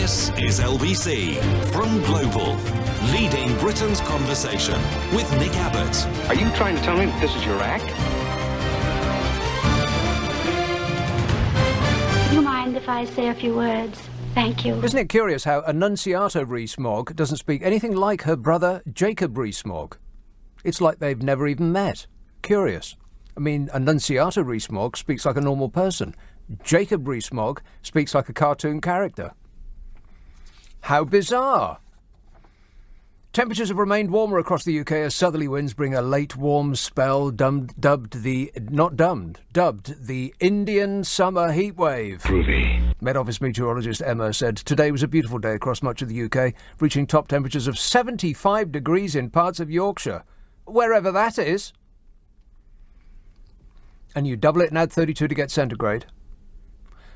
This is LBC from Global, leading Britain's conversation with Nick Abbot. Are you trying to tell me that this is your act? Do you mind if I say a few words? Thank you. Isn't it curious how Annunziata Rees-Mogg doesn't speak anything like her brother Jacob Rees-Mogg? It's like they've never even met. Curious. I mean, Annunziata Rees-Mogg speaks like a normal person. Jacob Rees-Mogg speaks like a cartoon character. How bizarre! Temperatures have remained warmer across the UK as southerly winds bring a late warm spell dubbed the Indian summer heatwave. Groovy. Met Office meteorologist Emma said today was a beautiful day across much of the UK, reaching top temperatures of 75 degrees in parts of Yorkshire, wherever that is. And you double it and add 32 to get centigrade.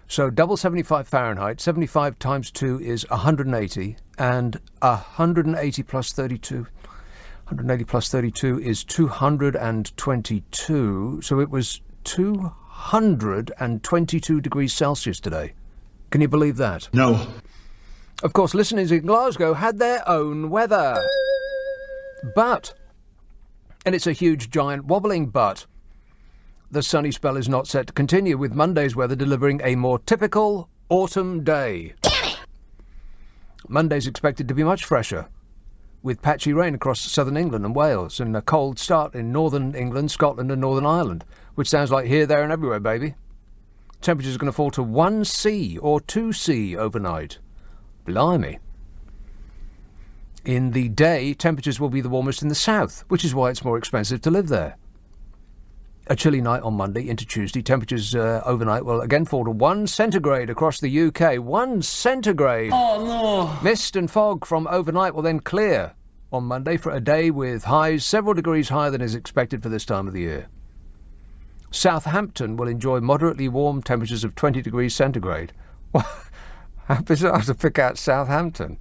So double 75 Fahrenheit, 75 times 2 is 180, and 180 plus 32 is 222, so it was 222 degrees Celsius today. Can you believe that? No. Of course, listeners in Glasgow had their own weather. But, and it's a huge, giant, wobbling but, the sunny spell is not set to continue, with Monday's weather delivering a more typical autumn day. Monday's expected to be much fresher, with patchy rain across southern England and Wales, and a cold start in northern England, Scotland and Northern Ireland, which sounds like here, there and everywhere, baby. Temperatures are going to fall to 1°C or 2°C overnight. Blimey. In the day, temperatures will be the warmest in the south, which is why it's more expensive to live there. A chilly night on Monday into Tuesday. Temperatures overnight will again fall to 1 centigrade across the UK. 1 centigrade! Oh, no. Mist and fog from overnight will then clear on Monday for a day with highs several degrees higher than is expected for this time of the year. Southampton will enjoy moderately warm temperatures of 20 degrees centigrade. How bizarre to pick out Southampton.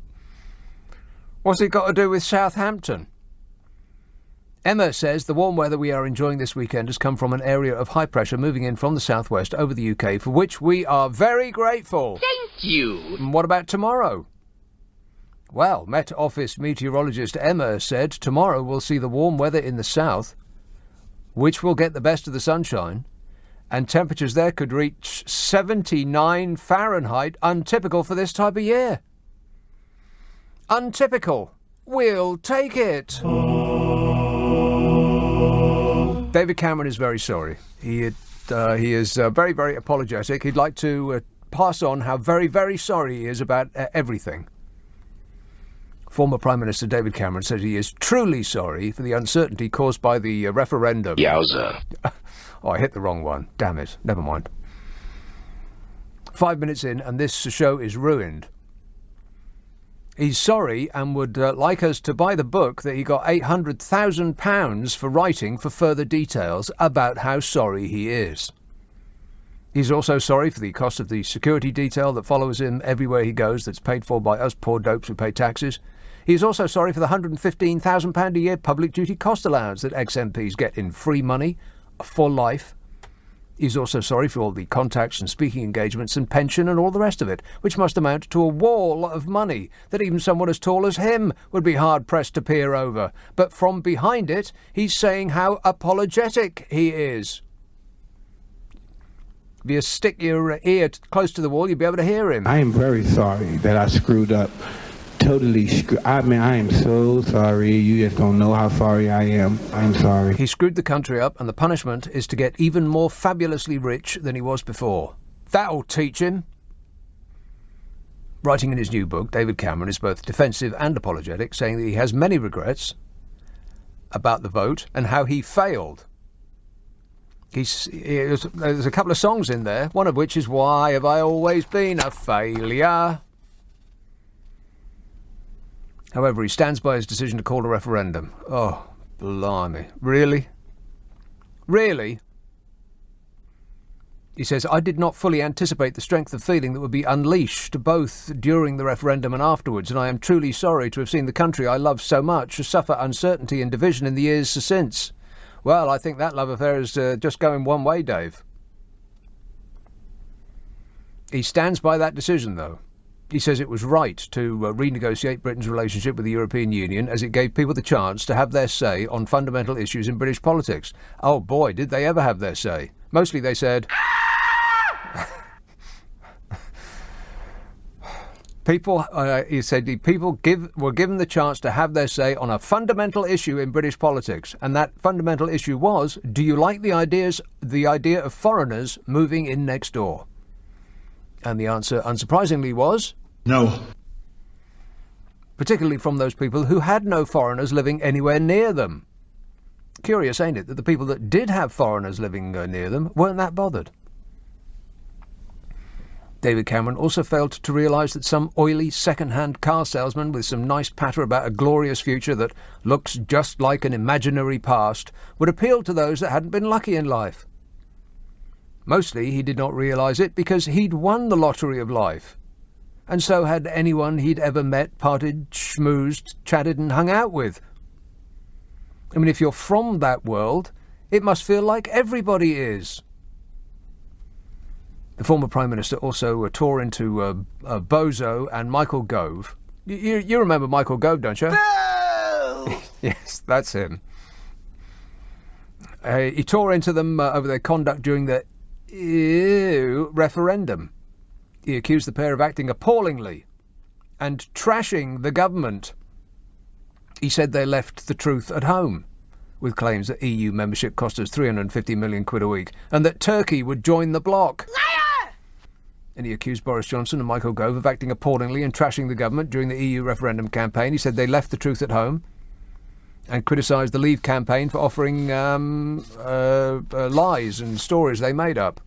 What's it got to do with Southampton? Emma says the warm weather we are enjoying this weekend has come from an area of high pressure moving in from the southwest over the UK, for which we are very grateful. Thank you. And what about tomorrow? Well, Met Office meteorologist Emma said tomorrow we'll see the warm weather in the south, which will get the best of the sunshine, and temperatures there could reach 79 Fahrenheit, untypical for this type of year. Untypical. We'll take it. David Cameron is very sorry. He is very, very apologetic. He'd like to pass on how very, very sorry he is about everything. Former Prime Minister David Cameron says he is truly sorry for the uncertainty caused by the referendum. Yowza. Oh, I hit the wrong one. Damn it. Never mind. 5 minutes in and this show is ruined. He's sorry and would like us to buy the book that he got £800,000 for writing for further details about how sorry he is. He's also sorry for the cost of the security detail that follows him everywhere he goes, that's paid for by us poor dopes who pay taxes. He's also sorry for the £115,000 a year public duty cost allowance that ex-MPs get in free money for life. He's also sorry for all the contacts and speaking engagements and pension and all the rest of it, which must amount to a wall of money that even someone as tall as him would be hard-pressed to peer over. But from behind it, he's saying how apologetic he is. If you stick your ear close to the wall, you'll be able to hear him. I am very sorry that I screwed up. Totally I am so sorry. You just don't know how sorry I am. I'm sorry. He screwed the country up, and the punishment is to get even more fabulously rich than he was before. That'll teach him. Writing in his new book, David Cameron is both defensive and apologetic, saying that he has many regrets about the vote and how he failed. There's a couple of songs in there, one of which is Why Have I Always Been a Failure? However, he stands by his decision to call a referendum. Oh, blimey. Really? Really? He says, I did not fully anticipate the strength of feeling that would be unleashed both during the referendum and afterwards, and I am truly sorry to have seen the country I love so much suffer uncertainty and division in the years since. Well, I think that love affair is just going one way, Dave. He stands by that decision, though. He says it was right to renegotiate Britain's relationship with the European Union as it gave people the chance to have their say on fundamental issues in British politics. Oh boy, did they ever have their say. Mostly they said... he said the people were given the chance to have their say on a fundamental issue in British politics. And that fundamental issue was, do you like the idea of foreigners moving in next door? And the answer, unsurprisingly, was... No. Particularly from those people who had no foreigners living anywhere near them. Curious, ain't it, that the people that did have foreigners living near them weren't that bothered. David Cameron also failed to realise that some oily second-hand car salesman with some nice patter about a glorious future that looks just like an imaginary past would appeal to those that hadn't been lucky in life. Mostly he did not realise it because he'd won the lottery of life. And so had anyone he'd ever met, parted, schmoozed, chatted and hung out with. I mean, if you're from that world, it must feel like everybody is. The former Prime Minister also tore into Bozo and Michael Gove. You remember Michael Gove, don't you? No! Yes, that's him. He tore into them over their conduct during the referendum. He accused the pair of acting appallingly and trashing the government. He said they left the truth at home, with claims that EU membership cost us 350 million quid a week and that Turkey would join the bloc. Liar! And he accused Boris Johnson and Michael Gove of acting appallingly and trashing the government during the EU referendum campaign. He said they left the truth at home and criticised the Leave campaign for offering lies and stories they made up.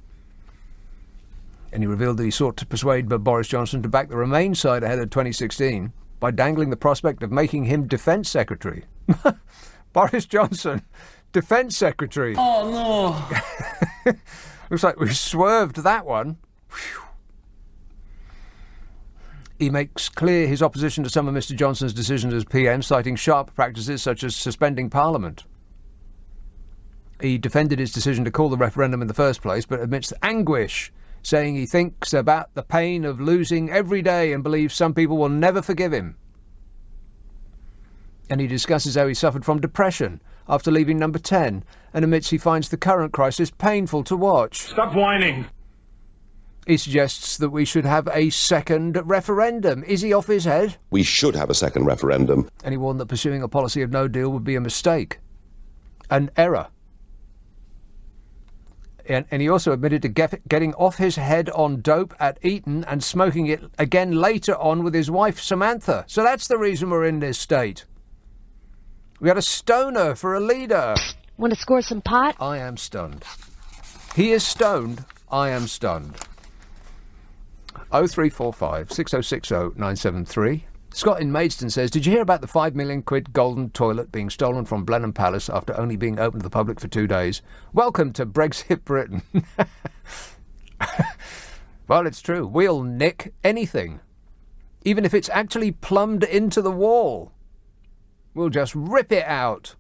And he revealed that he sought to persuade Boris Johnson to back the Remain side ahead of 2016 by dangling the prospect of making him Defence Secretary. Boris Johnson, Defence Secretary. Oh, no. Looks like we swerved that one. Whew. He makes clear his opposition to some of Mr Johnson's decisions as PM, citing sharp practices such as suspending Parliament. He defended his decision to call the referendum in the first place, but admits anguish, saying he thinks about the pain of losing every day and believes some people will never forgive him. And he discusses how he suffered from depression after leaving Number 10 and admits he finds the current crisis painful to watch. Stop whining. He suggests that we should have a second referendum. Is he off his head? We should have a second referendum. And he warned that pursuing a policy of no deal would be a mistake, an error. And he also admitted to getting off his head on dope at Eton and smoking it again later on with his wife Samantha. So that's the reason we're in this state. We had a stoner for a leader. Want to score some pot? I am stunned. He is stoned. I am stunned. 0345 6060 973. Scott in Maidstone says, did you hear about the £5 million golden toilet being stolen from Blenheim Palace after only being open to the public for 2 days? Welcome to Brexit Britain. Well, it's true. We'll nick anything. Even if it's actually plumbed into the wall. We'll just rip it out.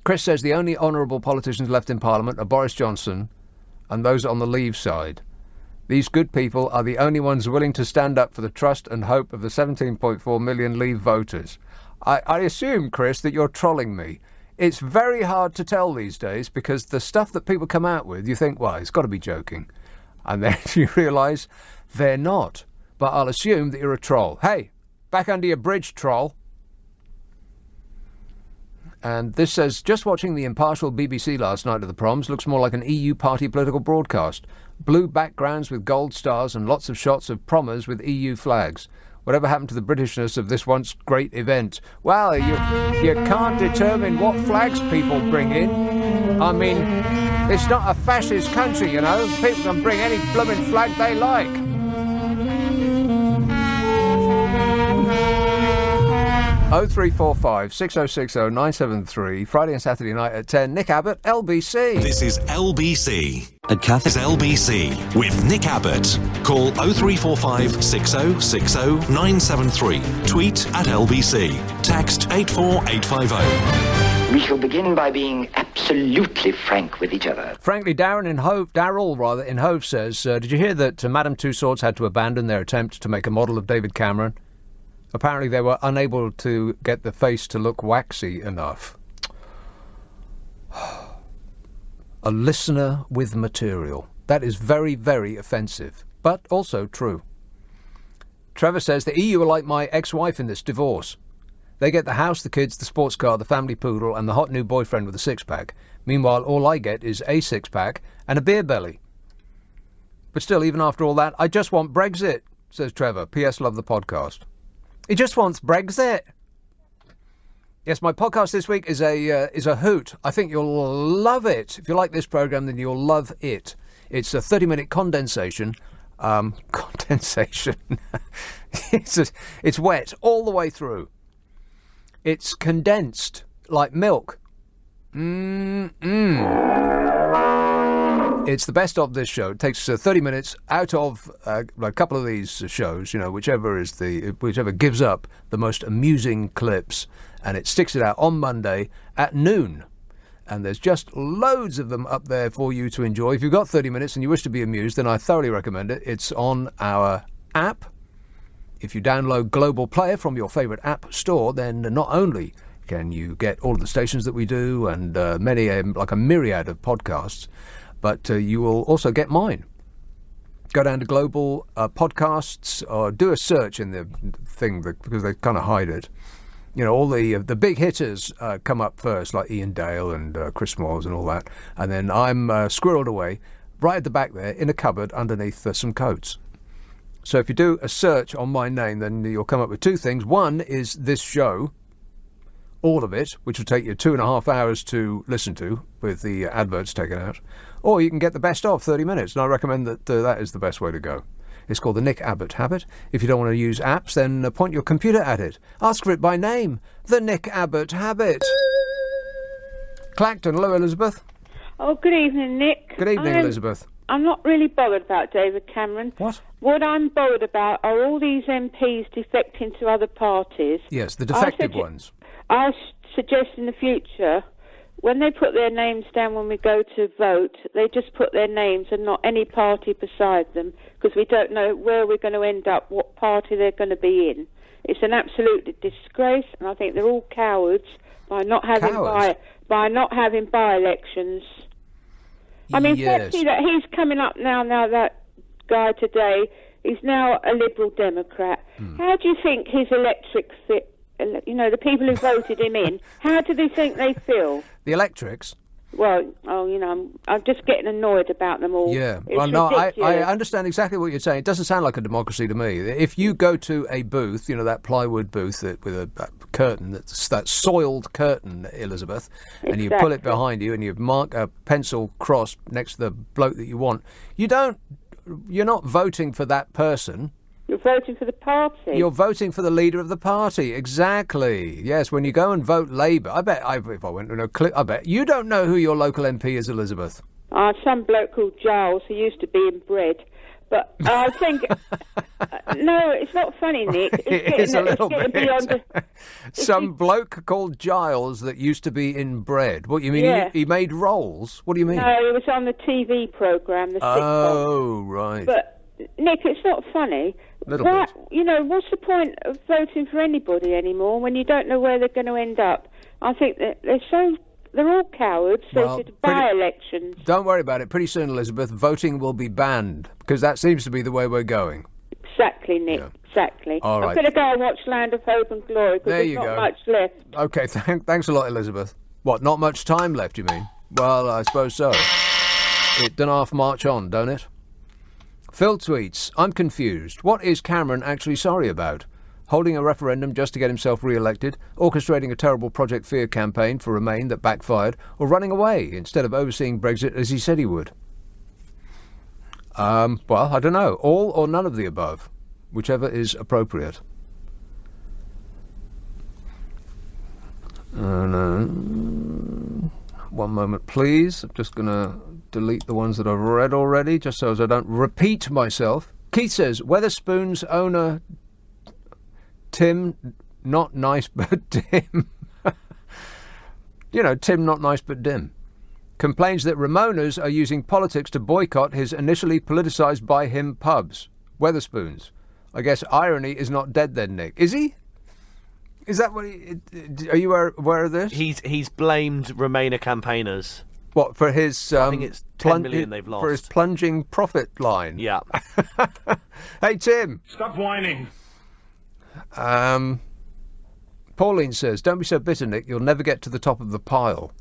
Chris says the only honourable politicians left in Parliament are Boris Johnson and those on the Leave side. These good people are the only ones willing to stand up for the trust and hope of the 17.4 million Leave voters. I assume, Chris, that you're trolling me. It's very hard to tell these days because the stuff that people come out with, you think, well, it's got to be joking. And then you realise they're not. But I'll assume that you're a troll. Hey, back under your bridge, troll. And this says, just watching the impartial BBC last night at the proms looks more like an EU party political broadcast. Blue backgrounds with gold stars and lots of shots of promers with EU flags. Whatever happened to the Britishness of this once great event? Well, you can't determine what flags people bring in. I mean, it's not a fascist country, you know. People can bring any blooming flag they like. Oh 0345 6060 973, Friday and Saturday night at 10. Nick Abbott, LBC. This is LBC. At Cath's LBC with Nick Abbott. Call 0345 6060 973. Tweet at LBC. Text 84850. We shall begin by being absolutely frank with each other. Frankly, Darryl in Hove says, did you hear that Madame Tussauds had to abandon their attempt to make a model of David Cameron? Apparently they were unable to get the face to look waxy enough. A listener with material. That is very, very offensive, but also true. Trevor says, the EU are like my ex-wife in this divorce. They get the house, the kids, the sports car, the family poodle, and the hot new boyfriend with a six-pack. Meanwhile, all I get is a six-pack and a beer belly. But still, even after all that, I just want Brexit, says Trevor. P.S. Love the podcast. He just wants Brexit. Yes, my podcast this week is a hoot. I think you'll love it. If you like this programme, then you'll love it. It's a 30-minute condensation. Condensation. It's wet all the way through. It's condensed like milk. It's the best of this show. It takes 30 minutes out of a couple of these shows, whichever gives up the most amusing clips, and it sticks it out on Monday at noon. And there's just loads of them up there for you to enjoy. If you've got 30 minutes and you wish to be amused, then I thoroughly recommend it. It's on our app. If you download Global Player from your favourite app store, then not only can you get all of the stations that we do and many, like a myriad of podcasts, but you will also get mine. Go down to Global Podcasts or do a search in the thing because they kind of hide it. All the big hitters come up first, like Ian Dale and Chris Moores and all that. And then I'm squirreled away right at the back there in a cupboard underneath some coats. So if you do a search on my name, then you'll come up with two things. One is this show, all of it, which will take you 2.5 hours to listen to with the adverts taken out. Or you can get the best of 30 minutes, and I recommend that that is the best way to go. It's called the Nick Abbott Habit. If you don't want to use apps, then point your computer at it. Ask for it by name. The Nick Abbott Habit. Clacton, hello, Elizabeth. Oh, good evening, Nick. Good evening, Elizabeth. I'm not really bothered about David Cameron. What? What I'm bothered about are all these MPs defecting to other parties. Yes, the defective ones. I suggest in the future, when they put their names down when we go to vote, they just put their names and not any party beside them, because we don't know where we're going to end up, what party they're going to be in. It's an absolute disgrace, and I think they're all cowards by not having by-elections. I mean, especially that he's coming up now that guy today, he's now a Liberal Democrat. How do you think his electrics, the people who voted him in, how do they think they feel? The electrics? Well, I'm just getting annoyed about them all. Yeah, it's I understand exactly what you're saying. It doesn't sound like a democracy to me. If you go to a booth, that plywood booth with a curtain, that soiled curtain, Elizabeth, and you pull it behind you and you mark a pencil cross next to the bloke that you want, you're not voting for that person. You're voting for the party. You're voting for the leader of the party. Exactly. Yes, when you go and vote Labour, if I went to I bet you don't know who your local MP is, Elizabeth. Some bloke called Giles who used to be inbred. But I think... no, it's not funny, Nick. It is a little bit. Some bloke called Giles that used to be inbred. What, you mean he made rolls? What do you mean? No, he was on the TV programme, the sitcom. Oh, right. But, Nick, it's not funny. What's the point of voting for anybody anymore when you don't know where they're going to end up? I think that they're all cowards, so to by-elections. Don't worry about it. Pretty soon, Elizabeth, voting will be banned, because that seems to be the way we're going. Exactly, Nick. Yeah. Exactly. All right. I'm going to go and watch Land of Hope and Glory, because there's not much left. Okay, thanks a lot, Elizabeth. What, not much time left, you mean? Well, I suppose so. It don't half march on, don't it? Phil tweets, I'm confused. What is Cameron actually sorry about? Holding a referendum just to get himself re-elected, orchestrating a terrible Project Fear campaign for Remain that backfired, or running away instead of overseeing Brexit as he said he would? Well, I don't know. All or none of the above, whichever is appropriate. One moment, please. I'm just going to delete the ones that I've read already, just so as I don't repeat myself. Keith says, Weatherspoon's owner, Tim, not nice, but Tim. You know, Tim Not Nice But Dim. Complains that Ramonas are using politics to boycott his initially politicised by him pubs. Weatherspoons. I guess irony is not dead then, Nick. Is he? Is that what he... Are you aware of this? He's blamed Remainer campaigners. What, for his... I think it's 10 million they've lost. For his plunging profit line. Yeah. Hey, Tim. Stop whining. Pauline says, don't be so bitter, Nick. You'll never get to the top of the pile.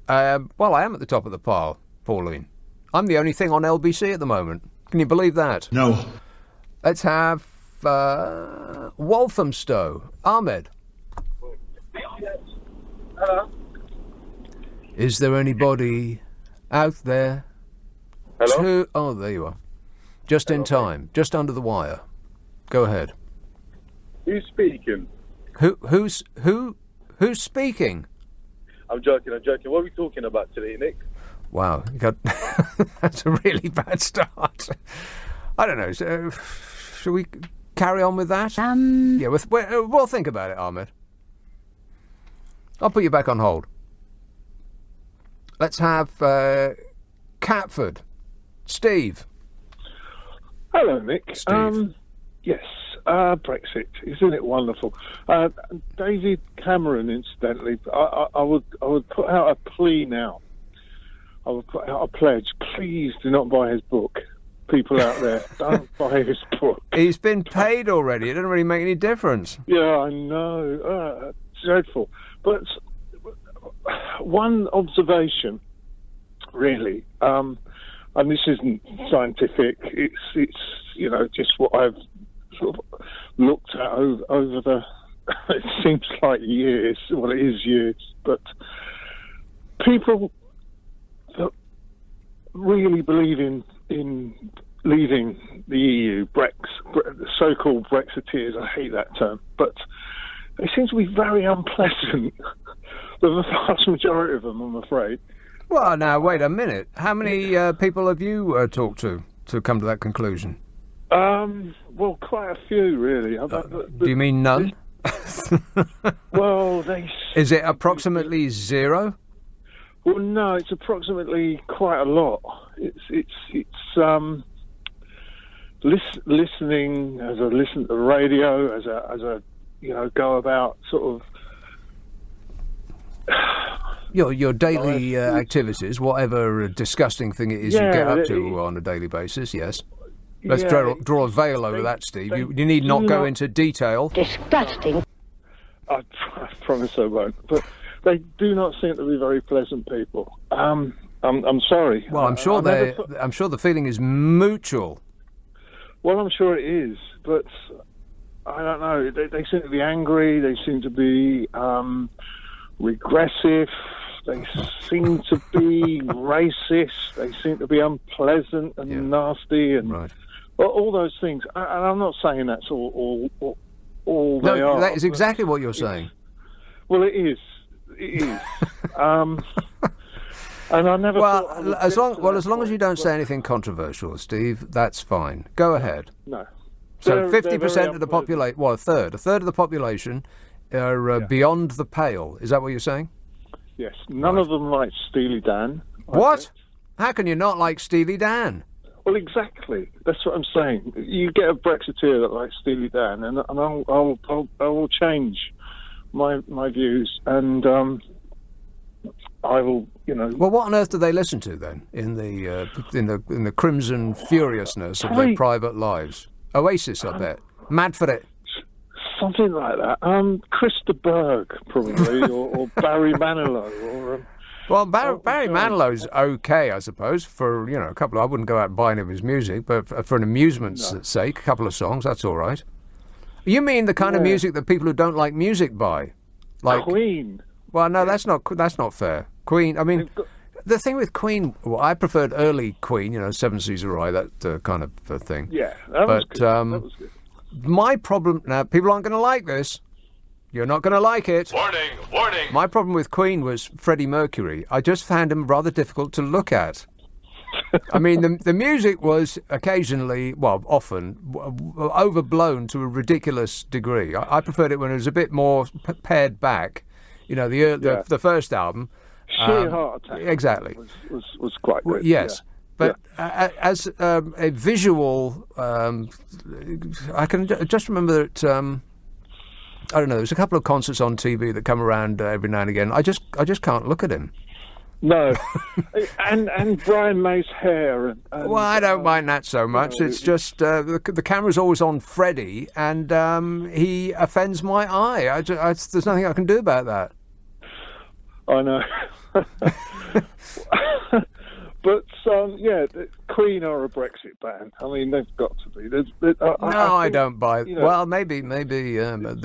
Well, I am at the top of the pile, Pauline. I'm the only thing on LBC at the moment. Can you believe that? No. Let's have Walthamstow. Ahmed. Hello. Is there anybody out there? Hello? Oh, there you are. Just in time. Just under the wire. Go ahead. Who's speaking? Who's speaking? I'm joking. What are we talking about today, Nick? Wow, that's a really bad start. I don't know. So, should we carry on with that? Yeah, we'll think about it, Ahmed. I'll put you back on hold. Let's have Catford. Steve. Hello, Nick. Steve. Yes, Brexit. Isn't it wonderful? David Cameron, incidentally, I would put out a plea now. I would put out a pledge. Please do not buy his book. People out there, don't buy his book. He's been paid already. It doesn't really make any difference. Yeah, I know. Dreadful. But one observation, really, and this isn't scientific. It's just what I've sort of looked at over the. It seems like years. Well, it is years, but people that really believe in leaving the EU, the so-called Brexiteers, I hate that term, but they seem to be very unpleasant. The vast majority of them, I'm afraid. Well, now, wait a minute. How many people have you talked to come to that conclusion? Well, quite a few, really. Do you mean none? Well, Is it approximately zero? Well, no, it's approximately quite a lot. It's listening as I listen to the radio, as a go about sort of your daily activities, whatever disgusting thing it is you get up to on a daily basis. Yes. Let's draw a veil over that, Steve. You need not go into detail. Disgusting. I promise I won't. But they do not seem to be very pleasant people. I'm sorry. Well, I'm sure I'm sure the feeling is mutual. Well, I'm sure it is, but I don't know. They seem to be angry. They seem to be regressive. They seem to be racist. They seem to be unpleasant and nasty and all those things. And I'm not saying that's all they are. That is exactly what you're saying. Well, it is. It is. And I never. Well, as long as you don't say anything controversial, Steve, that's fine. Go ahead. No. So 50% of the population, a third of the population are beyond the pale. Is that what you're saying? Yes. None of them like Steely Dan. What? How can you not like Steely Dan? Well, exactly. That's what I'm saying. You get a Brexiteer that likes Steely Dan, and I will change my views, and I will, Well, what on earth do they listen to then in the crimson furiousness of their private lives? Oasis, I bet. Mad for it. Something like that. Christa Berg, probably, or Barry Manilow, or. Well, Barry Manilow's okay, I suppose, for a couple. I wouldn't go out and buy any of his music, but for an amusement's sake, a couple of songs, that's all right. You mean the kind of music that people who don't like music buy, like Queen? Well, no, that's not fair. Queen. I mean, the thing with Queen, I preferred early Queen, Seven Seas of Rye, that kind of thing. Yeah, that was good. That was good. My problem now, people aren't going to like this. You're not going to like it. Warning, warning. My problem with Queen was Freddie Mercury. I just found him rather difficult to look at. I mean, the music was occasionally, often, overblown to a ridiculous degree. I preferred it when it was a bit more pared back. You know, the first album. Sheer Heart Attack. Exactly. Was quite good. Yes. Yeah. But as a visual, I can just remember that, I don't know, there's a couple of concerts on TV that come around every now and again. I just can't look at him. No. and Brian May's hair. Well, I don't mind that so much. It's just the camera's always on Freddie, and he offends my eye. There's nothing I can do about that. I know. But, Queen are a Brexit band. I mean, they've got to be. I don't buy it. Well, maybe the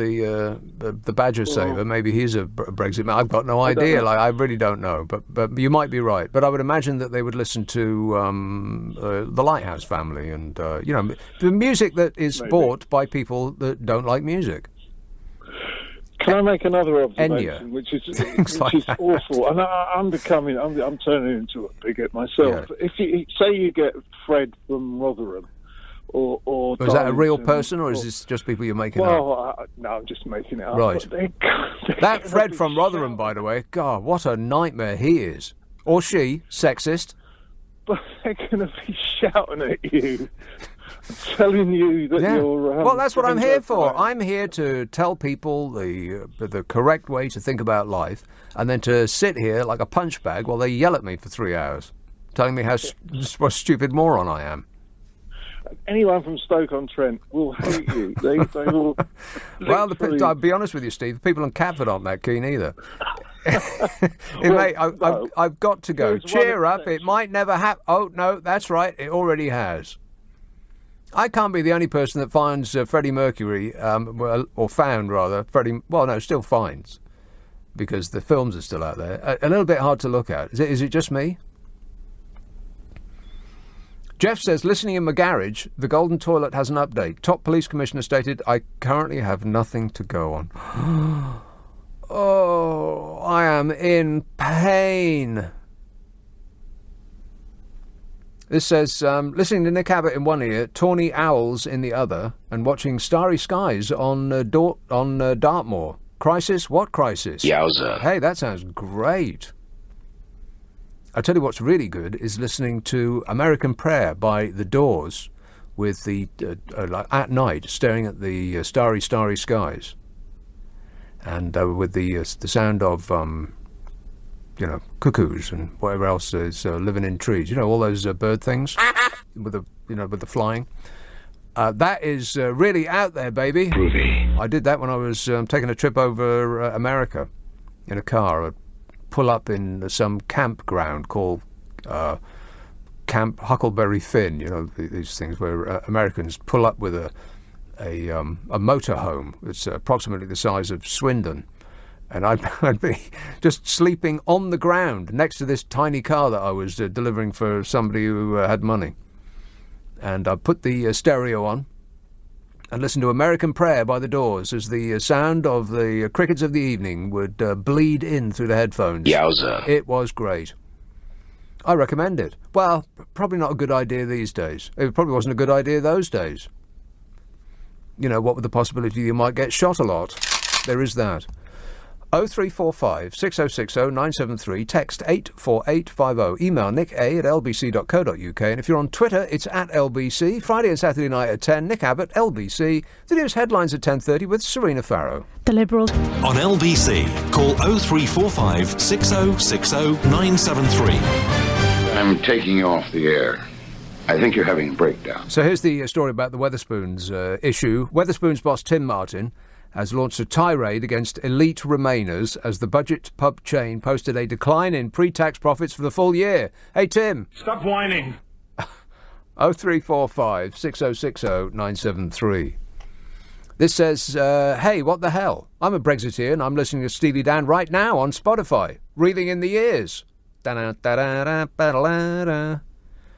Badger Saver, maybe he's a Brexit man. I've got no idea. I really don't know. But you might be right. But I would imagine that they would listen to the Lighthouse Family and, the music that is bought by people that don't like music. Can I make another observation, which is awful? And I'm turning into a bigot myself. Yeah. If you say you get Fred from Rotherham, or is that a real person, or is this just people you're making up? No, I'm just making it up. Right. That Fred from Rotherham, by the way, God, what a nightmare he is, or she, sexist. But they're going to be shouting at you. Telling you that you're... well, that's what I'm here for. I'm here to tell people the correct way to think about life, and then to sit here like a punch bag while they yell at me for 3 hours, telling me what a stupid moron I am. Anyone from Stoke-on-Trent will hate you. They will... Well, I'll be honest with you, Steve, the people in Catford aren't that keen either. I've got to go. Cheer up, it might never happen. Oh, no, that's right, it already has. I can't be the only person that finds Freddie Mercury, or found rather, still finds, because the films are still out there, a little bit hard to look at. Is it just me? Jeff says, listening in my garage, the Golden Toilet has an update. Top Police Commissioner stated, I currently have nothing to go on. Oh, I am in pain. This says, listening to Nick Abbott in one ear, tawny owls in the other, and watching starry skies on Dartmoor. Crisis? What crisis? Yowza. Hey, that sounds great. I'll tell you what's really good is listening to American Prayer by The Doors with the at night, staring at the starry skies, and with the sound of cuckoos and whatever else is living in trees. All those bird things with the flying. That is really out there, baby. Groovy. I did that when I was taking a trip over America in a car. I'd pull up in some campground called Camp Huckleberry Finn. These things where Americans pull up with a motorhome that's approximately the size of Swindon. And I'd be just sleeping on the ground next to this tiny car that I was delivering for somebody who had money. And I put the stereo on and listened to American Prayer by The Doors as the sound of the crickets of the evening would bleed in through the headphones. Yowza. It was great. I recommend it. Well, probably not a good idea these days. It probably wasn't a good idea those days. What with the possibility you might get shot a lot. There is that. 0345 6060 973, text 84850, email nick@lbc.co.uk, and if you're on Twitter, it's @LBC, Friday and Saturday night at 10, Nick Abbott, LBC, the news headlines at 10:30 with Serena Farrow. The Liberals. On LBC, call 0345 6060 973. I'm taking you off the air. I think you're having a breakdown. So here's the story about the Wetherspoons issue. Wetherspoons boss Tim Martin has launched a tirade against elite Remainers as the budget pub chain posted a decline in pre-tax profits for the full year. Hey, Tim. Stop whining. 0345 6060 973. This says, hey, what the hell? I'm a Brexiteer and I'm listening to Steely Dan right now on Spotify. Reeling in the ears.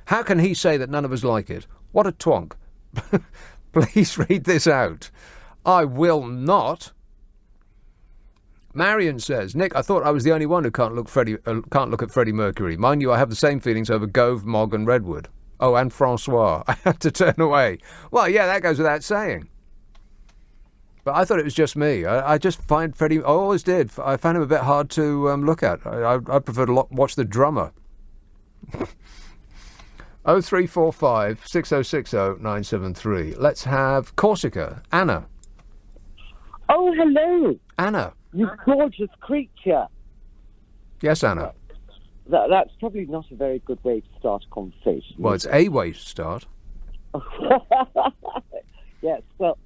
How can he say that none of us like it? What a twonk. Please read this out. I will not. Marion says, Nick, I thought I was the only one who can't look at Freddie Mercury. Mind you, I have the same feelings over Gove, Mogg and Redwood. Oh, and Francois. I had to turn away. Well, yeah, that goes without saying. But I thought it was just me. I just find Freddie... I always did. I found him a bit hard to look at. I prefer to watch the drummer. 0345 6060 973. Let's have Corsica. Anna. Oh, hello. Anna. You gorgeous creature. Yes, Anna. That's probably not a very good way to start a conversation. Well, it's a way to start. Yes, well,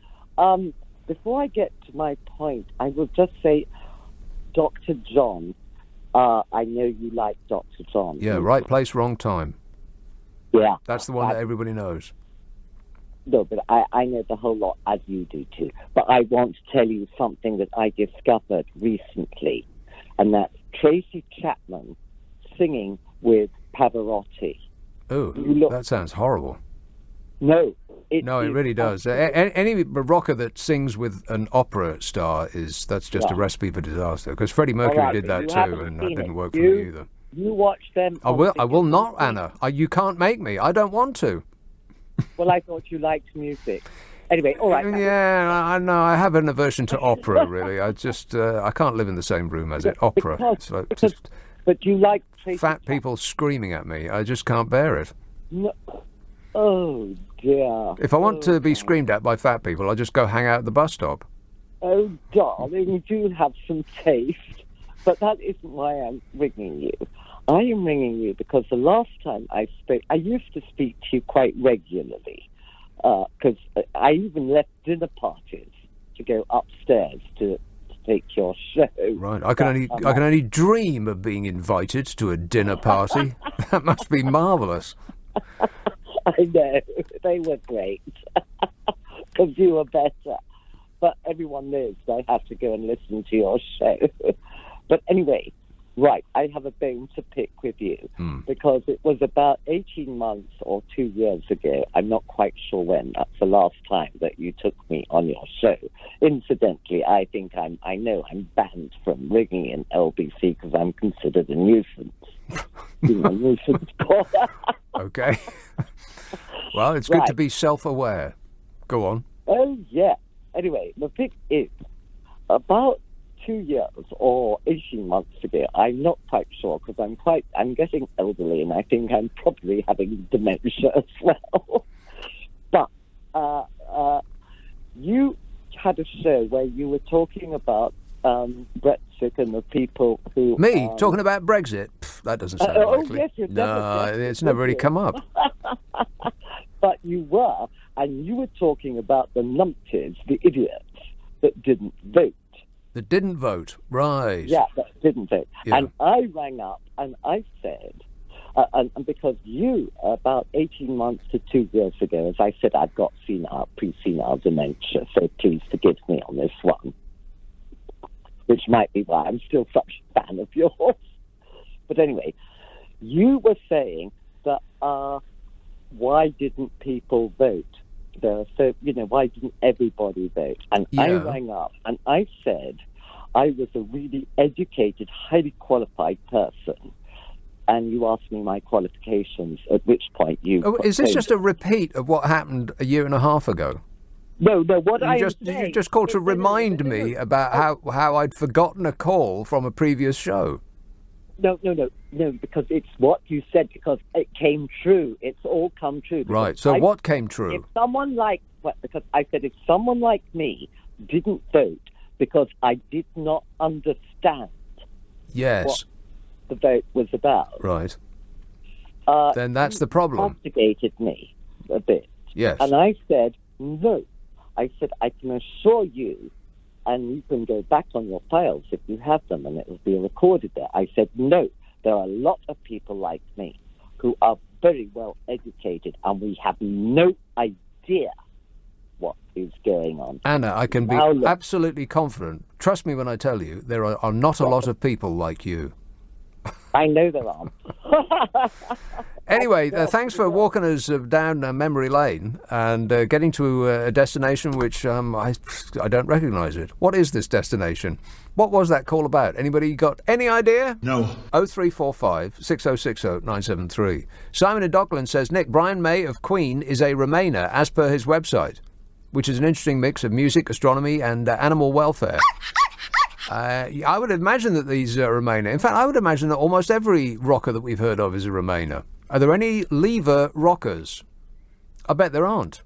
before I get to my point, I will just say, Dr. John, I know you like Dr. John. Yeah, right place, wrong time. Yeah. That's the one that everybody knows. No, but I know the whole lot, as you do too. But I want to tell you something that I discovered recently, and that's Tracy Chapman singing with Pavarotti. Oh, that sounds horrible. No. It really does. Any rocker that sings with an opera star that's just a recipe for disaster. Because Freddie Mercury did that too, and that didn't work for me either. You watch them. I will not, Anna. You can't make me. I don't want to. Well, I thought you liked music. Anyway, all right. Yeah, I know. I have an aversion to opera. Really, I just I can't live in the same room as it. Opera. But you like fat people screaming at me. I just can't bear it. No. Oh dear. If I want to be screamed at by fat people, I just go hang out at the bus stop. Oh, darling, you do have some taste. But that isn't why I'm ringing you. I am ringing you because the last time I spoke, I used to speak to you quite regularly, because I even left dinner parties to go upstairs to take your show. Right, I can only dream of being invited to a dinner party. That must be marvellous. I know, they were great, because you were better. But everyone knows I have to go and listen to your show. But anyway, right, I have a bone to pick with you, because it was about 18 months or 2 years ago, I'm not quite sure when, that's the last time that you took me on your show. Incidentally, I think I know I'm banned from ringing in LBC because I'm considered a nuisance. Nuisance caller. Okay. Well, it's good to be self-aware. Go on. Oh, yeah. Anyway, the thing is, about 2 years or 18 months ago, I'm not quite sure because I'm getting elderly and I think I'm probably having dementia as well. But you had a show where you were talking about Brexit and the people who... Me? Talking about Brexit? Pff, that doesn't sound likely. Yes, it's never really come up. But you were, and you were talking about the numpties, the idiots, that didn't vote. That didn't vote, right. Yeah, that didn't vote. Yeah. And I rang up and I said, and because you, about 18 months to 2 years ago, as I said, I've got pre-senile dementia, so please forgive me on this one, which might be why I'm still such a fan of yours. But anyway, you were saying that why didn't people vote? So, why didn't everybody vote? And I rang up and I said I was a really educated, highly qualified person. And you asked me my qualifications, at which point you... Oh, is this just a repeat of what happened a year and a half ago? No, what you just called to remind me about how I'd forgotten a call from a previous show. No, because it's what you said, because it came true. It's all come true. Right, so what came true? If someone because I said if someone like me didn't vote because I did not understand what the vote was about. Right. Then that's the problem. Instigated me a bit. Yes. And I said, no. I said, I can assure you, and you can go back on your files if you have them, and it will be recorded there. I said, no, there are a lot of people like me who are very well educated, and we have no idea what is going on. Anna, I can be absolutely confident. Trust me when I tell you, there are not a lot of people like you. I know there aren't. Anyway, thanks for walking us down memory lane and getting to a destination which I don't recognise it. What is this destination? What was that call about? Anybody got any idea? No. 0345 6060 973. Simon in Dockland says, Nick, Brian May of Queen is a Remainer as per his website. which is an interesting mix of music, astronomy, and animal welfare. I would imagine that these are Remainer. In fact, I would imagine that almost every rocker that we've heard of is a Remainer. Are there any lever rockers? I bet there aren't.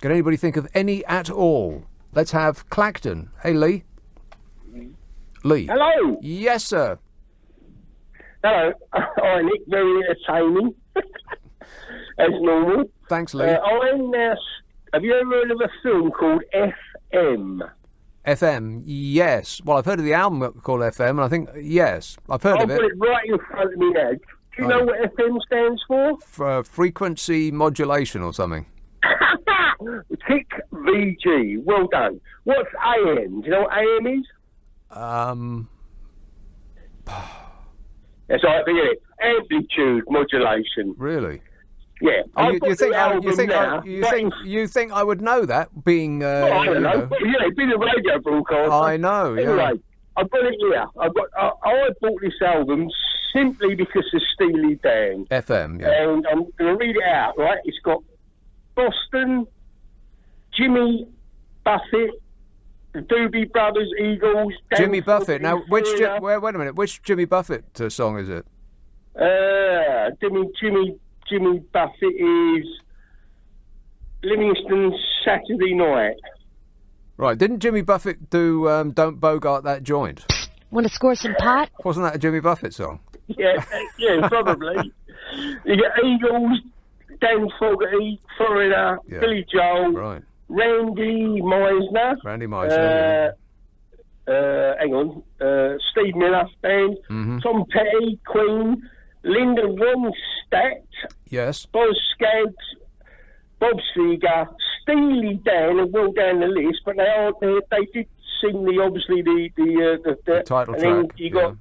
Can anybody think of any at all? Let's have Clacton. Hey, Lee. Lee. Hello. Yes, sir. Hello. Hi, Nick. Very entertaining. As normal. Thanks, Lee. Have you ever heard of a film called FM? FM, yes. Well, I've heard of the album called FM, and I think, yes, I've heard of it. I've got it right in front of me now. Do you know what FM stands for? For frequency modulation or something. Tick VG. Well done. What's AM? Do you know what AM is? That's right, forget it. Amplitude modulation. Really? Yeah. You think I would know that, being... I don't know. Yeah, it's been a radio broadcast. I know, yeah. Anyway, I've got it here. I bought this album simply because of Steely Dan. FM, yeah. And I'm going to read it out, right? It's got Boston, Jimmy Buffett, the Doobie Brothers, Eagles... Jimmy Buffett. Now, wait a minute. Which Jimmy Buffett song is it? Jimmy Buffett is Livingston Saturday Night. Right. Didn't Jimmy Buffett do Don't Bogart That Joint? Want to score some pot? Wasn't that a Jimmy Buffett song? Yeah, probably. You get Eagles, Dan Fogerty, Florida, Billy Joel, right. Randy Meisner. Hang on. Steve Miller Band. Mm-hmm. Tom Petty, Queen. Linda Ronstadt. Yes. Boz Scaggs. Bob Seger. Steely Dan, and well down the list, but they did sing the title and track. Then you got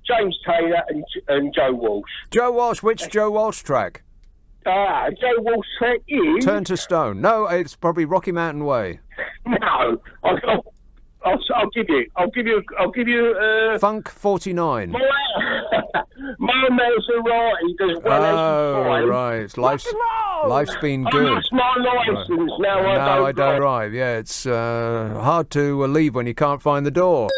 James Taylor and Joe Walsh. Joe Walsh. Which Joe Walsh track? Joe Walsh track is Turn to Stone. No, it's probably Rocky Mountain Way. No, I'll give you. Funk 49. My Maserati does 185. Oh, right. Life's been good. I lost my licence. Right. Now I don't drive. Yeah, it's hard to leave when you can't find the door.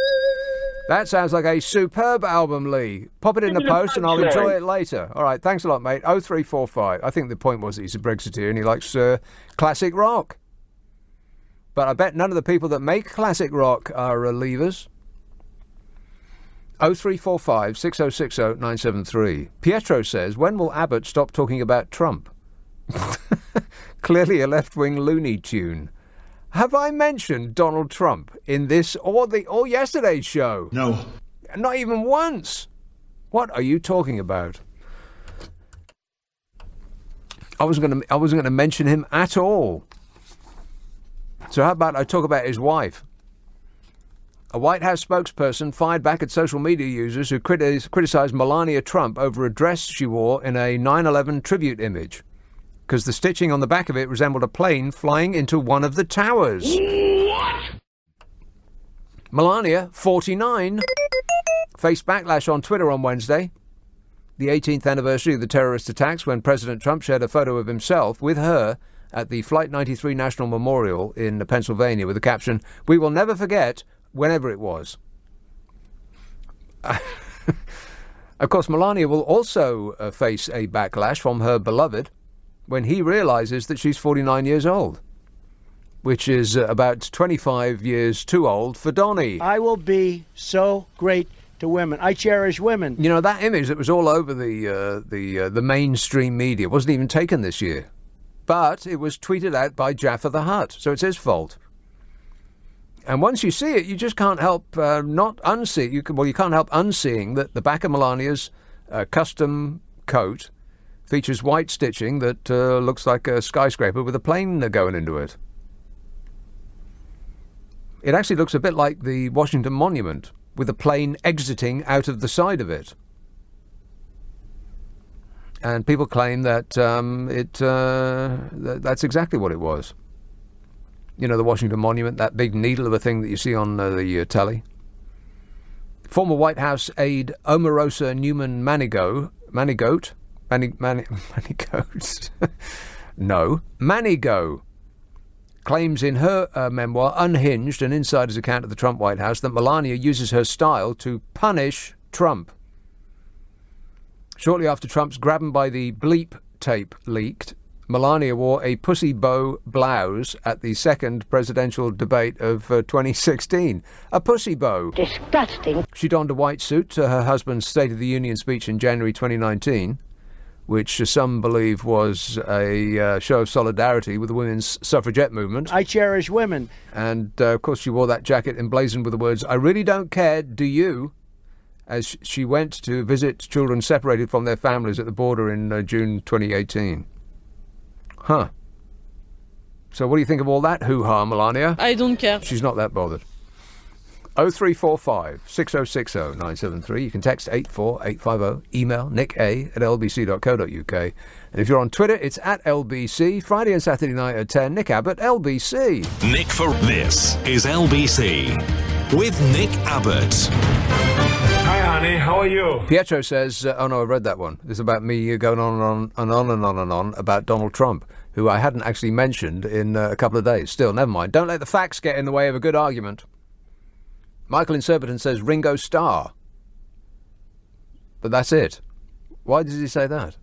That sounds like a superb album, Lee. Pop it in the post and I'll enjoy it later. All right, thanks a lot, mate. 0345. I think the point was that he's a Brexiteer and he likes classic rock. But I bet none of the people that make classic rock are leavers. 0345 6060 973. Pietro says, when will Abbott stop talking about Trump? Clearly a left-wing Looney Tune. Have I mentioned Donald Trump in this or yesterday's show? No. Not even once. What are you talking about? I wasn't going to mention him at all. So how about I talk about his wife? A White House spokesperson fired back at social media users who criticised Melania Trump over a dress she wore in a 9/11 tribute image, because the stitching on the back of it resembled a plane flying into one of the towers. What? Melania, 49, faced backlash on Twitter on Wednesday, the 18th anniversary of the terrorist attacks, when President Trump shared a photo of himself with her at the Flight 93 National Memorial in Pennsylvania with the caption, "We will never forget," whenever it was. Of course, Melania will also face a backlash from her beloved when he realises that she's 49 years old, which is about 25 years too old for Donnie. I will be so great to women. I cherish women. You know, that image that was all over the mainstream media wasn't even taken this year, but it was tweeted out by Jaffa the Hutt, so it's his fault. And once you see it, you just can't help not unsee. You can't help unseeing that the back of Melania's custom coat features white stitching that looks like a skyscraper with a plane going into it. It actually looks a bit like the Washington Monument, with a plane exiting out of the side of it. And people claim that that's exactly what it was. You know, the Washington Monument, that big needle of a thing that you see on the telly. Former White House aide Omarosa Newman Manigault claims in her memoir, Unhinged, an insider's account of the Trump White House, that Melania uses her style to punish Trump. Shortly after Trump's grab 'em by the bleep tape leaked, Melania wore a pussy bow blouse at the second presidential debate of 2016. A pussy bow. Disgusting. She donned a white suit to her husband's State of the Union speech in January 2019, which some believe was a show of solidarity with the women's suffragette movement. I cherish women. And, of course, she wore that jacket emblazoned with the words, "I really don't care, do you?" as she went to visit children separated from their families at the border in June 2018. Huh. So what do you think of all that hoo-ha, Melania? I don't care. She's not that bothered. 0345 6060 973. You can text 84850. Email nick@lbc.co.uk. And if you're on Twitter, it's at LBC. Friday and Saturday night at 10. Nick Abbott, LBC. Nick for this is LBC with Nick Abbott. Hi, honey. How are you? Pietro says, oh no, I read that one. It's about me going on and on about Donald Trump, who I hadn't actually mentioned in a couple of days. Still, never mind. Don't let the facts get in the way of a good argument. Michael in Surbiton says Ringo Starr. But that's it. Why did he say that?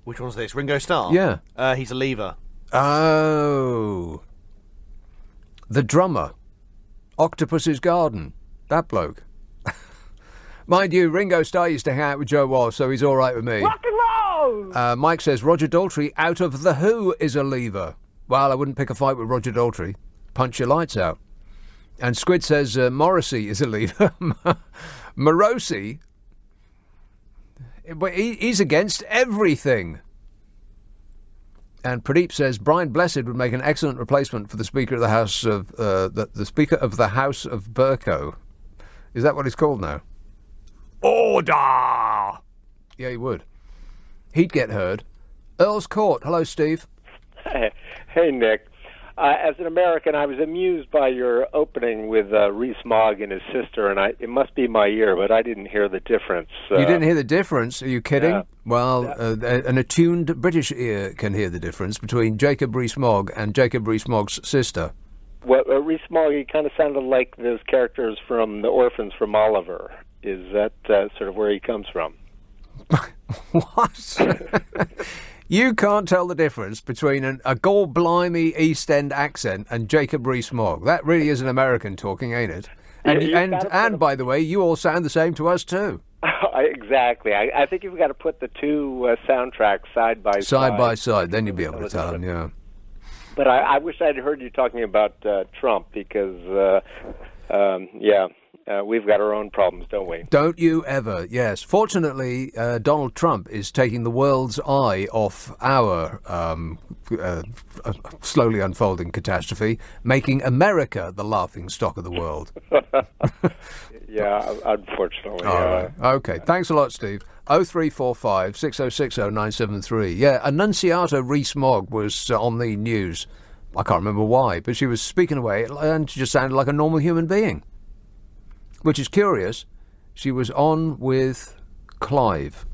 Which one's this? Ringo Starr? Yeah. He's a lever. Oh. The drummer. Octopus's Garden. That bloke. Mind you, Ringo Starr used to hang out with Joe Walsh, so he's all right with me. Rock and roll! Mike says Roger Daltrey out of The Who is a lever. Well, I wouldn't pick a fight with Roger Daltrey. Punch your lights out. And Squid says Morrissey is a lever. Morosi, but he's against everything. And Pradeep says Brian Blessed would make an excellent replacement for the Speaker of the House of the Speaker of the House of Burko. Is that what he's called now? Order! Yeah, he would. He'd get heard. Earl's Court. Hello, Steve. Hey, Nick. As an American, I was amused by your opening with Rees-Mogg and his sister, and it must be my ear, but I didn't hear the difference. You didn't hear the difference? Are you kidding? Yeah. Well, an attuned British ear can hear the difference between Jacob Rees-Mogg and Jacob Rees-Mogg's sister. Well, Rees-Mogg, he kind of sounded like those characters from The Orphans from Oliver. Is that sort of where he comes from? What? You can't tell the difference between a gall-blimey East End accent and Jacob Rees-Mogg. That really is an American talking, ain't it? And by the way, you all sound the same to us too. Exactly. I think you've got to put the two soundtracks side by side. Side by side, then you'll be able to tell them, yeah. But I wish I'd heard you talking about Trump because, we've got our own problems, don't we? Don't you ever, yes. Fortunately, Donald Trump is taking the world's eye off our slowly unfolding catastrophe, making America the laughingstock of the world. Yeah, unfortunately. All right. Okay, thanks a lot, Steve. 0345 6060 973. Yeah, Annunciata Rees-Mogg was on the news. I can't remember why, but she was speaking away and she just sounded like a normal human being. Which is curious. She was on with Clive,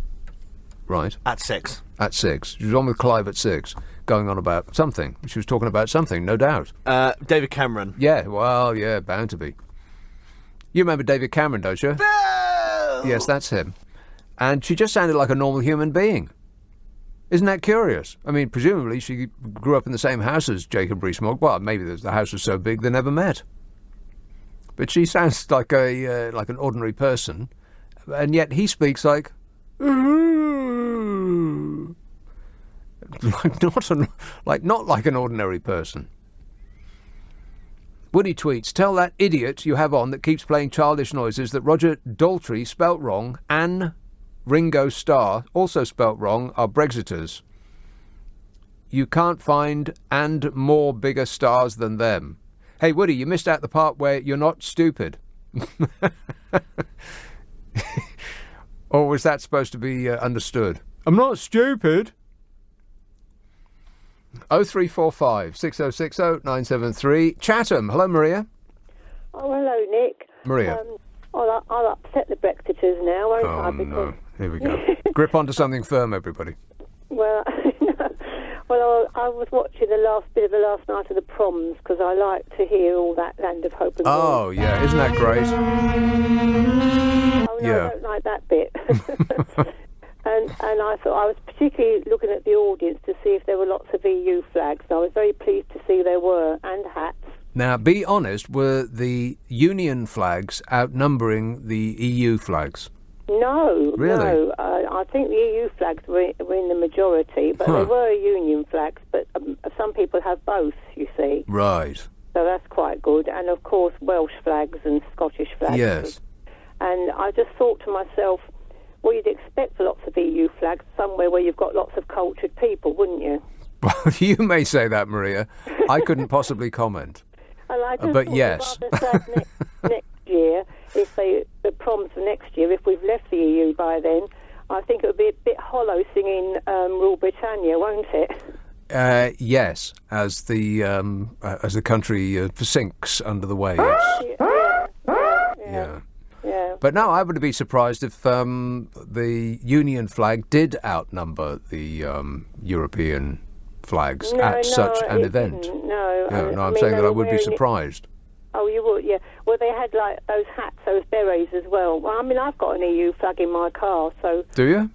right? At 6. At 6. She was on with Clive at 6, going on about something. She was talking about something, no doubt. David Cameron. Yeah, well, yeah, bound to be. You remember David Cameron, don't you? Bill! Yes, that's him. And she just sounded like a normal human being. Isn't that curious? I mean, presumably she grew up in the same house as Jacob Rees-Mogg. Well, maybe the house was so big they never met. But she sounds like like an ordinary person, and yet he speaks like not like an ordinary person. Woody tweets, tell that idiot you have on that keeps playing childish noises that Roger Daltrey spelt wrong and Ringo Starr, also spelt wrong, are Brexiters. You can't find and more bigger stars than them. Hey, Woody, you missed out the part where you're not stupid. Or was that supposed to be understood? I'm not stupid. 0345 6060 973. Chatham. Hello, Maria. Oh, hello, Nick. Maria. I'll upset the Brexiters now, won't I? Oh, no. Here we go. Grip onto something firm, everybody. Well, Well, I was watching the last night of the proms because I like to hear all that Land of Hope and Oh, yeah, isn't that great? Oh, no, I don't like that bit. And I thought I was particularly looking at the audience to see if there were lots of EU flags. And I was very pleased to see there were, and hats. Now, be honest, were the Union flags outnumbering the EU flags? No, Really? no. I think the EU flags were in the majority, but there were Union flags. But some people have both, you see. Right. So that's quite good. And, of course, Welsh flags and Scottish flags. Yes. And I just thought to myself, well, you'd expect lots of EU flags somewhere where you've got lots of cultured people, wouldn't you? Well, you may say that, Maria. I couldn't possibly comment. And I just but thought yes. rather sad next year, if the proms for next year, if we've left the EU by then, I think it would be a bit hollow singing Rule Britannia, won't it? Yes, as the country sinks under the waves. Yeah. But no, I would be surprised if the Union flag did outnumber the European flags at such an event. No, I'm saying that I would be surprised. Oh, you would, yeah. Well, they had like those hats, those berets as well. Well, I mean, I've got an EU flag in my car, so. Do you?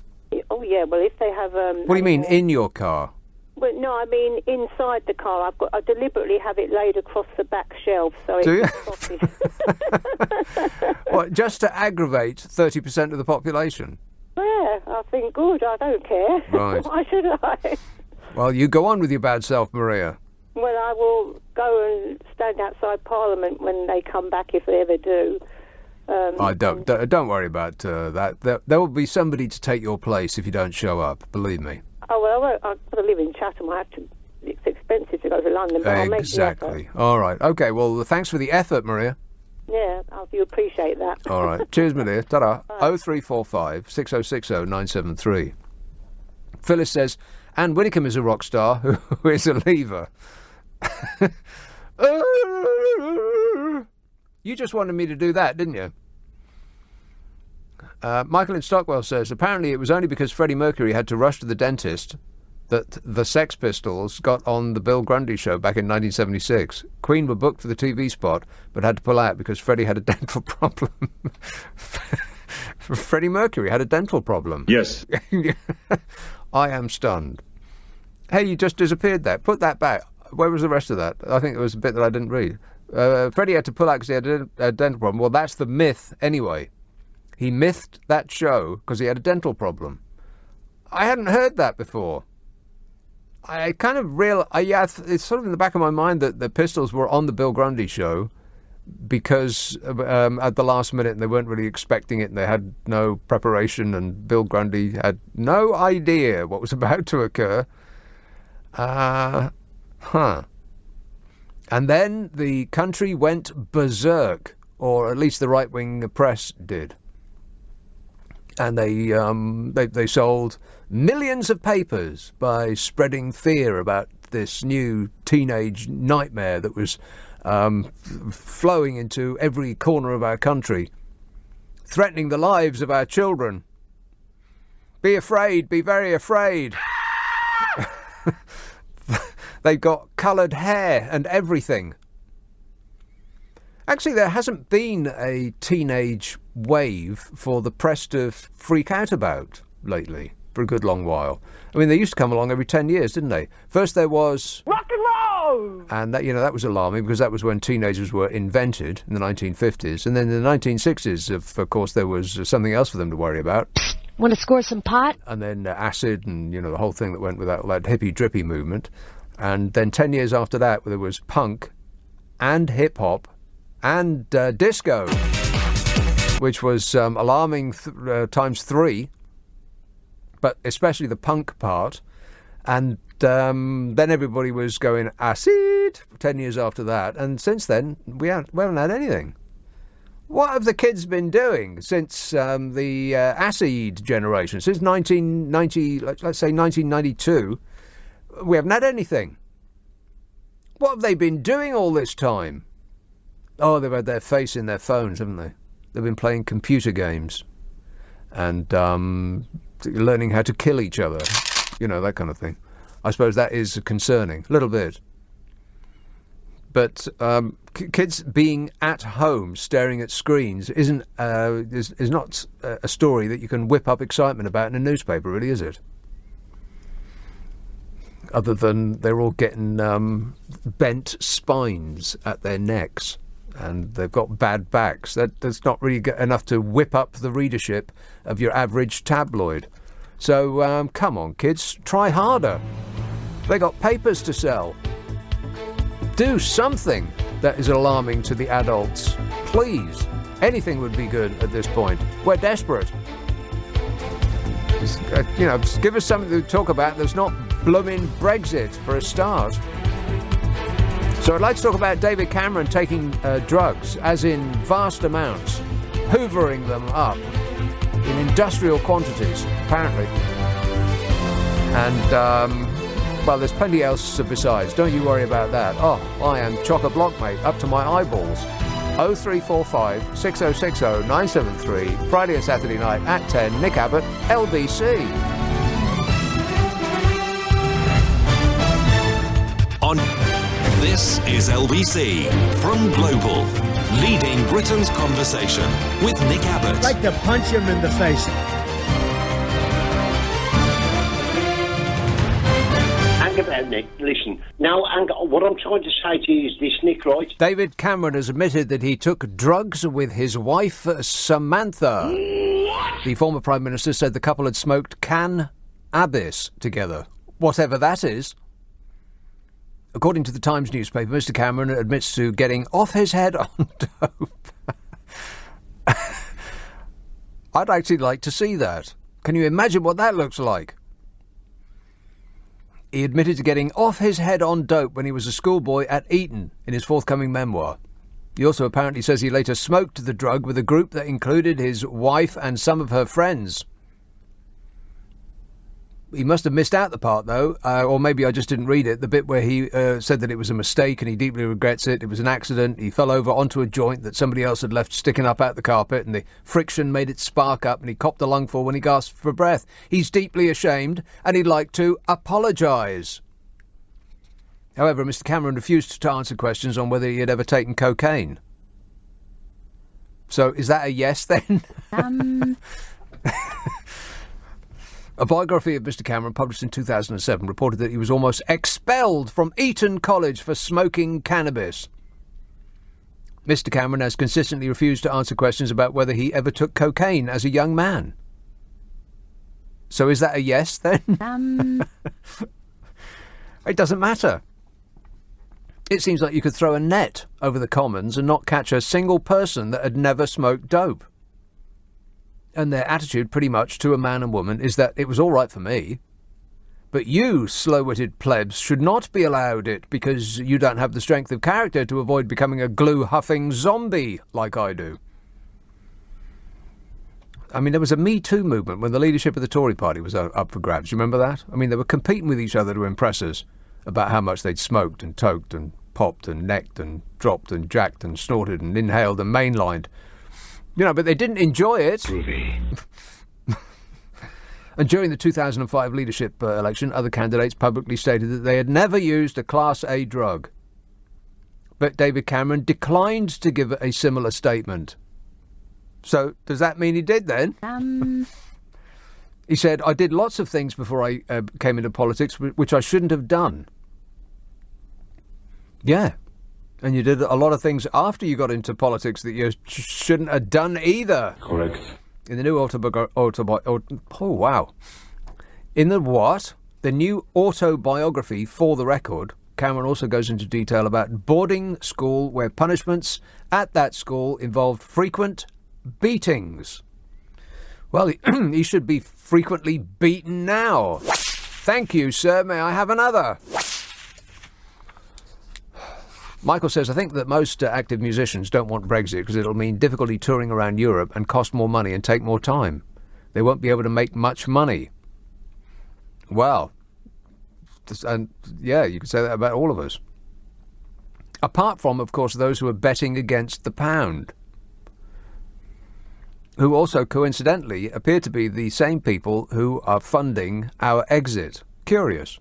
Oh, yeah. Well, if they have. What do you mean in your car? Well, no, I mean inside the car. I deliberately have it laid across the back shelf, so it's. Do you? What, just to aggravate 30% of the population? Yeah, I think good. I don't care. Right. Why should I? Well, you go on with your bad self, Maria. Well, I will go and stand outside Parliament when they come back, if they ever do. Don't worry about that. There will be somebody to take your place if you don't show up. Believe me. Oh well, I've got to live in Chatham. It's expensive to go to London, but I'll make the effort. Exactly. All right. Okay. Well, thanks for the effort, Maria. Yeah, you appreciate that. All right. Cheers, Maria. Ta-da. 0345 6060 973. Phyllis says, Anne Widdecombe is a rock star who is a lever. You just wanted me to do that, didn't you? Michael in Stockwell says, apparently it was only because Freddie Mercury had to rush to the dentist that the Sex Pistols got on the Bill Grundy show back in 1976. Queen were booked for the TV spot, but had to pull out because Freddie had a dental problem. Freddie Mercury had a dental problem. Yes. I am stunned. Hey, you just disappeared there. Put that back. Where was the rest of that? I think it was a bit that I didn't read. Freddie had to pull out because he had a dental problem. Well, that's the myth anyway. He mythed that show because he had a dental problem. I hadn't heard that before. I kind of it's sort of in the back of my mind that the Pistols were on the Bill Grundy show because at the last minute they weren't really expecting it and they had no preparation and Bill Grundy had no idea what was about to occur. And then the country went berserk, or at least the right-wing press did. And they sold millions of papers by spreading fear about this new teenage nightmare that was flowing into every corner of our country, threatening the lives of our children. Be afraid, be very afraid. They've got coloured hair and everything. Actually, there hasn't been a teenage wave for the press to freak out about lately for a good long while. I mean, they used to come along every 10 years, didn't they? First there was rock and roll, and that was alarming because that was when teenagers were invented in the 1950s, and then in the 1960s, of course, there was something else for them to worry about. Want to score some pot? And then acid, and the whole thing that went with that hippie drippy movement. And then 10 years after that, there was punk and hip hop and disco, which was alarming times 3, but especially the punk part. And then everybody was going acid 10 years after that. And since then, we haven't had anything. What have the kids been doing since the acid generation? Since 1990, let's say 1992, we haven't had anything. What have they been doing all this time? Oh, they've had their face in their phones, haven't they? They've been playing computer games and learning how to kill each other, that kind of thing. I suppose that is concerning, a little bit. But kids being at home staring at screens is not a story that you can whip up excitement about in a newspaper, really, is it? Other than they're all getting bent spines at their necks and they've got bad backs. That's not really enough to whip up the readership of your average tabloid. So come on, kids, try harder. They got papers to sell. Do something that is alarming to the adults. Please. Anything would be good at this point. We're desperate. Just give us something to talk about that's not blooming Brexit for a start. So I'd like to talk about David Cameron taking drugs, as in vast amounts, hoovering them up in industrial quantities, apparently. And, well, there's plenty else besides. Don't you worry about that. Oh, I am chock-a-block, mate, up to my eyeballs. 0345 6060 973, Friday and Saturday night at 10, Nick Abbot, LBC. This is LBC from Global, leading Britain's conversation with Nick Abbot. I'd like to punch him in the face. Hang about, Nick. Listen. Now, what I'm trying to say to you is this, Nick, right? David Cameron has admitted that he took drugs with his wife, Samantha. What? The former Prime Minister said the couple had smoked cannabis together, whatever that is. According to the Times newspaper, Mr. Cameron admits to getting off his head on dope. I'd actually like to see that. Can you imagine what that looks like? He admitted to getting off his head on dope when he was a schoolboy at Eton in his forthcoming memoir. He also apparently says he later smoked the drug with a group that included his wife and some of her friends. He must have missed out the part, though, or maybe I just didn't read it, the bit where he said that it was a mistake and he deeply regrets it. It was an accident. He fell over onto a joint that somebody else had left sticking up out the carpet, and the friction made it spark up, and he copped a lungful when he gasped for breath. He's deeply ashamed, and he'd like to apologise. However, Mr. Cameron refused to answer questions on whether he had ever taken cocaine. So, is that a yes, then? A biography of Mr. Cameron, published in 2007, reported that he was almost expelled from Eton College for smoking cannabis. Mr. Cameron has consistently refused to answer questions about whether he ever took cocaine as a young man. So is that a yes, then? It doesn't matter. It seems like you could throw a net over the Commons and not catch a single person that had never smoked dope. And their attitude pretty much to a man and woman is that it was all right for me, but you slow-witted plebs should not be allowed it because you don't have the strength of character to avoid becoming a glue-huffing zombie like I do. I mean, there was a Me Too movement when the leadership of the Tory party was up for grabs. You remember that? I mean, they were competing with each other to impress us about how much they'd smoked and toked and popped and necked and dropped and jacked and snorted and inhaled and mainlined. You know, but they didn't enjoy it. Groovy. And during the 2005 leadership election, other candidates publicly stated that they had never used a Class A drug. But David Cameron declined to give a similar statement. So, does that mean he did then? He said, I did lots of things before I came into politics, which I shouldn't have done. Yeah. And you did a lot of things after you got into politics that you shouldn't have done either. Correct. In the new In the what? The new autobiography, For the Record, Cameron also goes into detail about boarding school where punishments at that school involved frequent beatings. Well, he should be frequently beaten now. Thank you, sir. May I have another? Michael says, I think that most active musicians don't want Brexit because it'll mean difficulty touring around Europe and cost more money and take more time. They won't be able to make much money. Well, and yeah, you could say that about all of us. Apart from, of course, those who are betting against the pound, who also coincidentally appear to be the same people who are funding our exit. Curious.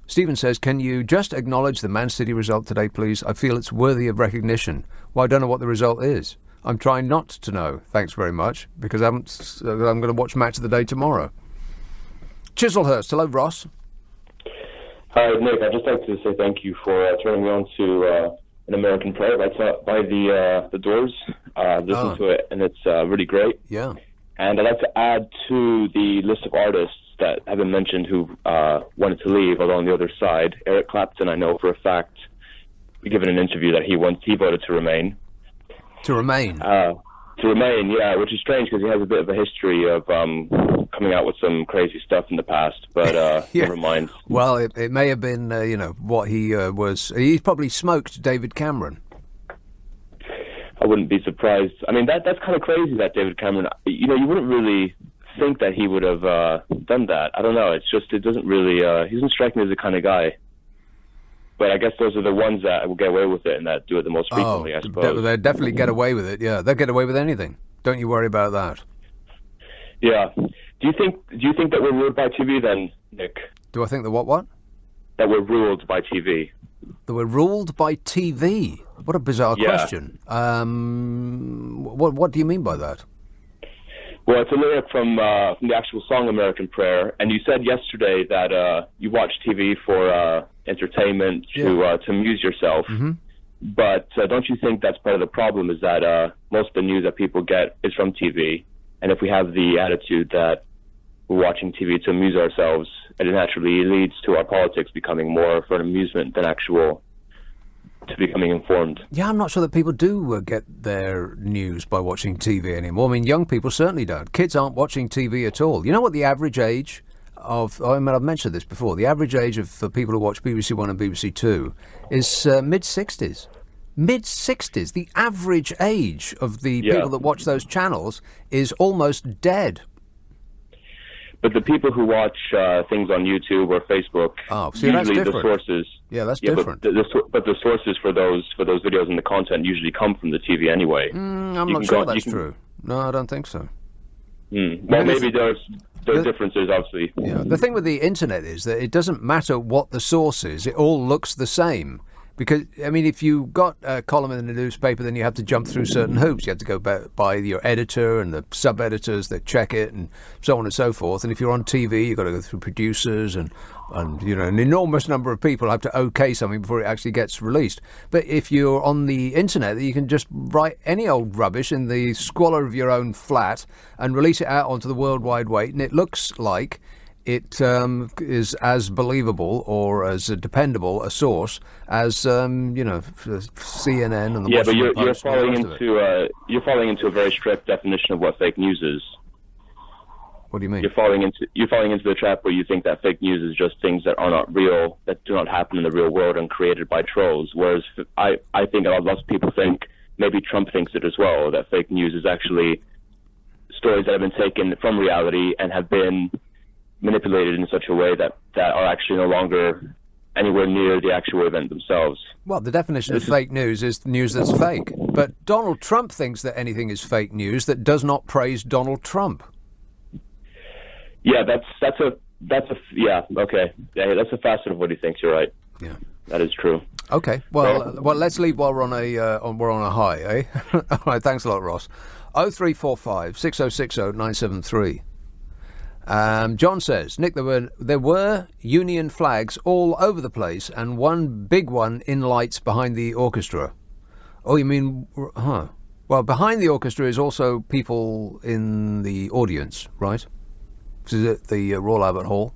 Stephen says, can you just acknowledge the Man City result today, please? I feel it's worthy of recognition. Well, I don't know what the result is. I'm trying not to know, thanks very much, because I'm going to watch Match of the Day tomorrow. Chislehurst, hello, Ross. Hi, Nick. I'd just like to say thank you for turning me on to An American Prayer by the Doors. Listen to it, and it's really great. Yeah. And I'd like to add to the list of artists that have been mentioned who wanted to leave, although on the other side, Eric Clapton, I know for a fact, given an interview that he voted to remain. To remain? To remain, yeah, which is strange because he has a bit of a history of coming out with some crazy stuff in the past, but Yeah. never mind. Well, it may have been, what he was. He probably smoked David Cameron. I wouldn't be surprised. I mean, that's kind of crazy that David Cameron, you wouldn't really think that he would have done that. I don't know. It's just, it doesn't really, he doesn't strike me as the kind of guy. But I guess those are the ones that will get away with it and that do it the most frequently, I suppose. They'll definitely get away with it, yeah. They'll get away with anything. Don't you worry about that. Yeah. Do you think that we're ruled by TV then, Nick? Do I think that what? That we're ruled by TV. That we're ruled by TV? What a bizarre question. What do you mean by that? Well, it's a lyric from the actual song American Prayer, and you said yesterday that you watch TV for entertainment, to amuse yourself. Mm-hmm. But don't you think that's part of the problem, is that most of the news that people get is from TV, and if we have the attitude that we're watching TV to amuse ourselves, it naturally leads to our politics becoming more for an amusement than actual to becoming informed. Yeah, I'm not sure that people do get their news by watching TV anymore. I mean, young people certainly don't. Kids aren't watching TV at all. You know what the average age of, I've mentioned this before, the average age of people who watch BBC One and BBC Two is mid-60s. Mid-60s. The average age of the people that watch those channels is almost dead. But the people who watch things on YouTube or Facebook, usually the sources. Yeah, that's different. But the sources for those videos and the content usually come from the TV anyway. I'm not sure that's true. No, I don't think so. Well, maybe there's differences, obviously. Yeah. The thing with the internet is that it doesn't matter what the source is; it all looks the same. Because, I mean, if you got a column in the newspaper, then you have to jump through certain hoops. You have to go by your editor and the sub-editors that check it and so on and so forth. And if you're on TV, you've got to go through producers and an enormous number of people have to okay something before it actually gets released. But if you're on the internet, you can just write any old rubbish in the squalor of your own flat and release it out onto the World Wide Web, and it looks like it is as believable or as dependable a source as CNN and the Washington Post. But you're falling into a very strict definition of what fake news is. What do you mean? You're falling into the trap where you think that fake news is just things that are not real, that do not happen in the real world and created by trolls. Whereas I think a lot of people think, maybe Trump thinks it as well, that fake news is actually stories that have been taken from reality and have been manipulated in such a way that are actually no longer anywhere near the actual event themselves. Well, the definition of fake news is news that's fake. But Donald Trump thinks that anything is fake news that does not praise Donald Trump. Yeah, that's a facet of what he thinks. You're right. Yeah, that is true. Okay, well, let's leave while we're on a high, eh? All right, thanks a lot, Ross. 0345 6060 973. John says, Nick, there were Union flags all over the place and one big one in lights behind the orchestra. Oh, you mean, huh? Well, behind the orchestra is also people in the audience, right? This is at the Royal Albert Hall,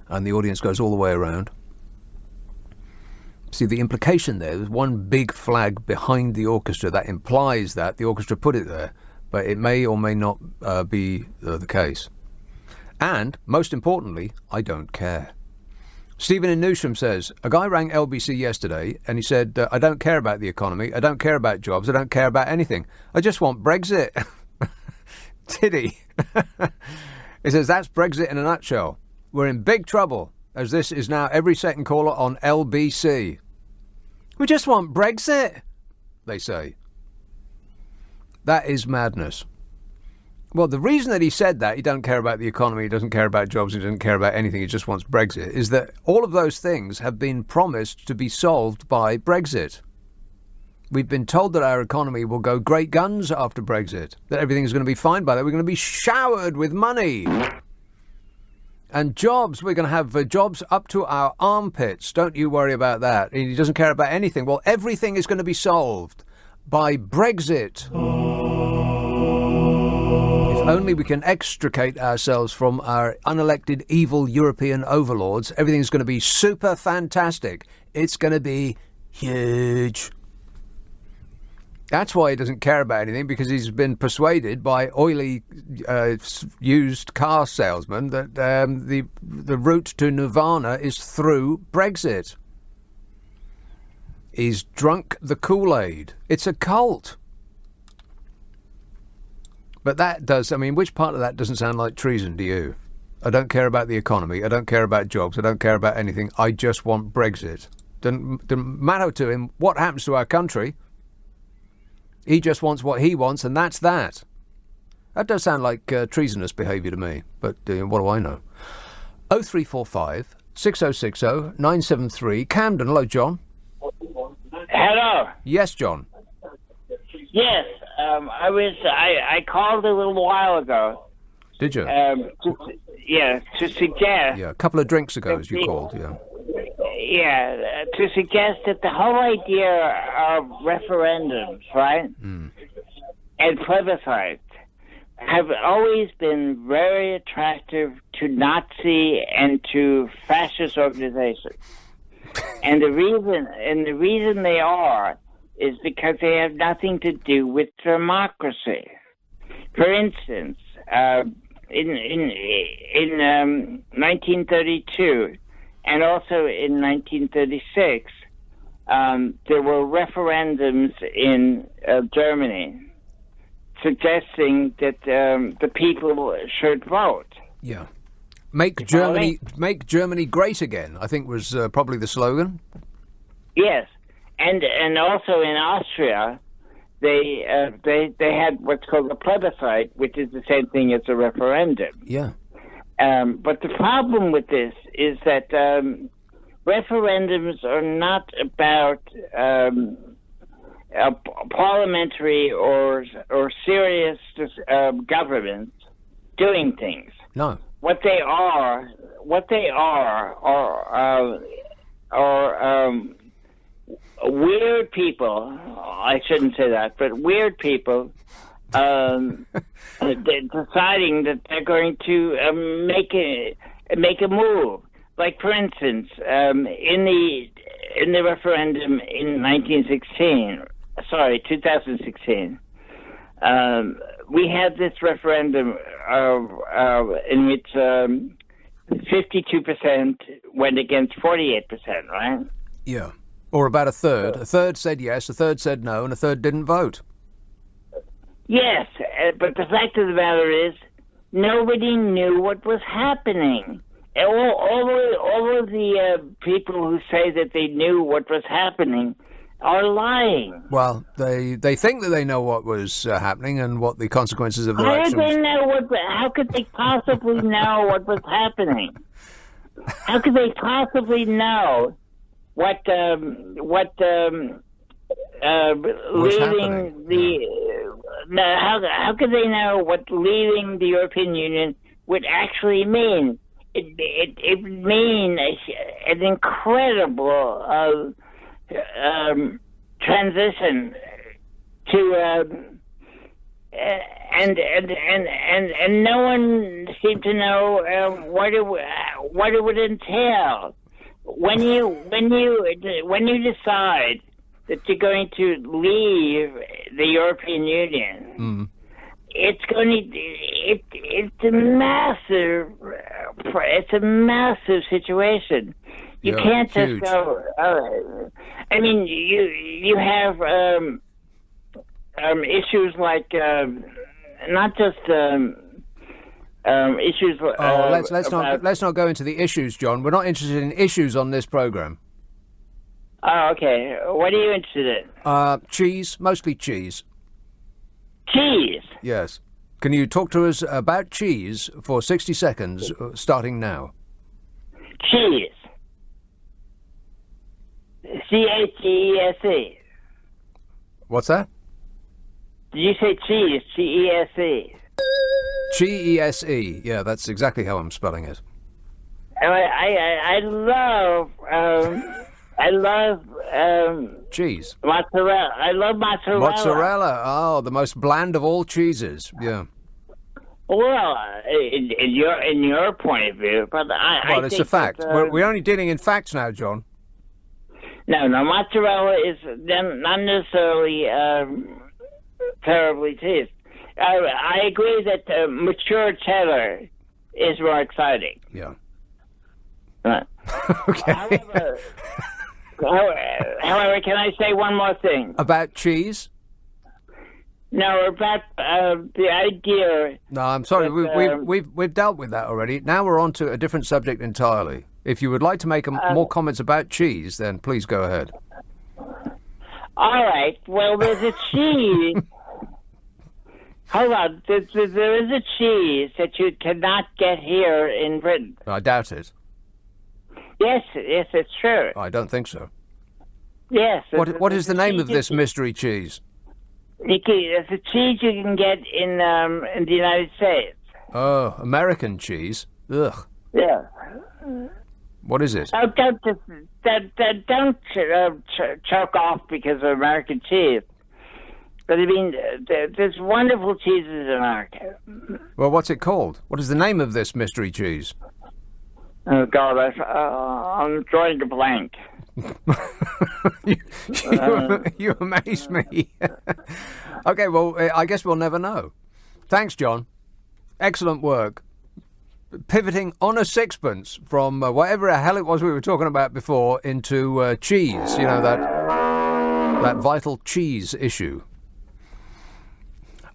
and the audience goes all the way around. See, the implication there's one big flag behind the orchestra. That implies that the orchestra put it there, but it may or may not be the case. And, most importantly, I don't care. Stephen in Newsham says, a guy rang LBC yesterday and he said, I don't care about the economy, I don't care about jobs, I don't care about anything. I just want Brexit. Did he? He says, that's Brexit in a nutshell. We're in big trouble, as this is now every second caller on LBC. We just want Brexit, they say. That is madness. Well, the reason that he said that, he doesn't care about the economy, he doesn't care about jobs, he doesn't care about anything, he just wants Brexit, is that all of those things have been promised to be solved by Brexit. We've been told that our economy will go great guns after Brexit, that everything's going to be fine by that. We're going to be showered with money. And jobs, we're going to have jobs up to our armpits. Don't you worry about that. He doesn't care about anything. Well, everything is going to be solved by Brexit. If only we can extricate ourselves from our unelected evil European overlords, everything's going to be super fantastic. It's going to be huge. That's why he doesn't care about anything, because he's been persuaded by oily used car salesmen that the route to nirvana is through Brexit. He's drunk the Kool-Aid. It's a cult. But that does, I mean, which part of that doesn't sound like treason to you? I don't care about the economy. I don't care about jobs. I don't care about anything. I just want Brexit. Doesn't matter to him what happens to our country. He just wants what he wants, and that's that. That does sound like treasonous behaviour to me, but what do I know? 0345 6060 973. Camden, hello, John. Hello. Yes, John. Yes, I called a little while ago. Did you? To suggest. Yeah, a couple of drinks ago, as you called, yeah. Yeah, to suggest that the whole idea of referendums, right, and plebiscites have always been very attractive to Nazi and to fascist organizations. And the reason they are is because they have nothing to do with democracy. For instance, in 1932 and also in 1936, there were referendums in Germany suggesting that the people should vote. Yeah. Make Germany great again, I think was probably the slogan. Yes. And also in Austria, they had what's called a plebiscite, which is the same thing as a referendum. Yeah. But the problem with this is that referendums are not about parliamentary or serious governments doing things. No. What they are weird people. I shouldn't say that, but weird people deciding that they're going to make a move. Like, for instance, in the referendum in 2016, we had this referendum in which 52% went against 48%, right? Yeah. Or about a third. A third said yes, a third said no, and a third didn't vote. Yes, but the fact of the matter is, nobody knew what was happening. All of the people who say that they knew what was happening are lying. Well, they think that they know what was happening and what the consequences of their actions. How could they possibly know what was happening? How could they possibly know what leaving how could they know what leaving the European Union would actually mean? It would mean an incredible transition to and no one seemed to know what it would entail. When you decide that you're going to leave the European Union, it's a massive situation. You can't just go. I mean, you have issues like not just issues. Let's not go into the issues, John. We're not interested in issues on this program. Oh, okay. What are you interested in? Cheese, mostly cheese. Cheese? Yes. Can you talk to us about cheese for 60 seconds, starting now? Cheese. C-H-E-E-S-E. What's that? Did you say cheese? C-E-S-E. G-E-S-E. Yeah, that's exactly how I'm spelling it. I love cheese. Mozzarella. I love mozzarella. Mozzarella. Oh, the most bland of all cheeses. Yeah. Well, in your point of view, but well, it's a fact. We're only dealing in facts now, John. No, mozzarella is not necessarily terribly tasty. I agree that mature cheddar is more exciting. Yeah. Okay. However, can I say one more thing? About cheese? No, about the idea... No, I'm sorry. We've dealt with that already. Now we're on to a different subject entirely. If you would like to make more comments about cheese, then please go ahead. All right. Well, there's a cheese... Hold on. There is a cheese that you cannot get here in Britain. I doubt it. Yes, it's true. I don't think so. Yes. What is the name of this mystery cheese? It's a cheese you can get in the United States. Oh, American cheese. Ugh. Yeah. What is it? Oh, don't choke off because of American cheese. But I mean, there's wonderful cheeses in America. Well, what's it called? What is the name of this mystery cheese? Oh, God, I'm drawing a blank. You amaze me. Okay, well, I guess we'll never know. Thanks, John. Excellent work. Pivoting on a sixpence from whatever the hell it was we were talking about before into cheese, you know, that vital cheese issue.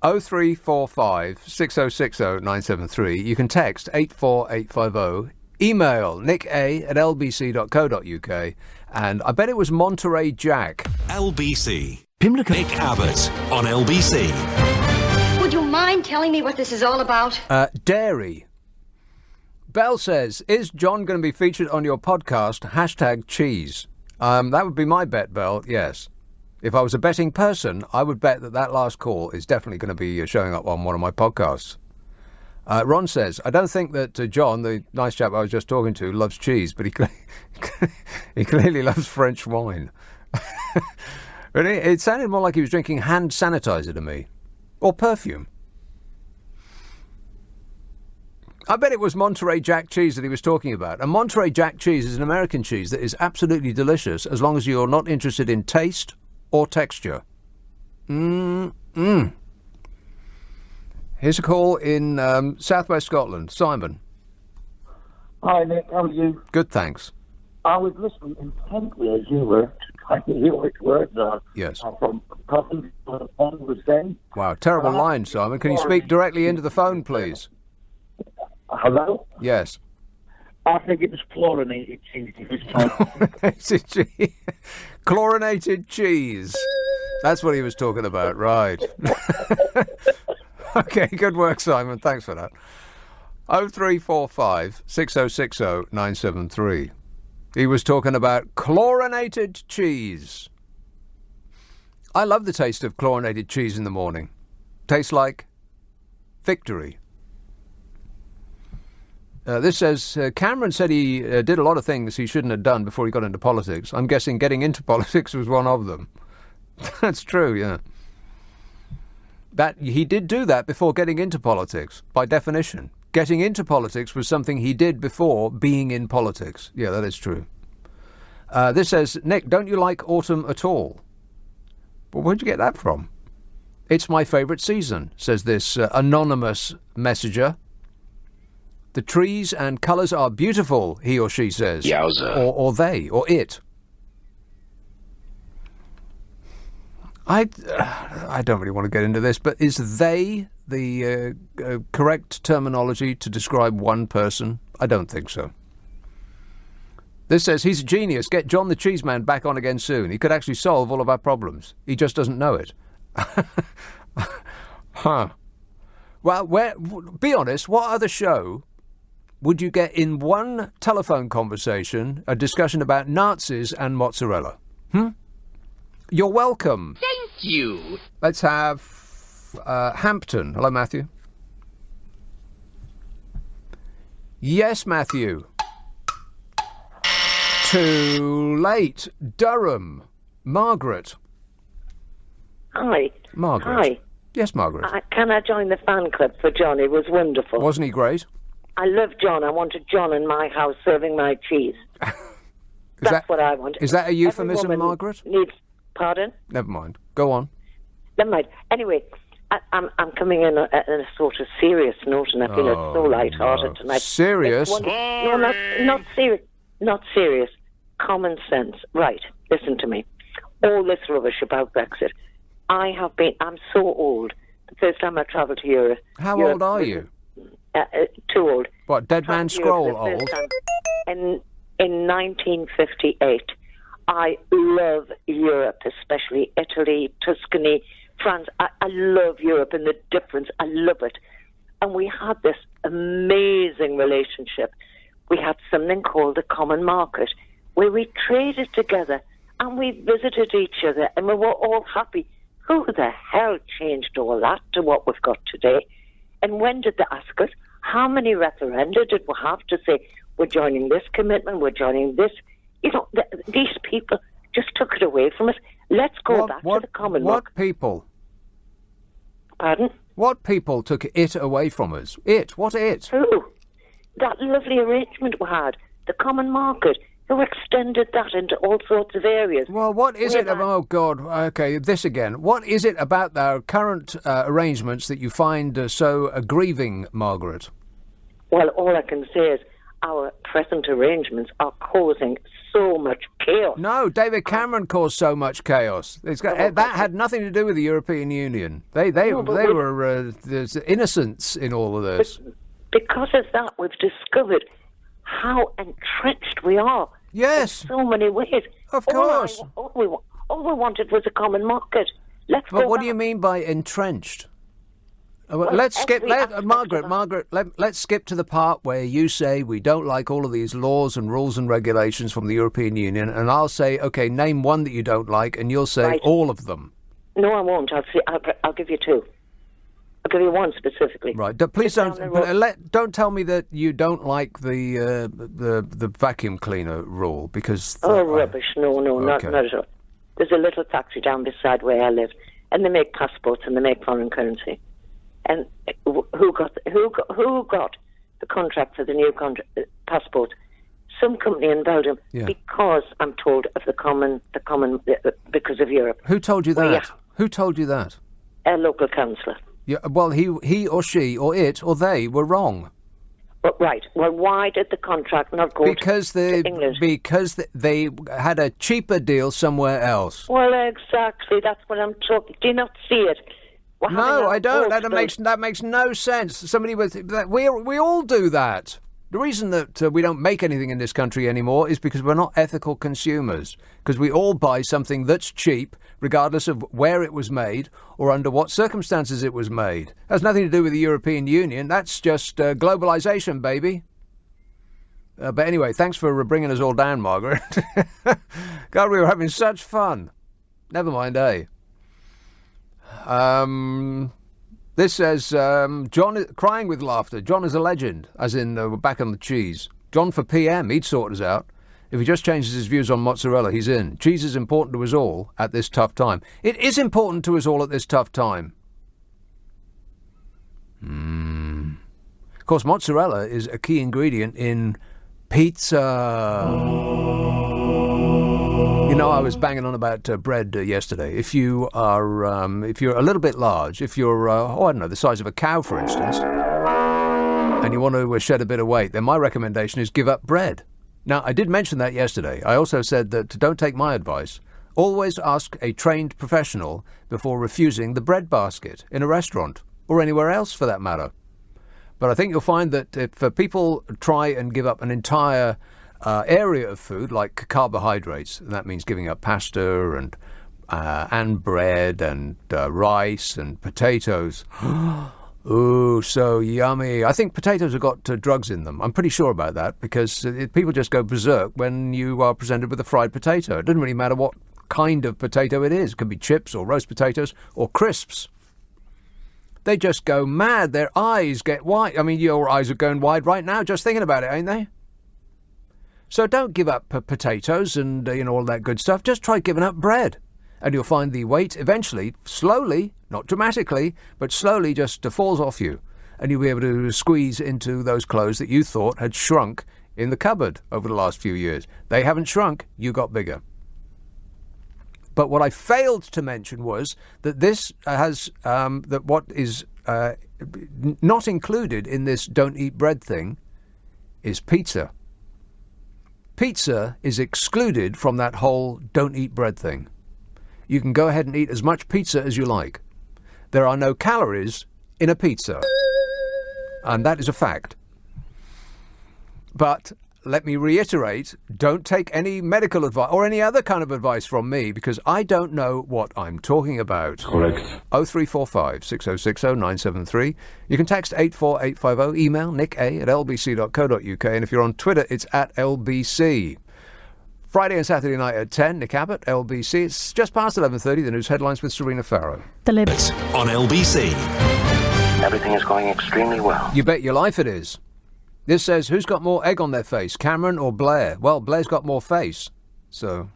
0345 6060 973. You can text 84850. Email nicka@lbc.co.uk. And I bet it was Monterey Jack. LBC. Nick Abbott on LBC. Would you mind telling me what this is all about? Dairy. Bell says, is John going to be featured on your podcast? #cheese. That would be my bet, Bell, yes. If I was a betting person, I would bet that last call is definitely going to be showing up on one of my podcasts. Ron says, I don't think that John, the nice chap I was just talking to, loves cheese, but he clearly loves French wine. But it sounded more like he was drinking hand sanitizer to me. Or perfume. I bet it was Monterey Jack cheese that he was talking about. And Monterey Jack cheese is an American cheese that is absolutely delicious as long as you're not interested in taste or texture. Here's a call in southwest Scotland. Simon. Hi, Nick. How are you? Good, thanks. I was listening intently as you were trying to hear which words are. Yes. From Cousins on was saying. Wow, terrible line, Simon. Can you speak directly into the phone, please? Hello? Yes. I think it was chlorinated cheese this time. Chlorinated cheese. That's what he was talking about, right. Okay, good work, Simon. Thanks for that. 0345 6060 973. He was talking about chlorinated cheese. I love the taste of chlorinated cheese in the morning. Tastes like victory. This says, Cameron said he did a lot of things he shouldn't have done before he got into politics. I'm guessing getting into politics was one of them. That's true, yeah. That he did do that before getting into politics, by definition. Getting into politics was something he did before being in politics. Yeah, that is true. This says, Nick, don't you like autumn at all? Well, where'd you get that from? It's my favourite season, says this anonymous messenger. The trees and colours are beautiful, he or she says. Yowza. Or they, or it. I don't really want to get into this, but is they the correct terminology to describe one person? I don't think so. This says, he's a genius. Get John the Cheeseman back on again soon. He could actually solve all of our problems. He just doesn't know it. Huh. Well, be honest, what other show would you get in one telephone conversation a discussion about Nazis and mozzarella? You're welcome. Thank you. Let's have Hampton. Hello, Matthew. Yes, Matthew. Too late. Durham. Margaret. Hi. Margaret. Hi. Yes, Margaret. Can I join the fan club for John? It was wonderful. Wasn't he great? I love John. I wanted John in my house serving my cheese. That's what I wanted. Is that a euphemism, Margaret? Pardon? Never mind. Go on. Never mind. Anyway, I'm coming in on a sort of serious note, and I feel it's so light-hearted tonight. Serious? No, not serious. Not serious. Common sense. Right. Listen to me. All this rubbish about Brexit. I'm so old. The first time I travelled to Europe. How old are you? Too old. What, Dead Man Scroll old? In 1958. I love Europe, especially Italy, Tuscany, France. I love Europe and the difference. I love it. And we had this amazing relationship. We had something called the common market, where we traded together and we visited each other and we were all happy. Who the hell changed all that to what we've got today? And when did they ask us? How many referenda did we have to say, we're joining this commitment, we're joining this? You know, these people just took it away from us. Let's go back to the common market. What people? Pardon? What people took it away from us? It? What it? Who? That lovely arrangement we had, the common market. Who extended that into all sorts of areas? Well, what is it about... Oh, God, OK, this again. What is it about our current arrangements that you find so grieving, Margaret? Well, all I can say is our present arrangements are causing so much chaos. No, David Cameron caused so much chaos. That had nothing to do with the European Union. They were there's innocents in all of this. Because of that, we've discovered how entrenched we are. Yes. In so many ways. Of course. All we wanted was a common market. But what do you mean by entrenched? Let's skip, Margaret, let's skip to the part where you say we don't like all of these laws and rules and regulations from the European Union, and I'll say, OK, name one that you don't like, and you'll say all of them. No, I won't. I'll give you two. I'll give you one specifically. Right. Please don't tell me that you don't like the vacuum cleaner rule, because... rubbish. No, not at all. There's a little factory down beside where I live, and they make passports and they make foreign currency. And who got the contract for the new passport? Some company in Belgium, because I'm told of the common because of Europe. Who told you that? Who told you that? A local councillor. Yeah, well, he or she or it or they were wrong. Right. Well, why did the contract not go to English? Because they had a cheaper deal somewhere else. Well, exactly. That's what I'm talking. Do you not see it? No, I don't. That makes no sense. Somebody we all do that. The reason that we don't make anything in this country anymore is because we're not ethical consumers. Because we all buy something that's cheap, regardless of where it was made or under what circumstances it was made. It has nothing to do with the European Union. That's just globalisation, baby. But anyway, thanks for bringing us all down, Margaret. God, we were having such fun. Never mind, eh? This says, John crying with laughter. John is a legend, as in back on the cheese. John for PM, he'd sort us out. If he just changes his views on mozzarella, he's in. Cheese is important to us all at this tough time. It is important to us all at this tough time. Of course, mozzarella is a key ingredient in pizza. You know, I was banging on about bread yesterday. If you are, if you're a little bit large, if you're, I don't know, the size of a cow, for instance, and you want to shed a bit of weight, then my recommendation is give up bread. Now, I did mention that yesterday. I also said that don't take my advice. Always ask a trained professional before refusing the bread basket in a restaurant, or anywhere else for that matter. But I think you'll find that if people try and give up an entire area of food, like carbohydrates, and that means giving up pasta and bread and rice and potatoes. Ooh, so yummy. I think potatoes have got drugs in them. I'm pretty sure about that because people just go berserk when you are presented with a fried potato. It doesn't really matter what kind of potato it is. It could be chips or roast potatoes or crisps. They just go mad. Their eyes get wide. I mean, your eyes are going wide right now just thinking about it, ain't they? So don't give up potatoes and, all that good stuff. Just try giving up bread. And you'll find the weight eventually, slowly, not dramatically, but slowly just falls off you. And you'll be able to squeeze into those clothes that you thought had shrunk in the cupboard over the last few years. They haven't shrunk, you got bigger. But what I failed to mention was that this has, that what is not included in this don't eat bread thing is pizza. Pizza is excluded from that whole don't eat bread thing. You can go ahead and eat as much pizza as you like. There are no calories in a pizza. And that is a fact. But let me reiterate, don't take any medical advice or any other kind of advice from me because I don't know what I'm talking about. Correct. 0345 6060 973. You can text 84850, email nick@lbc.co.uk, and if you're on Twitter, it's @LBC. Friday and Saturday night at 10, Nick Abbott, LBC. It's just past 11:30, the news headlines with Serena Farrow. The Libs on LBC. Everything is going extremely well. You bet your life it is. This says, who's got more egg on their face, Cameron or Blair? Well, Blair's got more face, so...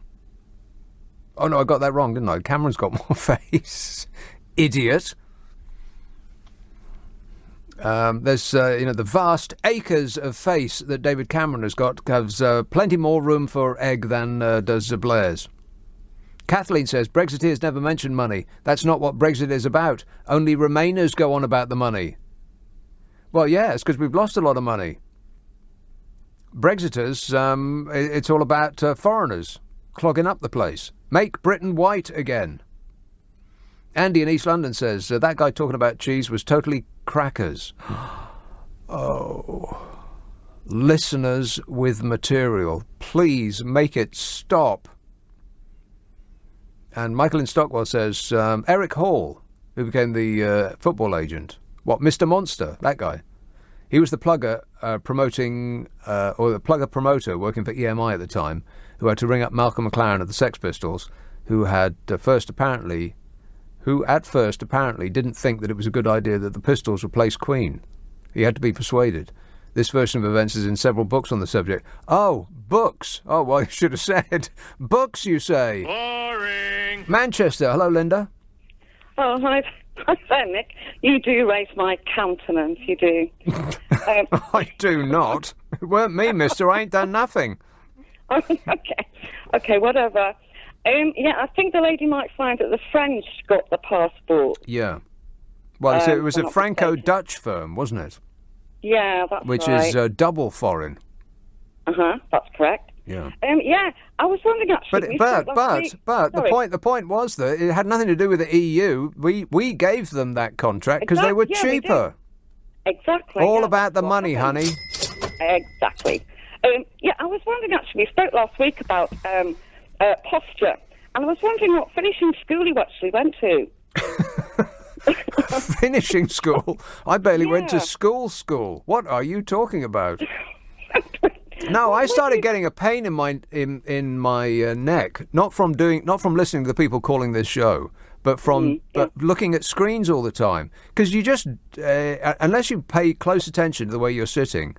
Oh, no, I got that wrong, didn't I? Cameron's got more face. Idiot. There's, the vast acres of face that David Cameron has got has plenty more room for egg than does Blair's. Kathleen says, Brexiteers never mention money. That's not what Brexit is about. Only Remainers go on about the money. Well, yeah, it's because we've lost a lot of money. Brexiters, it's all about foreigners clogging up the place. Make Britain white again. Andy in East London says, that guy talking about cheese was totally crackers. Oh. Listeners with material, please make it stop. And Michael in Stockwell says, Eric Hall, who became the football agent. What, Mr. Monster, that guy? He was the plugger promoting, or the plugger promoter working for EMI at the time, who had to ring up Malcolm McLaren of the Sex Pistols, who had at first apparently didn't think that it was a good idea that the Pistols replace Queen. He had to be persuaded. This version of events is in several books on the subject. Oh, books. Oh, well, you should have said. Books, you say. Boring. Manchester. Hello, Linda. Oh, hi there, Nick. You do raise my countenance, you do. I do not. It weren't me, mister. I ain't done nothing. Okay, whatever. I think the lady might find that the French got the passport. Yeah. Well, it was a Franco-Dutch firm, wasn't it? Yeah, that's Which right. is double foreign. That's correct. Yeah. I was wondering actually. But the point was that it had nothing to do with the EU. We gave them that contract because they were cheaper. Exactly. All about the money, honey. Exactly. I was wondering actually. We spoke last week about posture, and I was wondering what finishing school you actually went to. Finishing school? I barely went to school. What are you talking about? No, I started getting a pain in my neck, not from listening to the people calling this show, but from looking at screens all the time. Because you just, unless you pay close attention to the way you're sitting,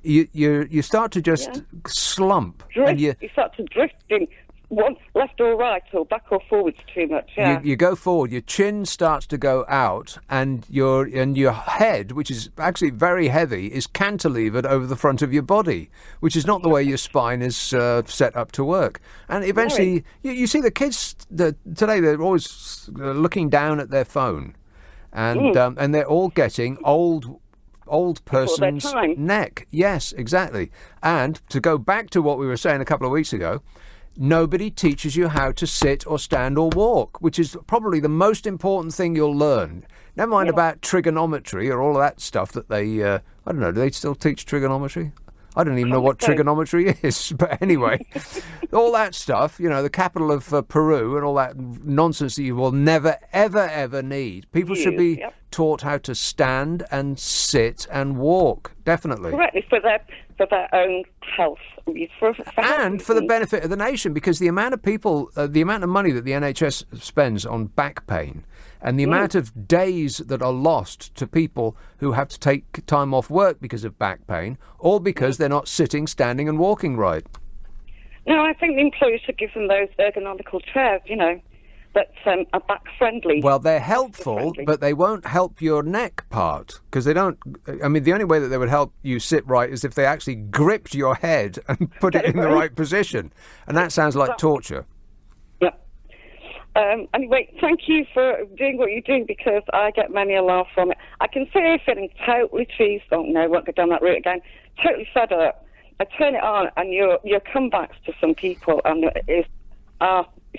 you start to just slump. And you start to drifting. One left or right or back or forwards too much. Yeah. You go forward. Your chin starts to go out, and your head, which is actually very heavy, is cantilevered over the front of your body, which is not the way your spine is set up to work. And eventually, you see the kids today. They're always looking down at their phone, and they're all getting old person's neck. Yes, exactly. And to go back to what we were saying a couple of weeks ago. Nobody teaches you how to sit or stand or walk, which is probably the most important thing you'll learn. Never mind about trigonometry or all of that stuff that they, I don't know, do they still teach trigonometry? I don't even know what trigonometry is, but anyway, all that stuff, the capital of Peru and all that nonsense that you will never, ever, ever need. People should be taught how to stand and sit and walk. Definitely. Correctly, for their own health. And for the benefit of the nation, because the amount of people, the amount of money that the NHS spends on back pain and the amount of days that are lost to people who have to take time off work because of back pain, all because they're not sitting, standing and walking right. No, I think the employers should give them those ergonomical chairs, that are back-friendly. Well, they're helpful, but they won't help your neck part, because they don't... I mean, the only way that they would help you sit right is if they actually gripped your head and put it in the right position. And that sounds like torture. Yeah. Anyway, thank you for doing what you do, because I get many a laugh from it. I can say I'm feeling totally cheesed. Oh, no, I won't go down that route again. Totally fed up. I turn it on, and your comebacks to some people, and it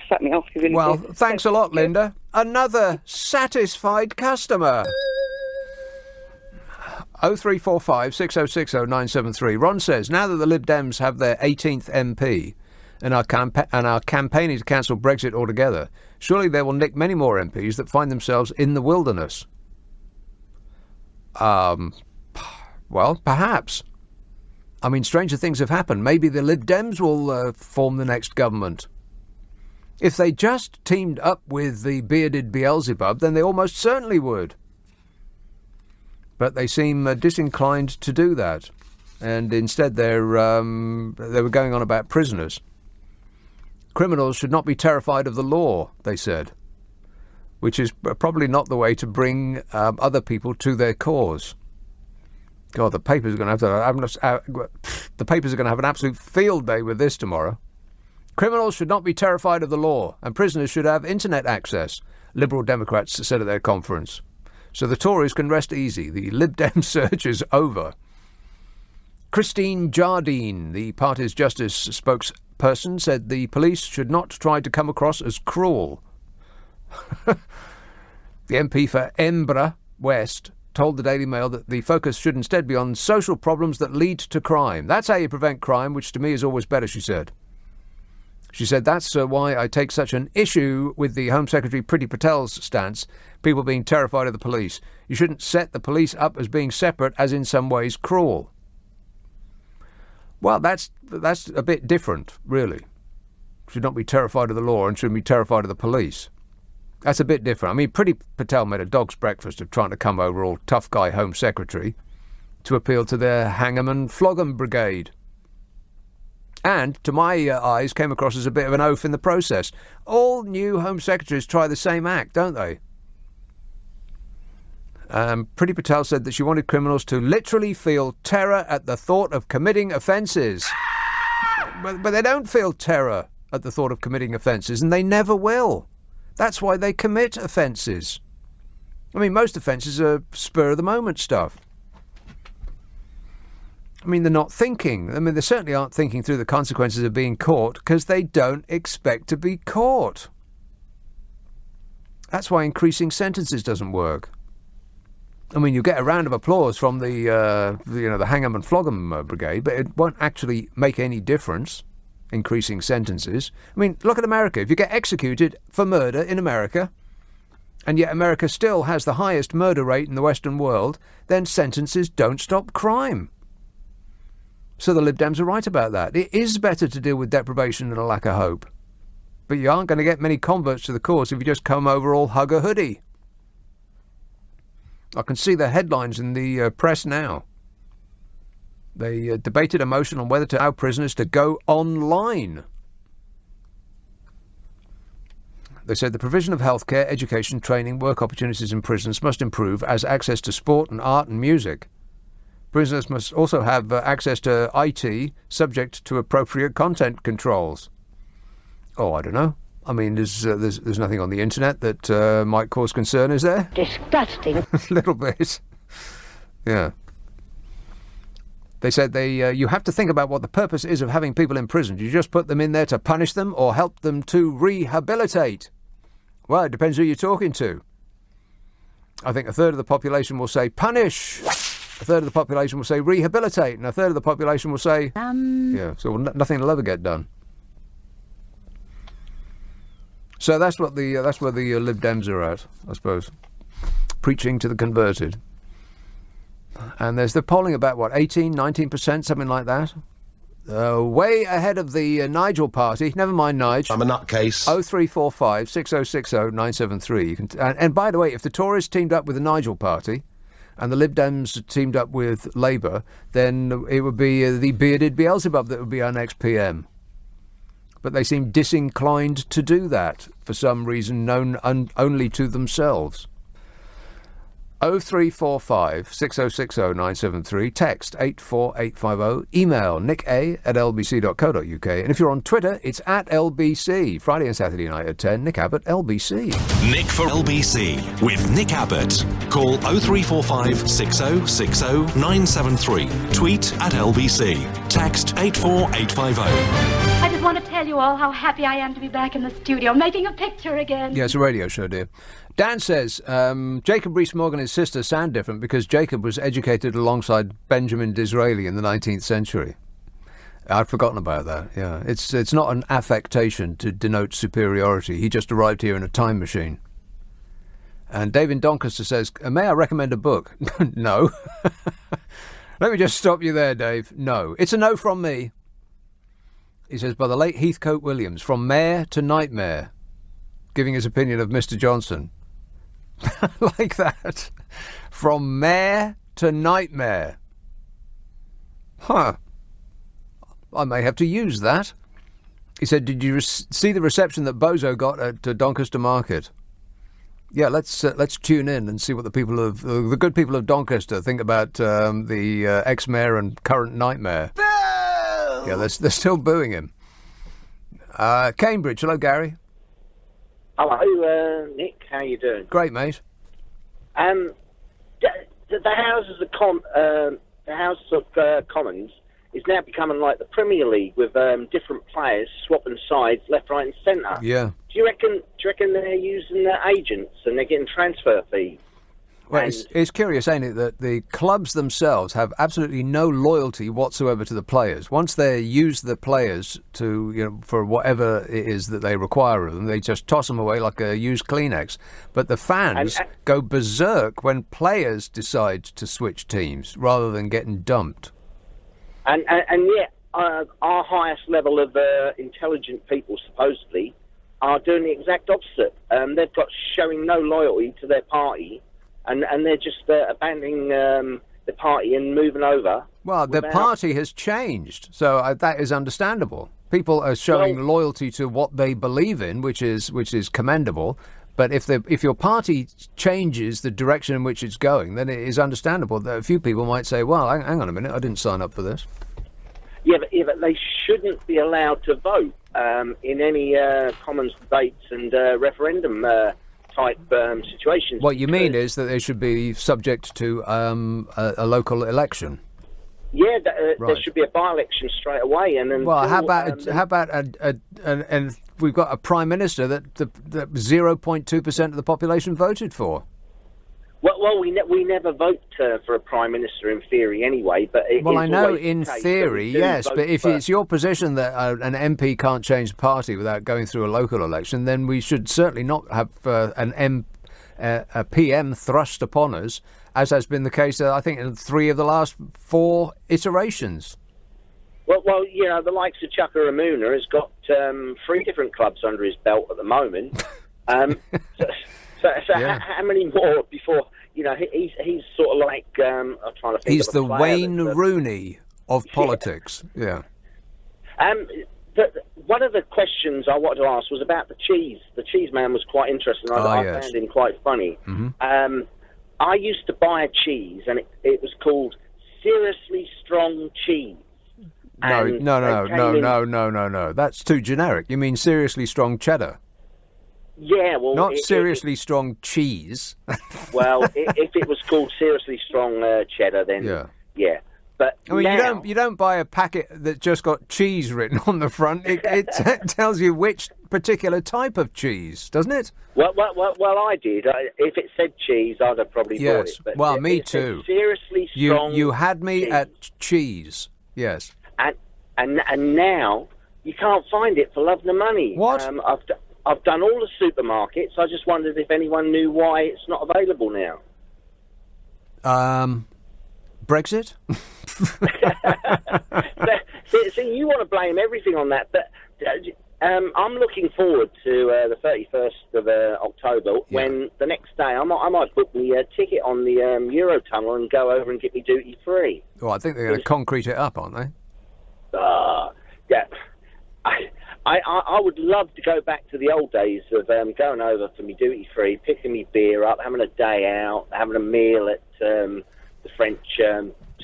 set me off. Really well, did. Thanks a lot, Linda. Another satisfied customer. 0345 6060 973. Ron says, now that the Lib Dems have their 18th MP and are campaigning to cancel Brexit altogether, surely they will nick many more MPs that find themselves in the wilderness. Well, perhaps. I mean, stranger things have happened. Maybe the Lib Dems will form the next government. If they just teamed up with the bearded Beelzebub, then they almost certainly would. But they seem disinclined to do that. And instead they were going on about prisoners. Criminals should not be terrified of the law, they said, which is probably not the way to bring other people to their cause. God, the papers are going to have an absolute field day with this tomorrow. Criminals should not be terrified of the law, and prisoners should have internet access, Liberal Democrats said at their conference. So the Tories can rest easy. The Lib Dem surge is over. Christine Jardine, the party's justice spokesperson, said the police should not try to come across as cruel. The MP for Embra West told the Daily Mail that the focus should instead be on social problems that lead to crime. That's how you prevent crime, which to me is always better, she said. She said, that's why I take such an issue with the Home Secretary Priti Patel's stance, people being terrified of the police. You shouldn't set the police up as being separate, as in some ways cruel. Well, that's a bit different, really. Should not be terrified of the law and shouldn't be terrified of the police. That's a bit different. I mean, Priti Patel made a dog's breakfast of trying to come over all tough guy Home Secretary to appeal to their hang 'em and flog 'em brigade. And, to my eyes, came across as a bit of an oaf in the process. All new Home Secretaries try the same act, don't they? Priti Patel said that she wanted criminals to literally feel terror at the thought of committing offences. But they don't feel terror at the thought of committing offences, and they never will. That's why they commit offences. I mean, most offences are spur-of-the-moment stuff. I mean, they're not thinking. I mean, they certainly aren't thinking through the consequences of being caught because they don't expect to be caught. That's why increasing sentences doesn't work. I mean, you get a round of applause from the hang 'em and flog 'em brigade, but it won't actually make any difference, increasing sentences. I mean, look at America. If you get executed for murder in America, and yet America still has the highest murder rate in the Western world, then sentences don't stop crime. So the Lib Dems are right about that. It is better to deal with deprivation than a lack of hope. But you aren't going to get many converts to the cause if you just come over all hug a hoodie. I can see the headlines in the press now. They debated a motion on whether to allow prisoners to go online. They said the provision of healthcare, education, training, work opportunities in prisons must improve as access to sport and art and music. Prisoners must also have access to IT, subject to appropriate content controls. Oh, I don't know. I mean, there's nothing on the internet that might cause concern, is there? Disgusting. A little bit. Yeah. They said you have to think about what the purpose is of having people in prison. Do you just put them in there to punish them or help them to rehabilitate? Well, it depends who you're talking to. I think a third of the population will say punish. A third of the population will say rehabilitate, and a third of the population will say, yeah, so nothing will ever get done. So that's where the Lib Dems are at, I suppose. preaching to the converted. And there's the polling about, 18, 19%, something like that. Way ahead of the Nigel party. Never mind, Nigel. I'm a nutcase. 0345 6060 973. You can and by the way, if the Tories teamed up with the Nigel party and the Lib Dems teamed up with Labour, then it would be the bearded Beelzebub that would be our next PM. But they seem disinclined to do that for some reason known only to themselves. 0345 6060 973, text 84850, email nicka@lbc.co.uk, and if you're on Twitter, it's at LBC. Friday and Saturday night at 10, Nick Abbott, LBC. Nick for LBC with Nick Abbott. Call 0345 6060 973. Tweet at LBC. Text 84850. I just want to tell you all how happy I am to be back in the studio, making a picture again. Yeah, it's a radio show, dear. Dan says, Jacob Rees-Mogg and his sister sound different because Jacob was educated alongside Benjamin Disraeli in the 19th century. I'd forgotten about that, yeah. It's not an affectation to denote superiority. He just arrived here in a time machine. And David Doncaster says, may I recommend a book? No. Let me just stop you there, Dave. No. It's a no from me. He says, by the late Heathcote Williams, From Mayor to Nightmare, giving his opinion of Mr. Johnson. Like that. From Mayor to Nightmare. Huh. I may have to use that. He said, did you see the reception that Bozo got at Doncaster Market? Yeah, let's tune in and see what the good people of Doncaster think about the ex-mayor and current nightmare. Boo! Yeah, they're still booing him. Cambridge, hello, Gary. Hello, Nick. How you doing? Great, mate. The Houses of Commons is now becoming like the Premier League with different players swapping sides left, right, and centre. Yeah. Do you reckon they're using their agents and they're getting transfer fees? Well, it's curious, ain't it, that the clubs themselves have absolutely no loyalty whatsoever to the players. Once they use the players to, for whatever it is that they require of them, they just toss them away like a used Kleenex. But the fans go berserk when players decide to switch teams rather than getting dumped. And yet, our highest level of intelligent people, supposedly, are doing the exact opposite. They've got showing no loyalty to their party. And they're just abandoning the party and moving over. Well, the party has changed, so that is understandable. People are showing loyalty to what they believe in, which is commendable. But if your party changes the direction in which it's going, then it is understandable that a few people might say, "Well, hang on a minute, I didn't sign up for this." Yeah, but they shouldn't be allowed to vote in any Commons debates and referendum type situations. What you mean is that they should be subject to a local election. Yeah, Right. There should be a by-election straight away. And then How about and we've got a prime minister that 0.2% of the population voted for. Well, we never vote for a prime minister in theory anyway. But I know in theory, yes, but if it's your position that an MP can't change the party without going through a local election, then we should certainly not have a PM thrust upon us, as has been the case, I think, in 3 of the last 4 iterations. Well, the likes of Chuka Ramuna has got 3 different clubs under his belt at the moment. So yeah. How many more before? He's sort of like I'm trying to think. He's the Wayne Rooney of politics. Yeah. One of the questions I wanted to ask was about the cheese. The cheese man was quite interesting. I found him quite funny. Mm-hmm. I used to buy a cheese, and it was called Seriously Strong Cheese. No. That's too generic. You mean seriously strong cheddar? Yeah, well, not seriously strong cheese. Well, if it was called seriously strong cheddar, then yeah. But I mean, you don't buy a packet that just got cheese written on the front. It tells you which particular type of cheese, doesn't it? Well, I did. If it said cheese, I'd have probably bought it. But well, me too. Seriously strong. You had me cheese. at cheese. Yes. And now you can't find it for love nor money. What? I've done all the supermarkets. I just wondered if anyone knew why it's not available now. Brexit? See, you want to blame everything on that, but I'm looking forward to the 31st of October when the next day I might book the ticket on the Eurotunnel and go over and get me duty free. Well, I think they're going to concrete it up, aren't they? Yeah. I would love to go back to the old days of going over for me duty free, picking me beer up, having a day out, having a meal at the French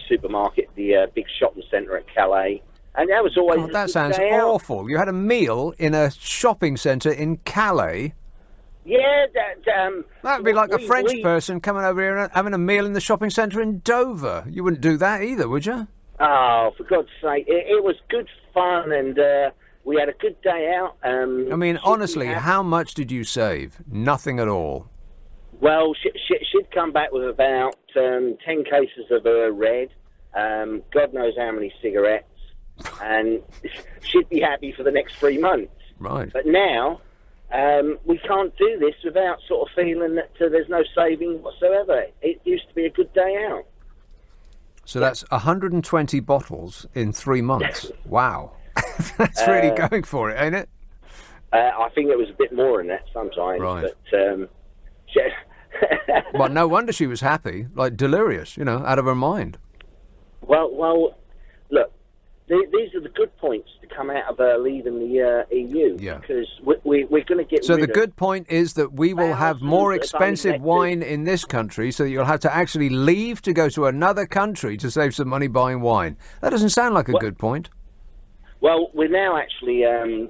supermarket, the big shopping centre at Calais. And that was always that sounds awful. You had a meal in a shopping centre in Calais? Yeah, that would be like a French person coming over here and having a meal in the shopping centre in Dover. You wouldn't do that either, would you? Oh, for God's sake. It was good fun, and we had a good day out. I mean, honestly, how much did you save? Nothing at all. Well, she'd come back with about 10 cases of red, God knows how many cigarettes, and she'd be happy for the next 3 months. Right. But now, we can't do this without sort of feeling that there's no saving whatsoever. It used to be a good day out. So that's 120 bottles in 3 months. Wow. That's really going for it, ain't it? I think it was a bit more than that sometimes. Right. But, well, no wonder she was happy, like delirious, out of her mind. Well, look, these are the good points to come out of leaving the EU. Yeah. Because we're going to get So rid the good point is that we will have more expensive wine in this country, so that you'll have to actually leave to go to another country to save some money buying wine. That doesn't sound like a good point. Well, we're now actually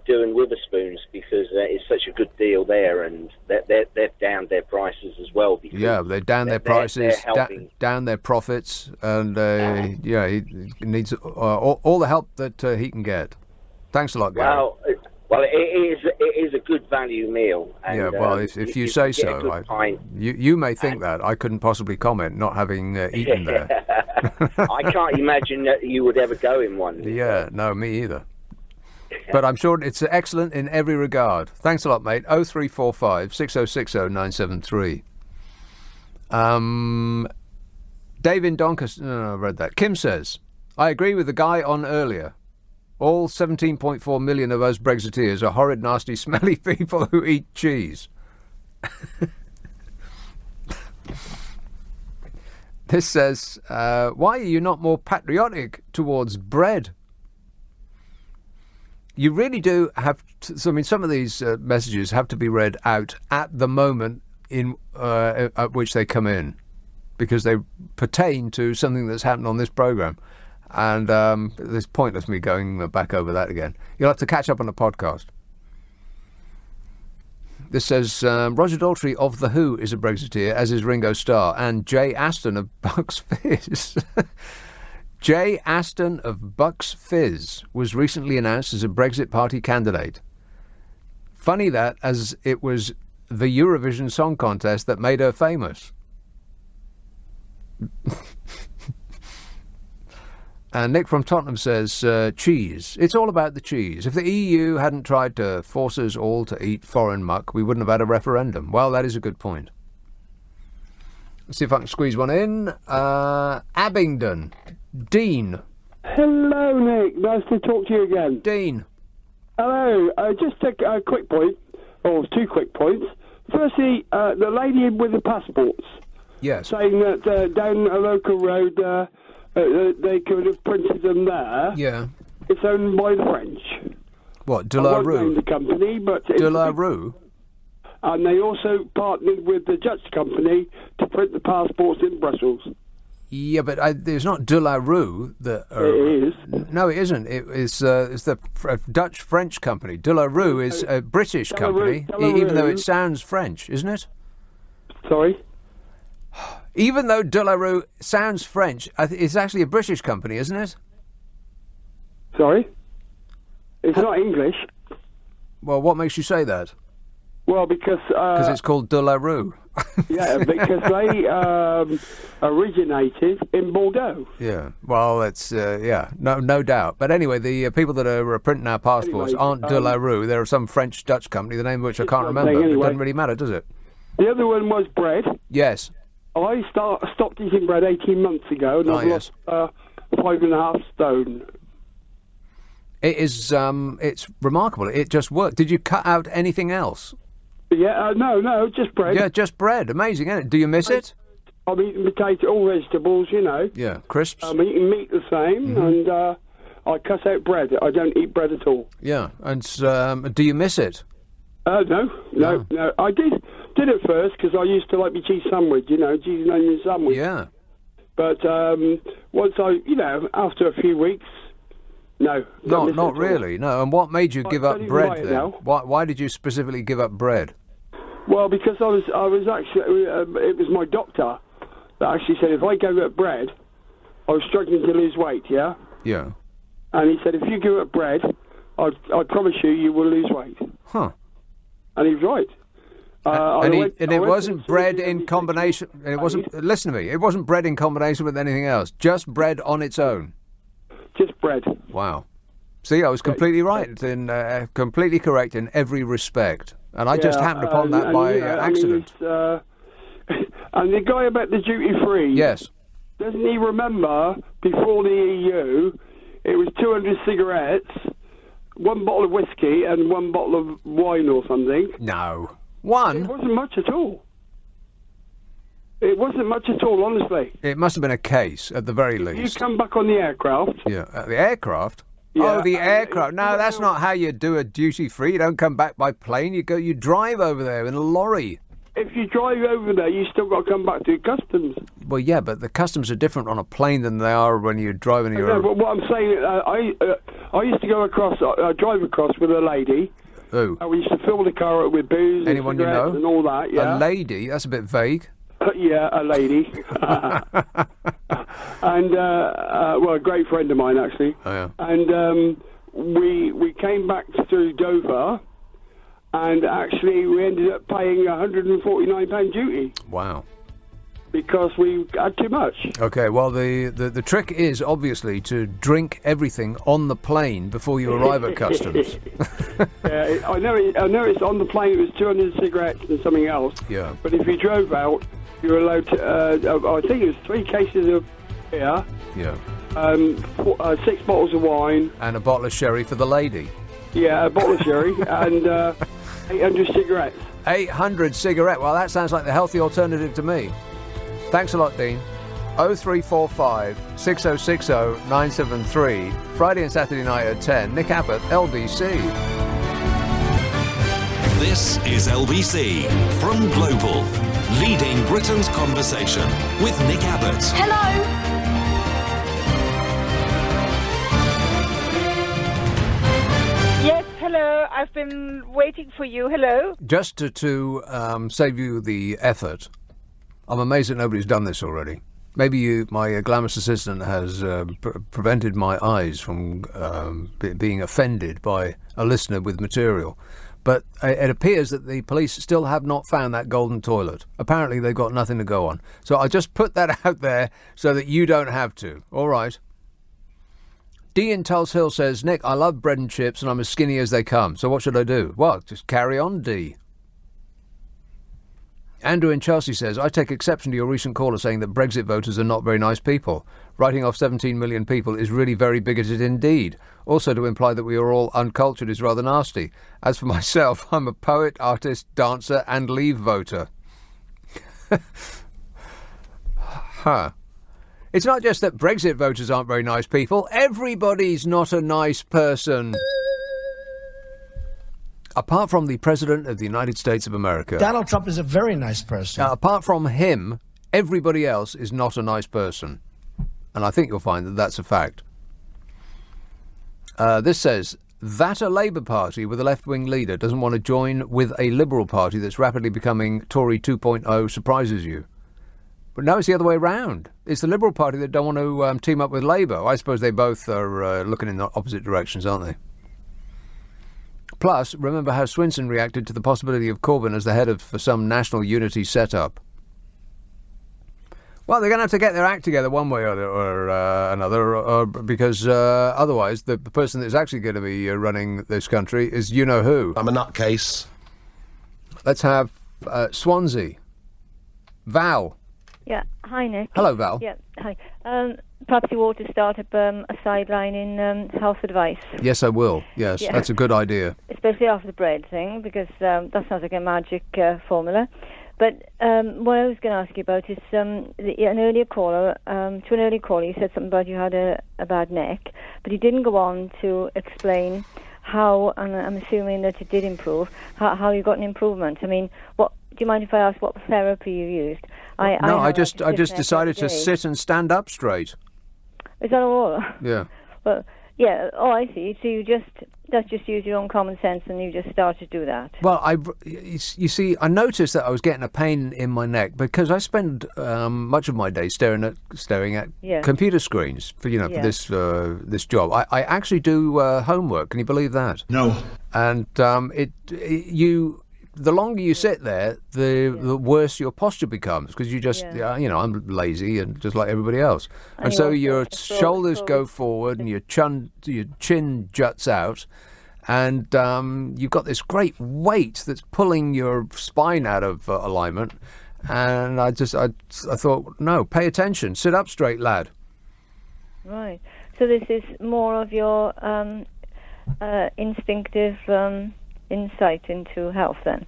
doing Witherspoons because it's such a good deal there, and they've downed their prices as well. Yeah, they've downed their prices, down their profits, and he needs all the help that he can get. Thanks a lot, Gary. Well, it is a good value meal. And, yeah, well, if you say so, you may think that. I couldn't possibly comment, not having eaten there. I can't imagine that you would ever go in one. Yeah, no, me either. But I'm sure it's excellent in every regard. Thanks a lot, mate. 0345 6060 973. Dave in Doncaster. No, I read that. Kim says, I agree with the guy on earlier. All 17.4 million of us Brexiteers are horrid, nasty, smelly people who eat cheese. This says, why are you not more patriotic towards bread? You really do have to, some of these messages have to be read out at the moment at which they come in, because they pertain to something that's happened on this programme. And it's pointless me going back over that again. You'll have to catch up on the podcast. This says, Roger Daltrey of The Who is a Brexiteer, as is Ringo Starr, and Jay Aston of Bucks Fizz. Jay Aston of Bucks Fizz was recently announced as a Brexit Party candidate. Funny that, as it was the Eurovision Song Contest that made her famous. And Nick from Tottenham says, cheese. It's all about the cheese. If the EU hadn't tried to force us all to eat foreign muck, we wouldn't have had a referendum. Well, that is a good point. Let's see if I can squeeze one in. Abingdon. Dean. Hello, Nick. Nice to talk to you again. Dean. Hello. Just a quick point, or 2 quick points. Firstly, the lady with the passports. Yes. Saying that down a local road... they could have printed them there. Yeah. It's owned by the French. What, De La Rue? I won't name the company, but... De La Rue? And they also partnered with the Dutch company to print the passports in Brussels. Yeah, but there's not De La Rue that... it is. No, it isn't. It's the Dutch-French company. De La Rue is a British company, even though it sounds French, isn't it? Sorry? Even though De La Rue sounds French, it's actually a British company, isn't it? Sorry? It's not English. Well, what makes you say that? Well, because it's called De La Rue. Yeah, because they originated in Bordeaux. Yeah, well, it's, no doubt. But anyway, the people that are printing our passports aren't De La Rue. They're some French-Dutch company, the name of which I can't remember. It doesn't really matter, does it? The other one was bread. Yes. I stopped eating bread 18 months ago, and I've lost 5.5 stone. It is. It's remarkable. It just worked. Did you cut out anything else? Yeah, no, just bread. Yeah, just bread. Amazing, isn't it? Do you miss it? I'm eating potato, all vegetables, you know. Yeah, crisps. I'm eating meat the same, and I cut out bread. I don't eat bread at all. Yeah, and do you miss it? No. I did it first because I used to like my cheese sandwich, cheese and onion sandwich. Yeah. But once after a few weeks, no. Not really, no. And what made you give up bread then? Now. Why did you specifically give up bread? Well, because I was actually, it was my doctor that actually said if I gave up bread, I was struggling to lose weight, yeah? Yeah. And he said if you give up bread, I promise you will lose weight. Huh. And he was right. It wasn't bread in combination. It wasn't. Listen to me. It wasn't bread in combination with anything else. Just bread on its own. Just bread. Wow. See, I was completely right and completely correct in every respect, and I just happened upon that by accident. And the guy about the duty free. Yes. Doesn't he remember before the EU, it was 200 cigarettes, 1 bottle of whiskey, and 1 bottle of wine or something? No. One? It wasn't much at all. It wasn't much at all, honestly. It must have been a case, at the very least. You come back on the aircraft. Yeah, the aircraft? Yeah, oh, the aircraft. No, that's not how you do a duty-free. You don't come back by plane. You drive over there in a lorry. If you drive over there, you still got to come back to customs. Well, yeah, but the customs are different on a plane than they are when you're driving your... No, but what I'm saying, I used to go across, drive across with a lady. Who? We used to fill the car up with booze Anyone and you cigarettes know? and all that, yeah. A lady? That's a bit vague. Yeah, a lady. And, well, a great friend of mine, actually. Oh, yeah. And we came back through Dover, and actually we ended up paying £149 duty. Wow. Because we had too much. Okay, well, the trick is obviously to drink everything on the plane before you arrive at customs. Yeah, I know it's on the plane. It was 200 cigarettes and something else. Yeah. But if you drove out, you were allowed to. I think it was 3 cases of beer. Yeah. 6 bottles of wine. And a bottle of sherry for the lady. Yeah, a bottle of sherry and 800 cigarettes. 800 cigarettes. Well, that sounds like the healthy alternative to me. Thanks a lot, Dean. 0345 6060 973. Friday and Saturday night at 10. Nick Abbot, LBC. This is LBC from Global, leading Britain's conversation with Nick Abbot. Hello? Yes, hello. I've been waiting for you. Hello. Just to save you the effort, I'm amazed that nobody's done this already. Maybe my glamorous assistant has prevented my eyes from being offended by a listener with material. But it appears that the police still have not found that golden toilet. Apparently they've got nothing to go on. So I just put that out there so that you don't have to. All right. Dee in Tulse Hill says, Nick, I love bread and chips and I'm as skinny as they come. So what should I do? Well, just carry on, Dee. Andrew in Chelsea says, I take exception to your recent caller saying that Brexit voters are not very nice people. Writing off 17 million people is really very bigoted indeed. Also to imply that we are all uncultured is rather nasty. As for myself, I'm a poet, artist, dancer and Leave voter. Huh. It's not just that Brexit voters aren't very nice people. Everybody's not a nice person. Apart from the President of the United States of America. Donald Trump is a very nice person. Apart from him, everybody else is not a nice person. And I think you'll find that that's a fact. This says, that a Labour Party with a left-wing leader doesn't want to join with a Liberal Party that's rapidly becoming Tory 2.0 surprises you. But no, it's the other way around. It's the Liberal Party that don't want to team up with Labour. I suppose they both are looking in the opposite directions, aren't they? Plus, remember how Swinson reacted to the possibility of Corbyn as the head of some national unity setup. Well, they're going to have to get their act together one way or another, because otherwise the person that's actually going to be running this country is you-know-who. I'm a nutcase. Let's have Swansea. Val Yeah. Hi, Nick. Hello, Val. Yeah. Hi. Perhaps you ought to start up a sideline in health advice. Yes, I will. Yes, Yeah. that's a good idea. Especially after the bread thing, because that sounds like a magic formula. But what I was going to ask you about is an earlier caller, you said something about you had a bad neck, but you didn't go on to explain how, and I'm assuming that it did improve, how you got an improvement. I mean, do you mind if I ask what therapy you used? I just decided to sit and stand up straight. Is that all? Yeah. Well, yeah. Oh, I see. So that's just use your own common sense, and you just started to do that. Well, you see, I noticed that I was getting a pain in my neck because I spend much of my day staring at computer screens for this job. I actually do homework. Can you believe that? No. And the longer you sit there, the worse your posture becomes because you just, I'm lazy and just like everybody else. And so your shoulders go forward and your chin juts out, and you've got this great weight that's pulling your spine out of alignment. And I thought, no, pay attention, sit up straight, lad. Right. So this is more of your instinctive insight into health, then.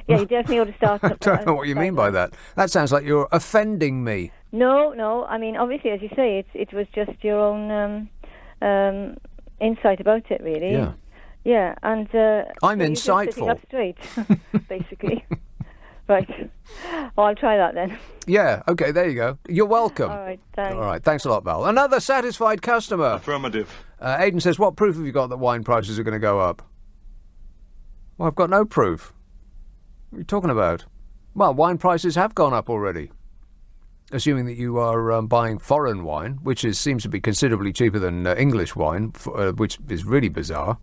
Yeah, you definitely ought to start. I don't know what you mean by that. That sounds like you're offending me. No. I mean, obviously, as you say, it was just your own insight about it, really. Yeah. Yeah, and I'm you're insightful. Just sitting up straight, basically. Right. Well, I'll try that then. Yeah. Okay. There you go. You're welcome. All right. Thanks. All right. Thanks a lot, Val. Another satisfied customer. Affirmative. Aidan says, "What proof have you got that wine prices are going to go up?" Well, I've got no proof. What are you talking about? Well, wine prices have gone up already. Assuming that you are buying foreign wine, which seems to be considerably cheaper than English wine, which is really bizarre.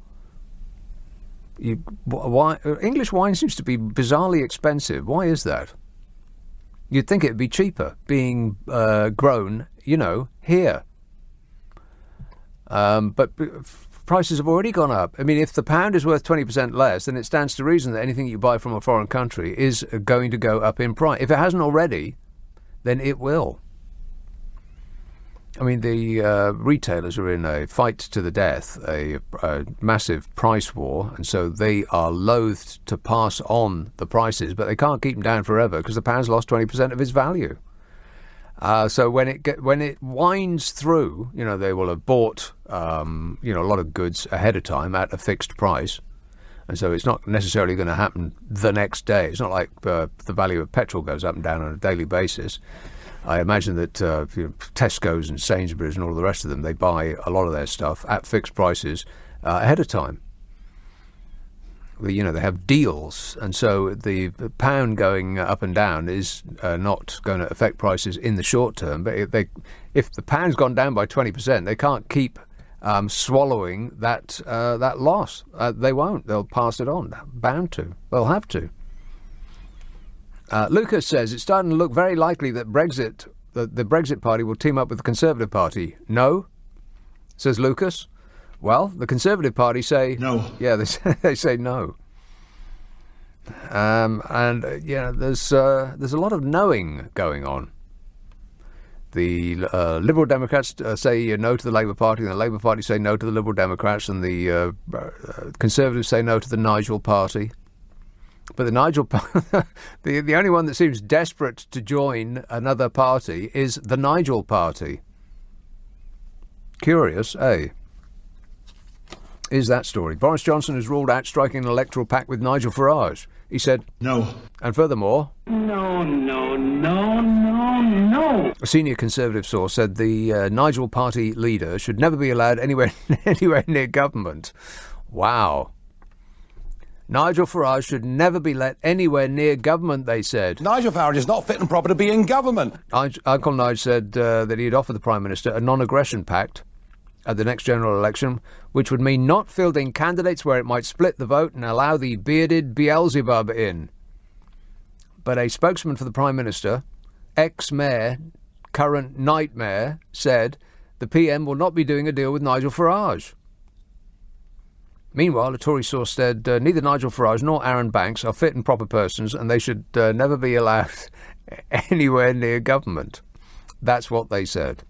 English wine seems to be bizarrely expensive. Why is that? You'd think it would be cheaper being grown, here. But prices have already gone up. I mean, if the pound is worth 20% less, then it stands to reason that anything you buy from a foreign country is going to go up in price. If it hasn't already, then it will. I mean, the retailers are in a fight to the death, a massive price war, and so they are loath to pass on the prices, but they can't keep them down forever because the pound's lost 20% of its value. So when it winds through, they will have bought a lot of goods ahead of time at a fixed price, and so it's not necessarily going to happen the next day. It's not like the value of petrol goes up and down on a daily basis. I imagine that Tesco's and Sainsbury's and all the rest of them, they buy a lot of their stuff at fixed prices ahead of time. They have deals, and so the pound going up and down is not going to affect prices in the short term. But if the pound's gone down by 20%, they can't keep swallowing that loss. They won't. They'll pass it on. Bound to. They'll have to. Lucas says it's starting to look very likely that the Brexit Party will team up with the Conservative Party. No, says Lucas. Well, the Conservative Party say no. Yeah, they say no. There's a lot of knowing going on. The Liberal Democrats say no to the Labour Party, and the Labour Party say no to the Liberal Democrats, and the Conservatives say no to the Nigel Party. But the only one that seems desperate to join another party is the Nigel Party. Curious, eh? Is that story. Boris Johnson has ruled out striking an electoral pact with Nigel Farage. He said no. And furthermore, no. A senior Conservative source said the Nigel Party leader should never be allowed anywhere near government. Wow. Nigel Farage should never be let anywhere near government, they said. Nigel Farage is not fit and proper to be in government. Uncle Nigel said that he'd offer the Prime Minister a non-aggression pact at the next general election, which would mean not fielding candidates where it might split the vote and allow the bearded Beelzebub in. But a spokesman for the Prime Minister, ex-mayor, current nightmare, said the PM will not be doing a deal with Nigel Farage. Meanwhile, a Tory source said neither Nigel Farage nor Aaron Banks are fit and proper persons, and they should never be allowed anywhere near government. That's what they said.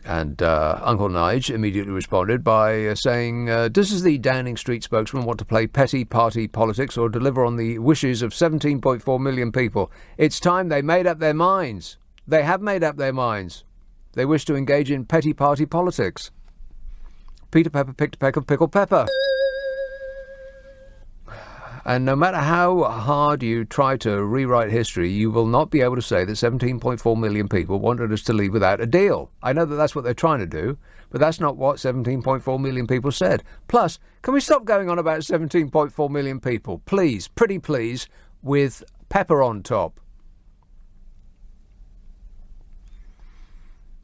And Uncle Nige immediately responded by saying, does the Downing Street spokesman want to play petty party politics or deliver on the wishes of 17.4 million people? It's time they made up their minds. They have made up their minds. They wish to engage in petty party politics. Peter Pepper picked a peck of pickled pepper. And no matter how hard you try to rewrite history, you will not be able to say that 17.4 million people wanted us to leave without a deal. I know that that's what they're trying to do, but that's not what 17.4 million people said. Plus, can we stop going on about 17.4 million people? Please, pretty please, with pepper on top.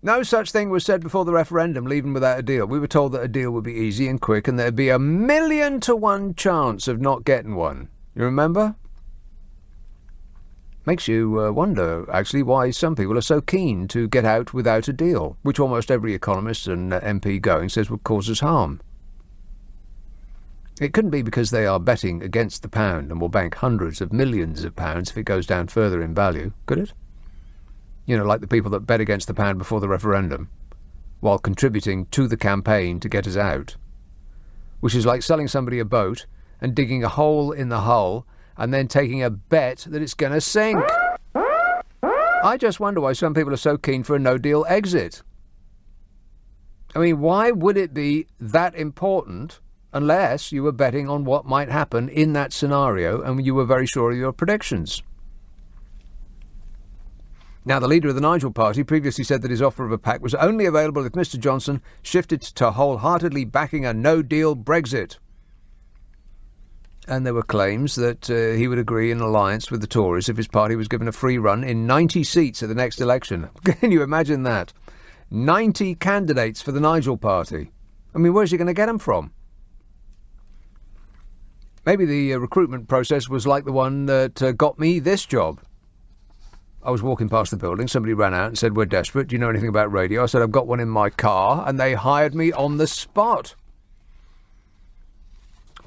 No such thing was said before the referendum, leaving without a deal. We were told that a deal would be easy and quick and there'd be 1,000,000 to 1 chance of not getting one. You remember? Makes you wonder, actually, why some people are so keen to get out without a deal, which almost every economist and MP going says would cause us harm. It couldn't be because they are betting against the pound and will bank hundreds of millions of pounds if it goes down further in value, could it? You know, like the people that bet against the pound before the referendum, while contributing to the campaign to get us out. Which is like selling somebody a boat and digging a hole in the hull and then taking a bet that it's going to sink. I just wonder why some people are so keen for a no-deal exit. I mean, why would it be that important unless you were betting on what might happen in that scenario and you were very sure of your predictions? Now, the leader of the Nigel Party previously said that his offer of a pact was only available if Mr Johnson shifted to wholeheartedly backing a no-deal Brexit. And there were claims that he would agree in alliance with the Tories if his party was given a free run in 90 seats at the next election. Can you imagine that? 90 candidates for the Nigel Party. I mean, where's he going to get them from? Maybe the recruitment process was like the one that got me this job. I was walking past the building, somebody ran out and said, we're desperate, do you know anything about radio? I said, I've got one in my car, and they hired me on the spot.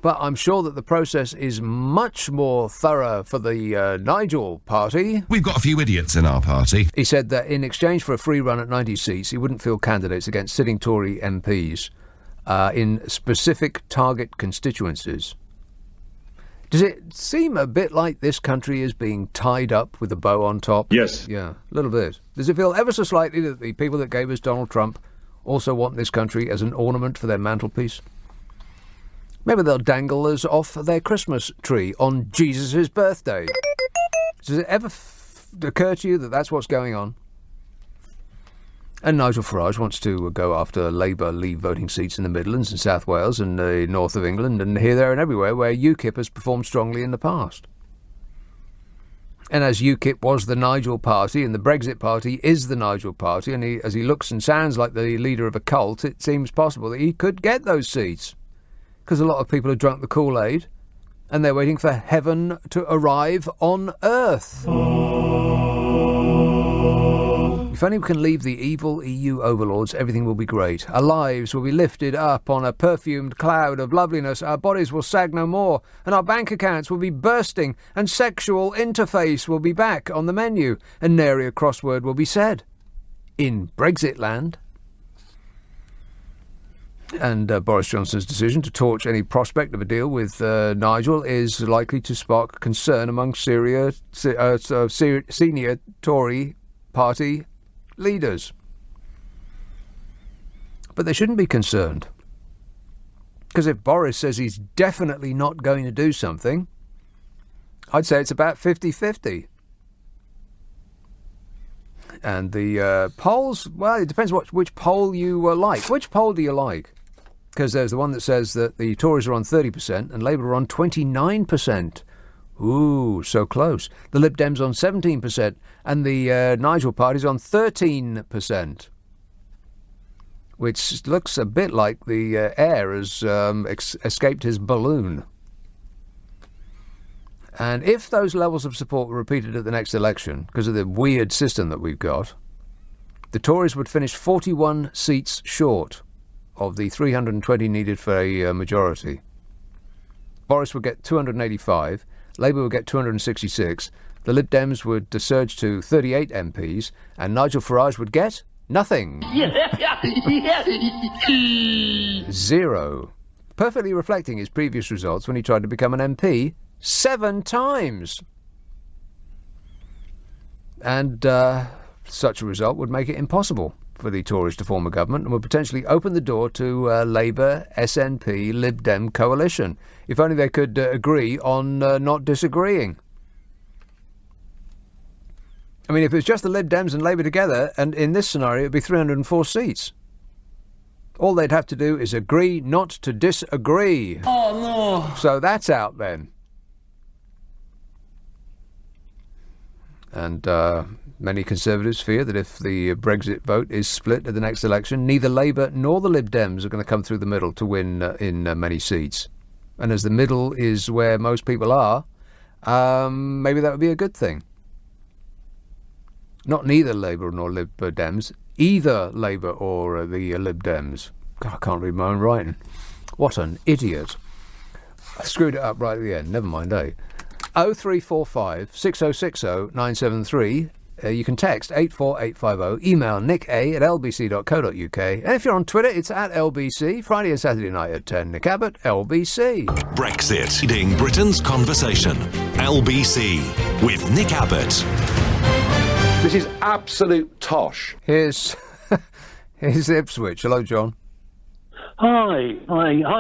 But I'm sure that the process is much more thorough for the Nigel Party. We've got a few idiots in our party. He said that in exchange for a free run at 90 seats, he wouldn't field candidates against sitting Tory MPs in specific target constituencies. Does it seem a bit like this country is being tied up with a bow on top? Yes. Yeah, a little bit. Does it feel ever so slightly that the people that gave us Donald Trump also want this country as an ornament for their mantelpiece? Maybe they'll dangle us off their Christmas tree on Jesus' birthday. Does it ever occur to you that that's what's going on? And Nigel Farage wants to go after Labour Leave voting seats in the Midlands and South Wales and the north of England and here, there and everywhere where UKIP has performed strongly in the past. And as UKIP was the Nigel Party and the Brexit Party is the Nigel Party, and as he looks and sounds like the leader of a cult, it seems possible that he could get those seats. Because a lot of people have drunk the Kool-Aid and they're waiting for heaven to arrive on earth. If only we can leave the evil EU overlords, everything will be great. Our lives will be lifted up on a perfumed cloud of loveliness. Our bodies will sag no more, and our bank accounts will be bursting, and sexual interface will be back on the menu, and nary a crossword will be said. In Brexit land. And Boris Johnson's decision to torch any prospect of a deal with Nigel is likely to spark concern among senior Tory party leaders. But they shouldn't be concerned. Because if Boris says he's definitely not going to do something, I'd say it's about 50-50. And the polls, well, it depends which poll you like. Which poll do you like? Because there's the one that says that the Tories are on 30% and Labour are on 29%. Ooh, so close. The Lib Dems on 17% and the Nigel Party's on 13%. Which looks a bit like the air has escaped his balloon. And if those levels of support were repeated at the next election, because of the weird system that we've got, the Tories would finish 41 seats short of the 320 needed for a majority. Boris would get 285, Labour would get 266, The Lib Dems would surge to 38 MPs, and Nigel Farage would get nothing. 0. Perfectly reflecting his previous results when he tried to become an MP 7 times. And such a result would make it impossible for the Tories to form a government and would potentially open the door to Labour, SNP, Lib Dem coalition, if only they could agree on not disagreeing. I mean, if it was just the Lib Dems and Labour together, and in this scenario it'd be 304 seats. All they'd have to do is agree not to disagree. Oh, no. So that's out then. And many Conservatives fear that if the Brexit vote is split at the next election, neither Labour nor the Lib Dems are going to come through the middle to win in many seats. And as the middle is where most people are, maybe that would be a good thing. Not neither Labour nor Lib Dems, either Labour or the Lib Dems. God, I can't read my own writing. What an idiot. I screwed it up right at the end. Never mind, eh? 0345 6060 973. You can text 84850, email nicka@lbc.co.uk, and if you're on Twitter, it's at LBC, Friday and Saturday night at 10. Nick Abbott, LBC. Brexit, leading Britain's conversation. LBC with Nick Abbott. This is absolute tosh. Here's Ipswich. Hello, John. Hi,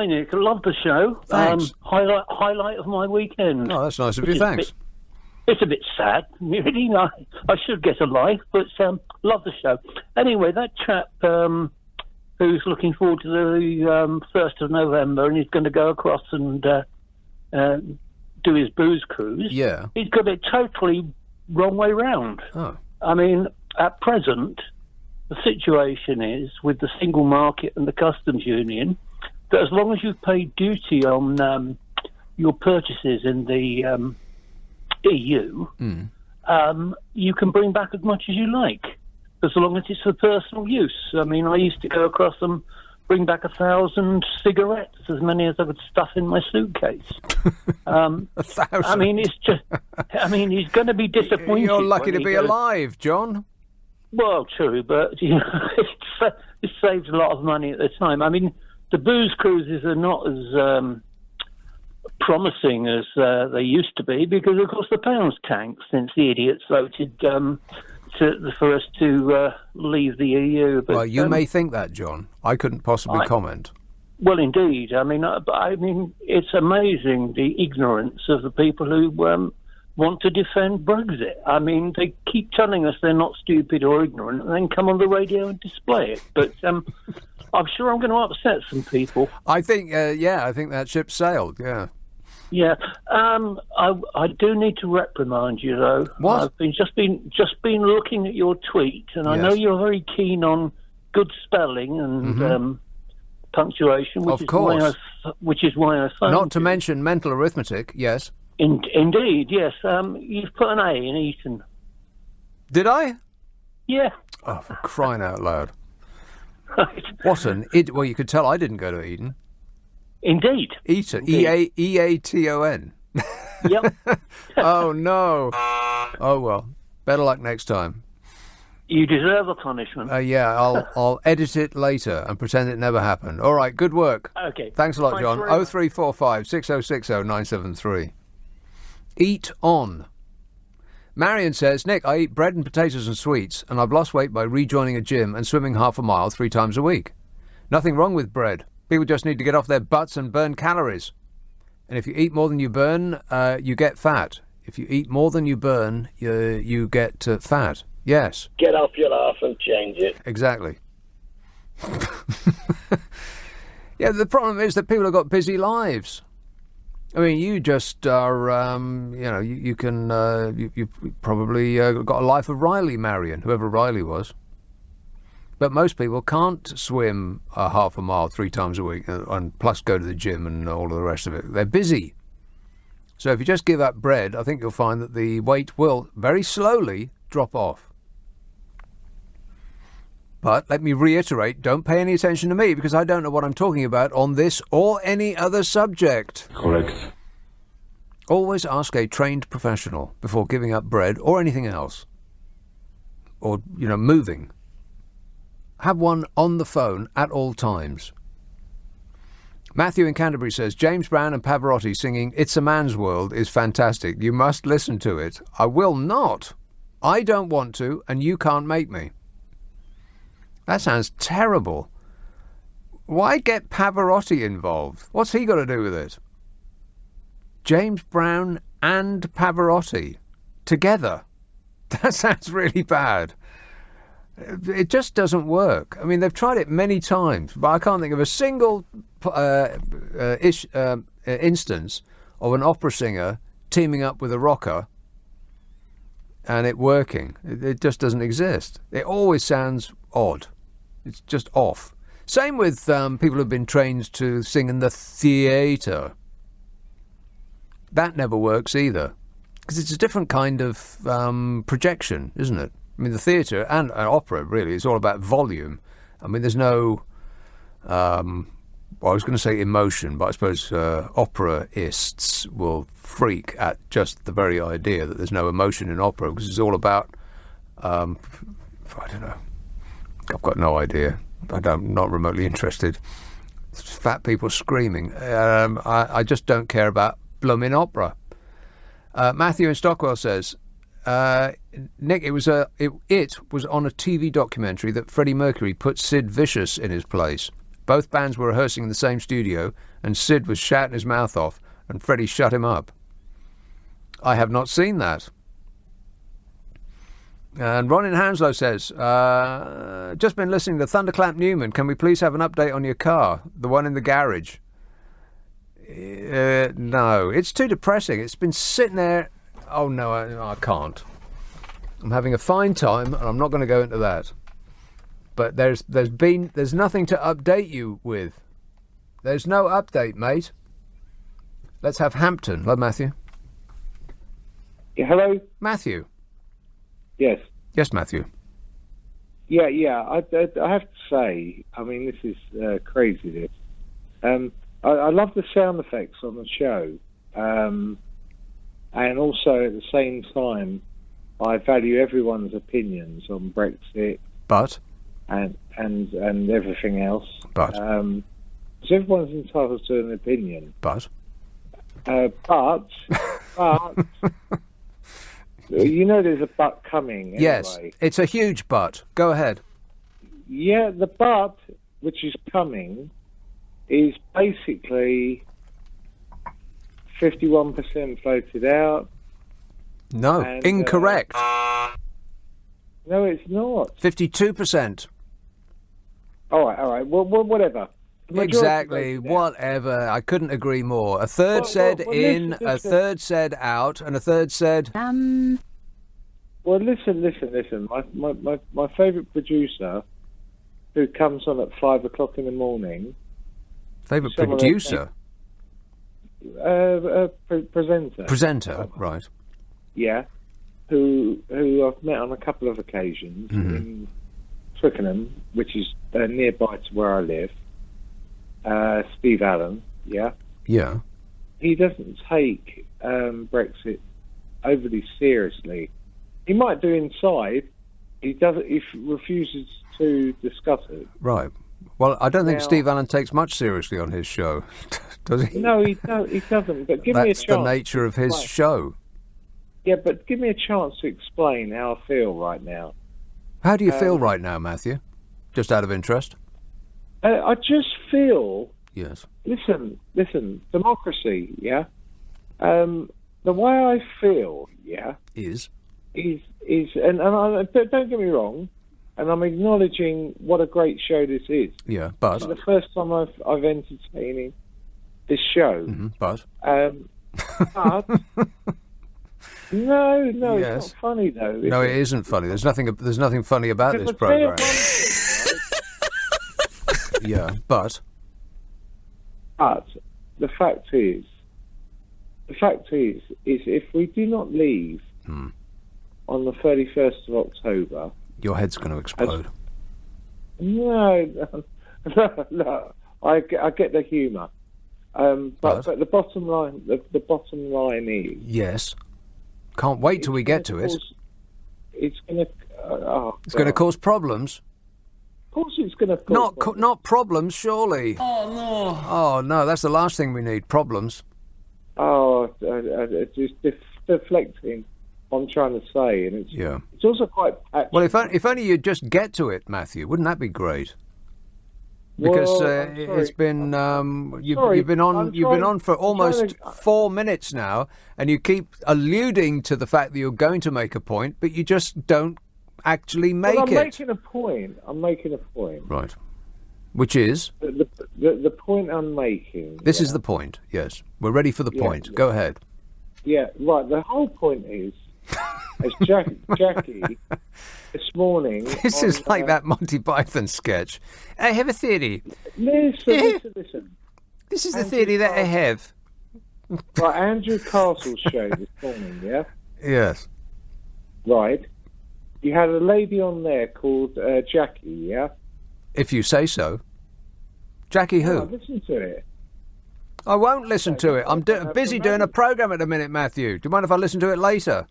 Nick. I love the show. Thanks. Highlight of my weekend. Oh, that's nice of you. Thanks. It's a bit sad, really. I should get a life, but love the show. Anyway, that chap who's looking forward to the 1st of November and he's going to go across and do his booze cruise. Yeah. He's got it totally wrong way round. Oh. I mean, at present, the situation is with the single market and the customs union that as long as you pay duty on your purchases in the EU, you can bring back as much as you like, as long as it's for personal use. I mean, I used to go across and bring back 1,000 cigarettes, as many as I could stuff in my suitcase. 1,000? I mean, it's just. I mean, he's going to be disappointed. You're lucky to be alive, John. Well, true, but you know, it saves a lot of money at the time. I mean, the booze cruises are not as promising as they used to be because, of course, the pound's tanked since the idiots voted for us to leave the EU. But, well, you may think that, John. I couldn't possibly comment. Well, indeed. I mean, it's amazing the ignorance of the people who want to defend Brexit. I mean, they keep telling us they're not stupid or ignorant and then come on the radio and display it. But I'm sure I'm going to upset some people. I think, I think that ship sailed, yeah. Yeah, I do need to reprimand you though. What? I've just been looking at your tweet, and I know you're very keen on good spelling and punctuation, which is why I phoned. Not to mention mental arithmetic. Yes. Indeed, yes. You've put an A in Eton. Did I? Yeah. Oh, for crying out loud! What an well, you could tell I didn't go to Eton. Indeed. Eton. E-A-T-O-N. Yep. Oh, no. Oh, well. Better luck next time. You deserve a punishment. Yeah, I'll edit it later and pretend it never happened. All right, good work. Okay. Thanks a lot, John. 0345 6060 973. Eat on. Marion says, Nick, I eat bread and potatoes and sweets, and I've lost weight by rejoining a gym and swimming half a mile 3 times a week. Nothing wrong with bread. People just need to get off their butts and burn calories. And if you eat more than you burn, you get fat. If you eat more than you burn, you get fat. Yes. Get off your ass and change it. Exactly. Yeah, the problem is that people have got busy lives. I mean, you just are, you can, you probably got a life of Riley, Marion, whoever Riley was. But most people can't swim half a mile 3 times a week and plus go to the gym and all of the rest of it. They're busy. So if you just give up bread, I think you'll find that the weight will very slowly drop off. But let me reiterate, don't pay any attention to me because I don't know what I'm talking about on this or any other subject. Correct. Always ask a trained professional before giving up bread or anything else. Or, moving. Have one on the phone at all times. Matthew in Canterbury says, James Brown and Pavarotti singing It's a Man's World is fantastic. You must listen to it. I will not. I don't want to, and you can't make me. That sounds terrible. Why get Pavarotti involved? What's he got to do with it? James Brown and Pavarotti together. That sounds really bad. It just doesn't work. I mean, they've tried it many times, but I can't think of a single instance of an opera singer teaming up with a rocker and it working. It just doesn't exist. It always sounds odd. It's just off. Same with people who've been trained to sing in the theatre. That never works either. Because it's a different kind of projection, isn't it? I mean, the theatre and opera, really, is all about volume. I mean, there's no... I was going to say emotion, but I suppose operaists will freak at just the very idea that there's no emotion in opera, because it's all about... I don't know. I've got no idea. I'm not remotely interested. It's fat people screaming. I just don't care about blooming opera. Matthew in Stockwell says, Nick, it was on a TV documentary that Freddie Mercury put Sid Vicious in his place. Both bands were rehearsing in the same studio, and Sid was shouting his mouth off, and Freddie shut him up. I have not seen that. And Ron in Hounslow says, just been listening to Thunderclap Newman. Can we please have an update on your car, the one in the garage? No, it's too depressing. It's been sitting there. Oh, no, I can't. I'm having a fine time, and I'm not going to go into that. But there's nothing to update you with. There's no update, mate. Let's have Hampton. Hello, Matthew. Yeah, hello? Matthew. Yes. Yes, Matthew. Yeah. I have to say, I mean, this is crazy, this. I love the sound effects on the show. And also, at the same time, I value everyone's opinions on Brexit. But? And everything else. But? So everyone's entitled to an opinion. But? But... You know there's a but coming anyway. Yes, it's a huge but. Go ahead. Yeah, the but, which is coming, is basically 51% voted out. No, and, incorrect. No, it's not. 52%. All right. Well, whatever. Exactly, whatever. I couldn't agree more. A third said in, a third said out, and a third said... Well, listen. My favourite producer, who comes on at 5 o'clock in the morning... Favourite producer? Presenter. Presenter, right. Yeah. Who I've met on a couple of occasions in Twickenham, which is nearby to where I live. Steve Allen, yeah? Yeah. He doesn't take Brexit overly seriously. He might do inside. He refuses to discuss it. Right. Well, I don't think Steve Allen takes much seriously on his show, does he? No, he doesn't. But give me a chance. That's the nature of his show. Yeah, but give me a chance to explain how I feel right now. How do you feel right now, Matthew? Just out of interest. I just feel... Yes. Listen, democracy, yeah? The way I feel, yeah... Is, and don't get me wrong, and I'm acknowledging what a great show this is. Yeah, but... It's the first time I've entertaining this show. Mm-hmm, but... But... No, yes. It's not funny, though. No, it isn't funny. There's nothing funny about this programme. Yeah, but the fact is, if we do not leave on the 31st of October, your head's going to explode. No, I get the humour. But the bottom line, the bottom line is Yes. Can't wait till we get to it. it's going to. It's going to cause problems. Of course, it's going to cause Not problems, surely. Oh no! Oh no, that's the last thing we need. Problems. Oh, just deflecting. I'm trying to say, and it's also quite. Well, if only you'd just get to it, Matthew, wouldn't that be great? Because it's been you've been on for almost 4 minutes now, and you keep alluding to the fact that you're going to make a point, but you just don't actually make I'm it. making a point. Right. Which is the point I'm making. This is the point. Yes, we're ready for the point. Go ahead. Yeah, right. The whole point is, as Jackie this morning. This is like that Monty Python sketch. I have a theory. Listen. This is the theory that I have. Right, Andrew Castle's show this morning, yeah? Yes. Right. You had a lady on there called Jackie, yeah? If you say so. Jackie who? Oh, listen to it. I won't listen to it. I'm busy doing a programme at the minute, Matthew. Do you mind if I listen to it later?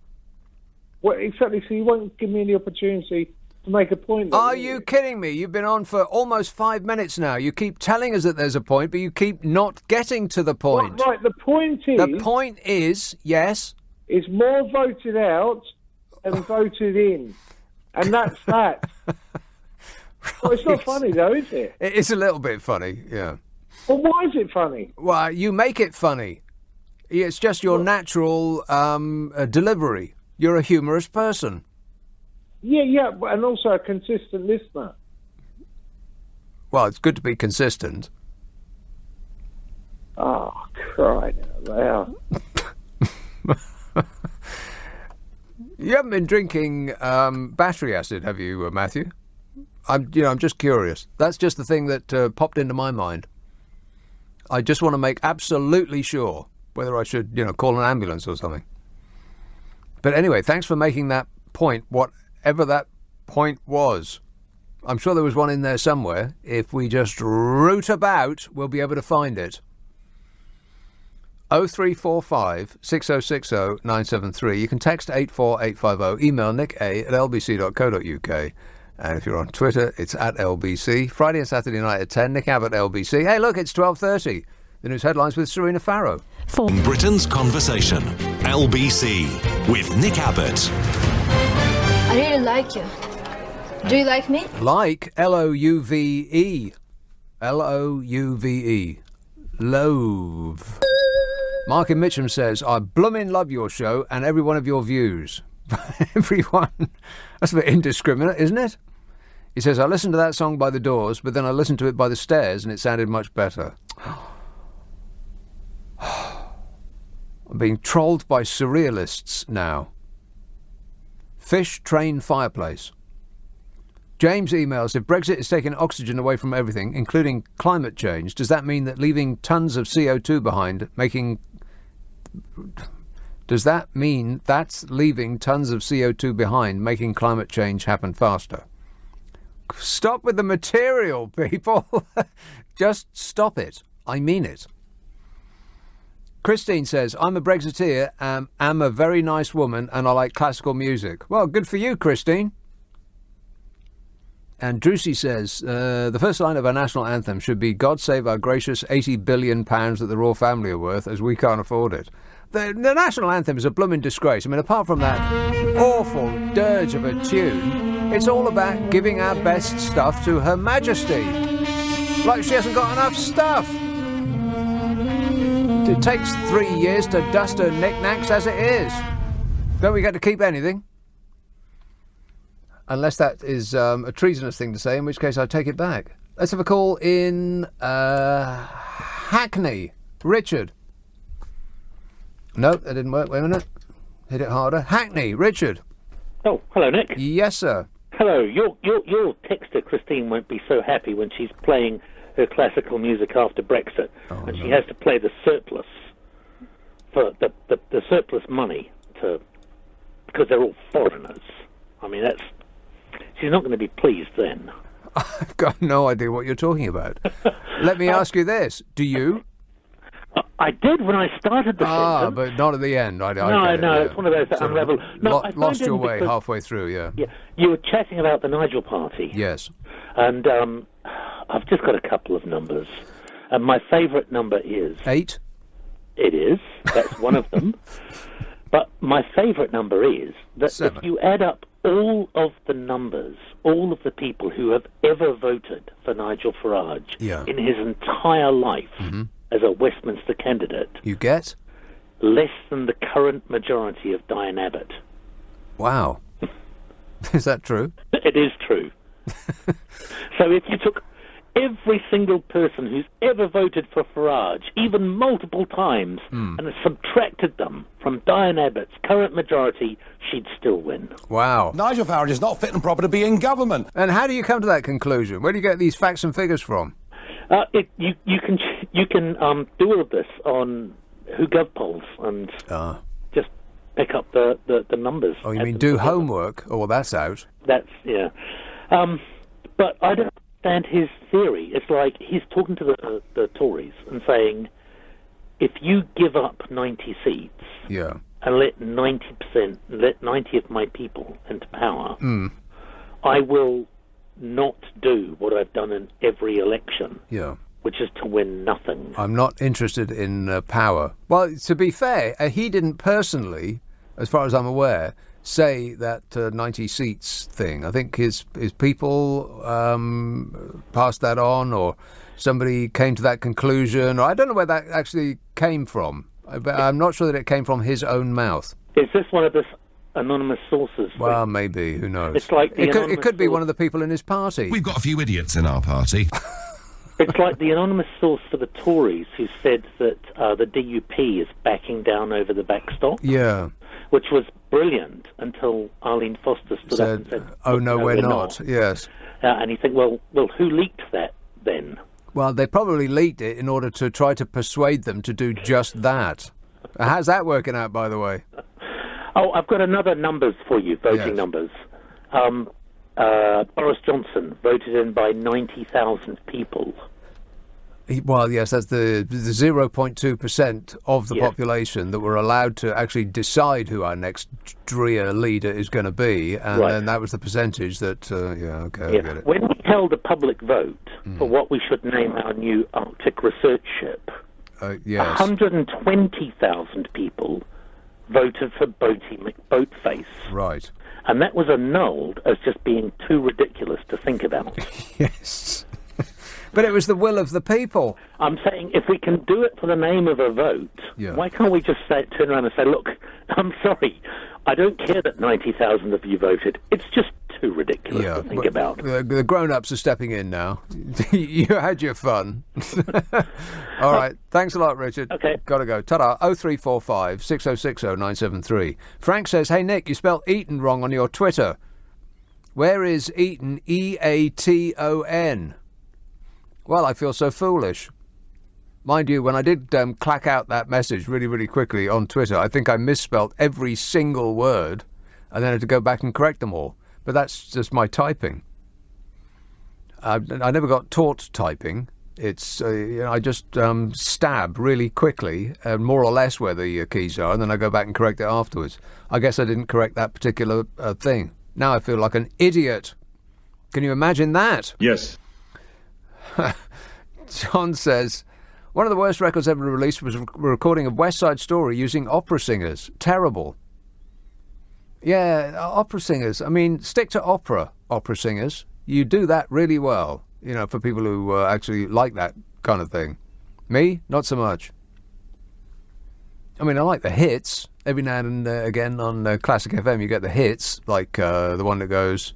Well, exactly, so you won't give me the opportunity to make a point. Are you kidding me? You've been on for almost 5 minutes now. You keep telling us that there's a point, but you keep not getting to the point. Right, the point is... The point is, yes... is more voted out than voted in. And that's that. Well, it's not funny, though, is it? It is a little bit funny, yeah. Well, why is it funny? Well, you make it funny. It's just your natural delivery. You're a humorous person. Yeah, and also a consistent listener. Well, it's good to be consistent. Oh, crying out loud. You haven't been drinking battery acid, have you, Matthew? I'm just curious. That's just the thing that popped into my mind. I just want to make absolutely sure whether I should, call an ambulance or something. But anyway, thanks for making that point, whatever that point was. I'm sure there was one in there somewhere. If we just root about, we'll be able to find it. 0345 6060 973. You can text 84850. Email nick@lbc.co.uk. And if you're on Twitter, it's @LBC. Friday and Saturday night at 10, Nick Abbott, LBC. Hey, look, it's 12:30. The news headlines with Serena Farrow. Britain's Conversation. LBC with Nick Abbott. I really like you. Do you like me? Like, L-O-U-V-E. L-O-U-V-E. Loathe. Mark in Mitcham says, I bloomin' love your show and every one of your views. Everyone. That's a bit indiscriminate, isn't it? He says, I listened to that song by The Doors, but then I listened to it by The Stairs and it sounded much better. I'm being trolled by surrealists now. Fish train fireplace. James emails, if Brexit is taking oxygen away from everything, including climate change, does that mean that leaving tons of CO2 behind, does that mean that's leaving tons of CO2 behind, making climate change happen faster? Stop with the material, people. Just stop it. I mean it. Christine says, I'm a Brexiteer, am a very nice woman, and I like classical music. Well, good for you, Christine. And Drusy says, the first line of our national anthem should be, God save our gracious £80 billion that the royal family are worth, as we can't afford it. The national anthem is a blooming disgrace. I mean, apart from that awful dirge of a tune, it's all about giving our best stuff to Her Majesty. Like she hasn't got enough stuff. It takes 3 years to dust her knickknacks as it is. Don't we get to keep anything? Unless that is a treasonous thing to say, in which case I take it back. Let's have a call in Hackney. Richard. No, that didn't work. Wait a minute. Hit it harder. Hackney. Richard. Oh, hello, Nick. Yes, sir. Hello. Your texter, Christine, won't be so happy when she's playing her classical music after Brexit, and she has to play the surplus for the surplus money because they're all foreigners. I mean, she's not going to be pleased then. I've got no idea what you're talking about. Let me ask you this: do you? I did when I started the sentence. But not at the end. I No, get it, yeah. it's one of those that Sort of unravel. No, I lost phoned your in way because- halfway through, yeah. Yeah, you were chatting about the Nigel party. Yes. And I've just got a couple of numbers. And my favourite number is... 8? It is. That's one of them. But my favourite number is that 7. if you add up all of the numbers, all of the people who have ever voted for Nigel Farage in his entire life as a Westminster candidate, you get? Less than the current majority of Diane Abbott. Wow. Is that true? It is true. So if you took every single person who's ever voted for Farage, even multiple times, and subtracted them from Diane Abbott's current majority, she'd still win. Wow. Nigel Farage is not fit and proper to be in government. And how do you come to that conclusion? Where do you get these facts and figures from? You can do all of this on WhoGov polls and just pick up the numbers. Oh, you mean do homework? Oh, well, that's out. That's, yeah. But I don't understand his theory. It's like he's talking to the Tories and saying, if you give up 90 seats and let 90 of my people into power, I will not do what I've done in every election, which is to win nothing. I'm not interested in power. Well, to be fair, he didn't personally, as far as I'm aware, say that 90 seats thing. I think his people passed that on, or somebody came to that conclusion, or I don't know where that actually came from. But I'm not sure that it came from his own mouth. Is this one of the anonymous sources? Well, maybe. Who knows? It's like it could be one of the people in his party. We've got a few idiots in our party. It's like the anonymous source for the Tories who said that the DUP is backing down over the backstop. Yeah. Which was brilliant until Arlene Foster stood up and said, "Oh no, we're not." Yes. And you think, well, who leaked that then? Well, they probably leaked it in order to try to persuade them to do just that. How's that working out, by the way? Oh, I've got another numbers for you, voting numbers. Boris Johnson voted in by 90,000 people. Well, yes, that's the 0.2% of the population that were allowed to actually decide who our next DRIA leader is going to be, and then that was the percentage that, I get it. When we held a public vote for what we should name our new Arctic research ship, 120,000 people voted for Boatface. Right. And that was annulled as just being too ridiculous to think about. Yes. But it was the will of the people. I'm saying if we can do it for the name of a vote, why can't we just turn around and say, look, I'm sorry, I don't care that 90,000 of you voted. It's just too ridiculous to think about. The grown-ups are stepping in now. You had your fun. All right. Thanks a lot, Richard. Okay. Got to go. Ta-da. 0345 6060 973. Frank says, hey, Nick, you spelled Eton wrong on your Twitter. Where is Eton? E-A-T-O-N. Well, I feel so foolish. Mind you, when I did clack out that message really, really quickly on Twitter, I think I misspelt every single word and then had to go back and correct them all. But that's just my typing. I never got taught typing. It's I just stab really quickly, more or less where the keys are, and then I go back and correct it afterwards. I guess I didn't correct that particular thing. Now I feel like an idiot. Can you imagine that? Yes. John says, one of the worst records ever released was a recording of West Side Story using opera singers. Terrible. Yeah, opera singers. I mean, stick to opera singers. You do that really well, for people who actually like that kind of thing. Me, not so much. I mean, I like the hits. Every now and again on Classic FM you get the hits, like the one that goes...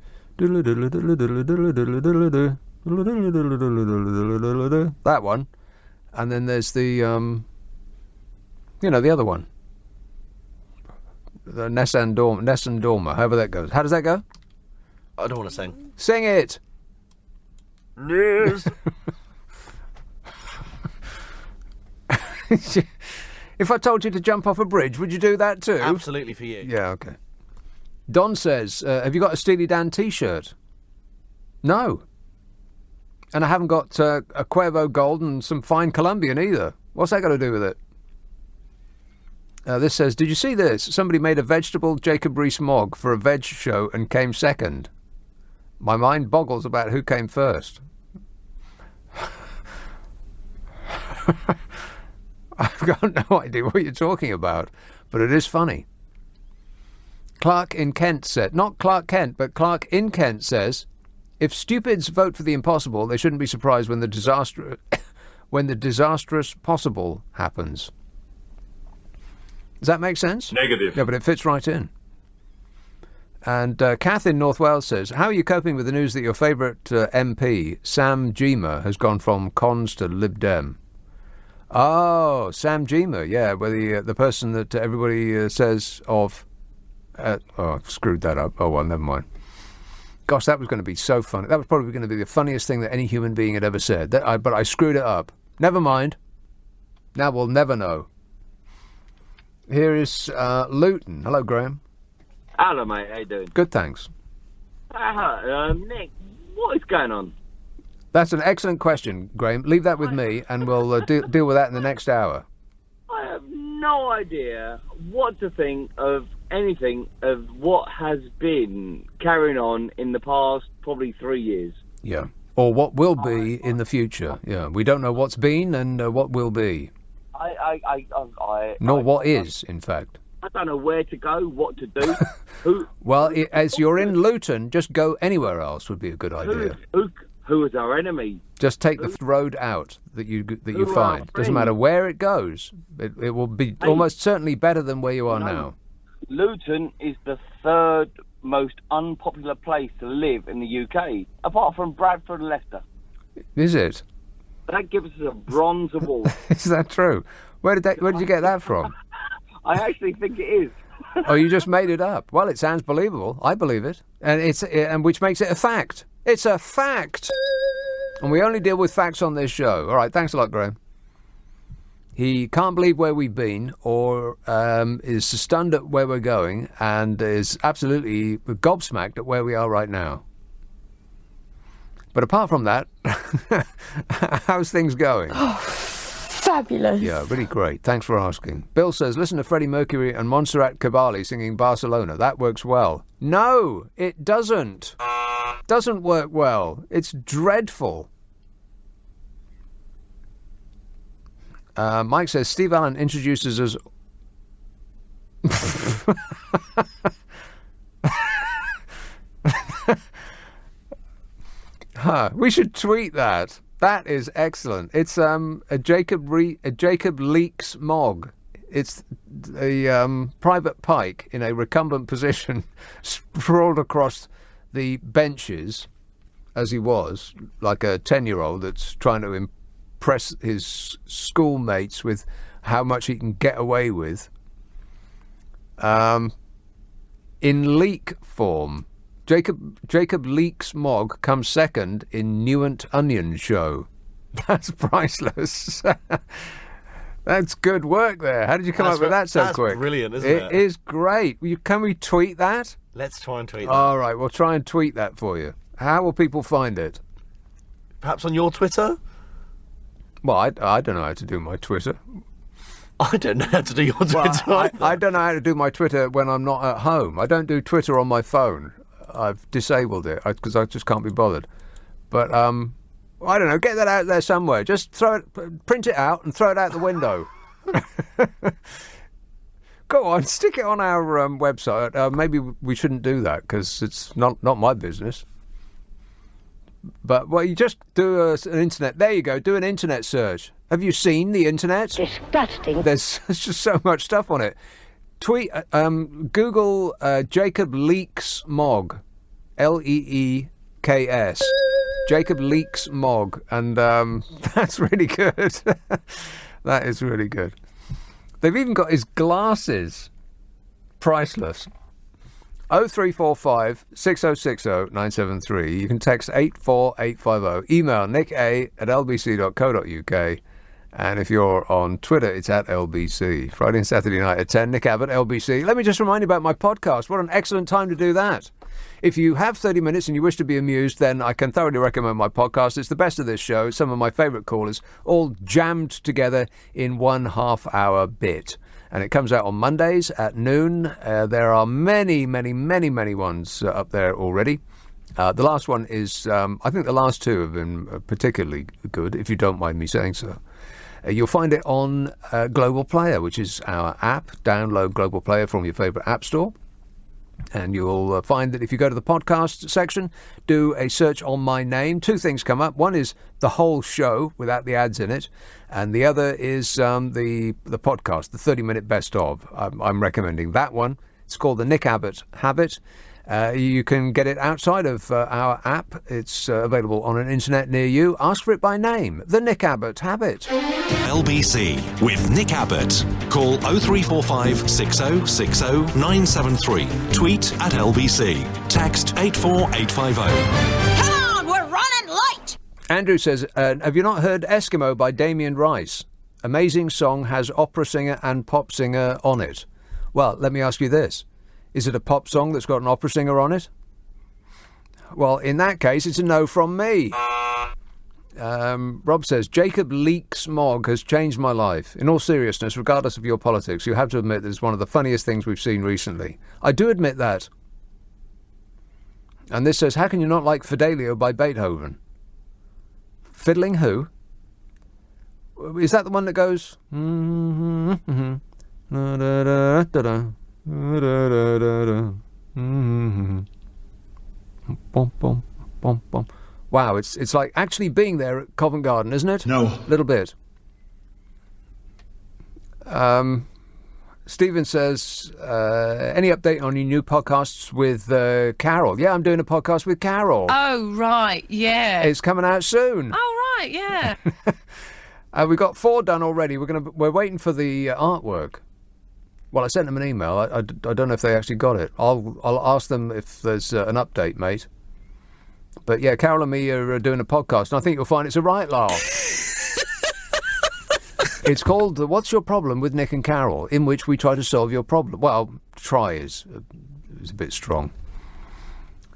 That one. And then there's the the other one, the Nessun Dorma, however that goes. How does that go? I don't want to sing. Sing it. Yes. If I told you to jump off a bridge, would you do that too? Absolutely for you. Yeah, okay. Don says, have you got a Steely Dan T-shirt? No. And I haven't got a Cuervo Gold and some fine Colombian either. What's that got to do with it? This says, did you see this? Somebody made a vegetable Jacob Rees-Mogg for a veg show and came second. My mind boggles about who came first. I've got no idea what you're talking about, but it is funny. Clark in Kent said, not Clark Kent, but Clark in Kent says, if stupids vote for the impossible, they shouldn't be surprised when the disastrous possible happens. Does that make sense? Negative. Yeah, but it fits right in. And Kath in North Wales says, how are you coping with the news that your favourite MP, Sam Gyimah, has gone from Cons to Lib Dem? Oh, Sam Gyimah, yeah, where the person that everybody says of... I've screwed that up. Oh, well, never mind. Gosh, that was going to be so funny. That was probably going to be the funniest thing that any human being had ever said. But I screwed it up. Never mind. Now we'll never know. Here is Luton. Hello, Graham. Hello, mate. How you doing? Good, thanks. Nick, what is going on? That's an excellent question, Graham. Leave that with me, and we'll deal with that in the next hour. I have no idea what to think of anything of what has been carrying on in the past probably 3 years. Yeah. Or what will be in the future. Yeah. We don't know what's been and what will be. Nor what is, in fact. I don't know where to go, what to do. Well, as you're in Luton, just go anywhere else would be a good idea. Who is our enemy? Just take the road out that you find. Doesn't matter where it goes. It will be almost certainly better than where you are now. Luton is the third most unpopular place to live in the UK, apart from Bradford and Leicester. Is it? That gives us a bronze award. Is that true? Where did you get that from? I actually think it is. Oh, you just made it up. Well, it sounds believable. I believe it, and which makes it a fact. It's a fact, and we only deal with facts on this show. All right, thanks a lot, Graham. He can't believe where we've been, or is stunned at where we're going, and is absolutely gobsmacked at where we are right now. But apart from that, how's things going? Oh, fabulous. Yeah, really great. Thanks for asking. Bill says, listen to Freddie Mercury and Montserrat Caballé singing Barcelona. That works well. No, it doesn't. Doesn't work well. It's dreadful. Mike says, Steve Allen introduces us... we should tweet that. That is excellent. It's a Jacob Leaks Mogg. It's a private pike in a recumbent position, sprawled across the benches, as he was, like a 10-year-old that's trying to impress his schoolmates with how much he can get away with. In leak form. Jacob Leaks Mogg comes second in Newent Onion Show. That's priceless. That's good work there. How did you come up with that so quick? That's brilliant, isn't it? It is great. Can we tweet that? Let's try and tweet that. All right, we'll try and tweet that for you. How will people find it? Perhaps on your Twitter? Well, I don't know how to do my Twitter. I don't know how to do your Twitter. Well, I don't know how to do my Twitter when I'm not at home. I don't do Twitter on my phone. I've disabled it because I just can't be bothered. But I don't know. Get that out there somewhere. Just print it out and throw it out the window. Go on, stick it on our website. Maybe we shouldn't do that because it's not my business. But you just do an internet. There you go. Do an internet search. Have you seen the internet? Disgusting. There's just so much stuff on it. Google Jacob Leaks Mogg, Leeks, Jacob Leaks Mogg, and that's really good. That is really good. They've even got his glasses. Priceless. 0345 6060 973. You can text 84850. Email nicka@lbc.co.uk. And if you're on Twitter, it's at LBC. Friday and Saturday night at 10, Nick Abbot, LBC. Let me just remind you about my podcast. What an excellent time to do that. If you have 30 minutes and you wish to be amused, then I can thoroughly recommend my podcast. It's the best of this show. Some of my favourite callers, all jammed together in 1 half-hour bit. and it comes out on Mondays at noon. There are many, many, many, many ones up there already. The last one is, I think the last two have been particularly good, if you don't mind me saying so. You'll find it on Global Player, which is our app. Download Global Player from your favourite app store. And you'll find that if you go to the podcast section, do a search on my name, two things come up. One is the whole show without the ads in it, and the other is the podcast, the 30-minute best of. I'm recommending that one. It's called the Nick Abbot Habit. You can get it outside of our app. It's available on an internet near you. Ask for it by name, the Nick Abbot Habit. LBC with Nick Abbott. Call 0345 6060 973. Tweet at LBC. Text 84850. Come on, we're running late. Andrew says, have you not heard Eskimo by Damien Rice? Amazing song, has opera singer and pop singer on it. Well, let me ask you this. Is it a pop song that's got an opera singer on it? Well, in that case, it's a no from me. Rob says, Jacob Leaks-Mogg has changed my life. In all seriousness, regardless of your politics, you have to admit that it's one of the funniest things we've seen recently. I do admit that. And this says, how can you not like Fidelio by Beethoven? Fiddling who? Is that the one that goes... Wow, it's like actually being there at Covent Garden, isn't it? No. A little bit. Stephen says, any update on your new podcasts with Carol? Yeah, I'm doing a podcast with Carol. Oh, right, yeah. It's coming out soon. Oh, right, yeah. We've got 4 done already. We're waiting for the artwork. Well, I sent them an email. I don't know if they actually got it. I'll ask them if there's an update, mate. But yeah, Carol and me are doing a podcast, and I think you'll find it's a right laugh. It's called What's Your Problem with Nick and Carol, in which we try to solve your problem. Well, try is a bit strong.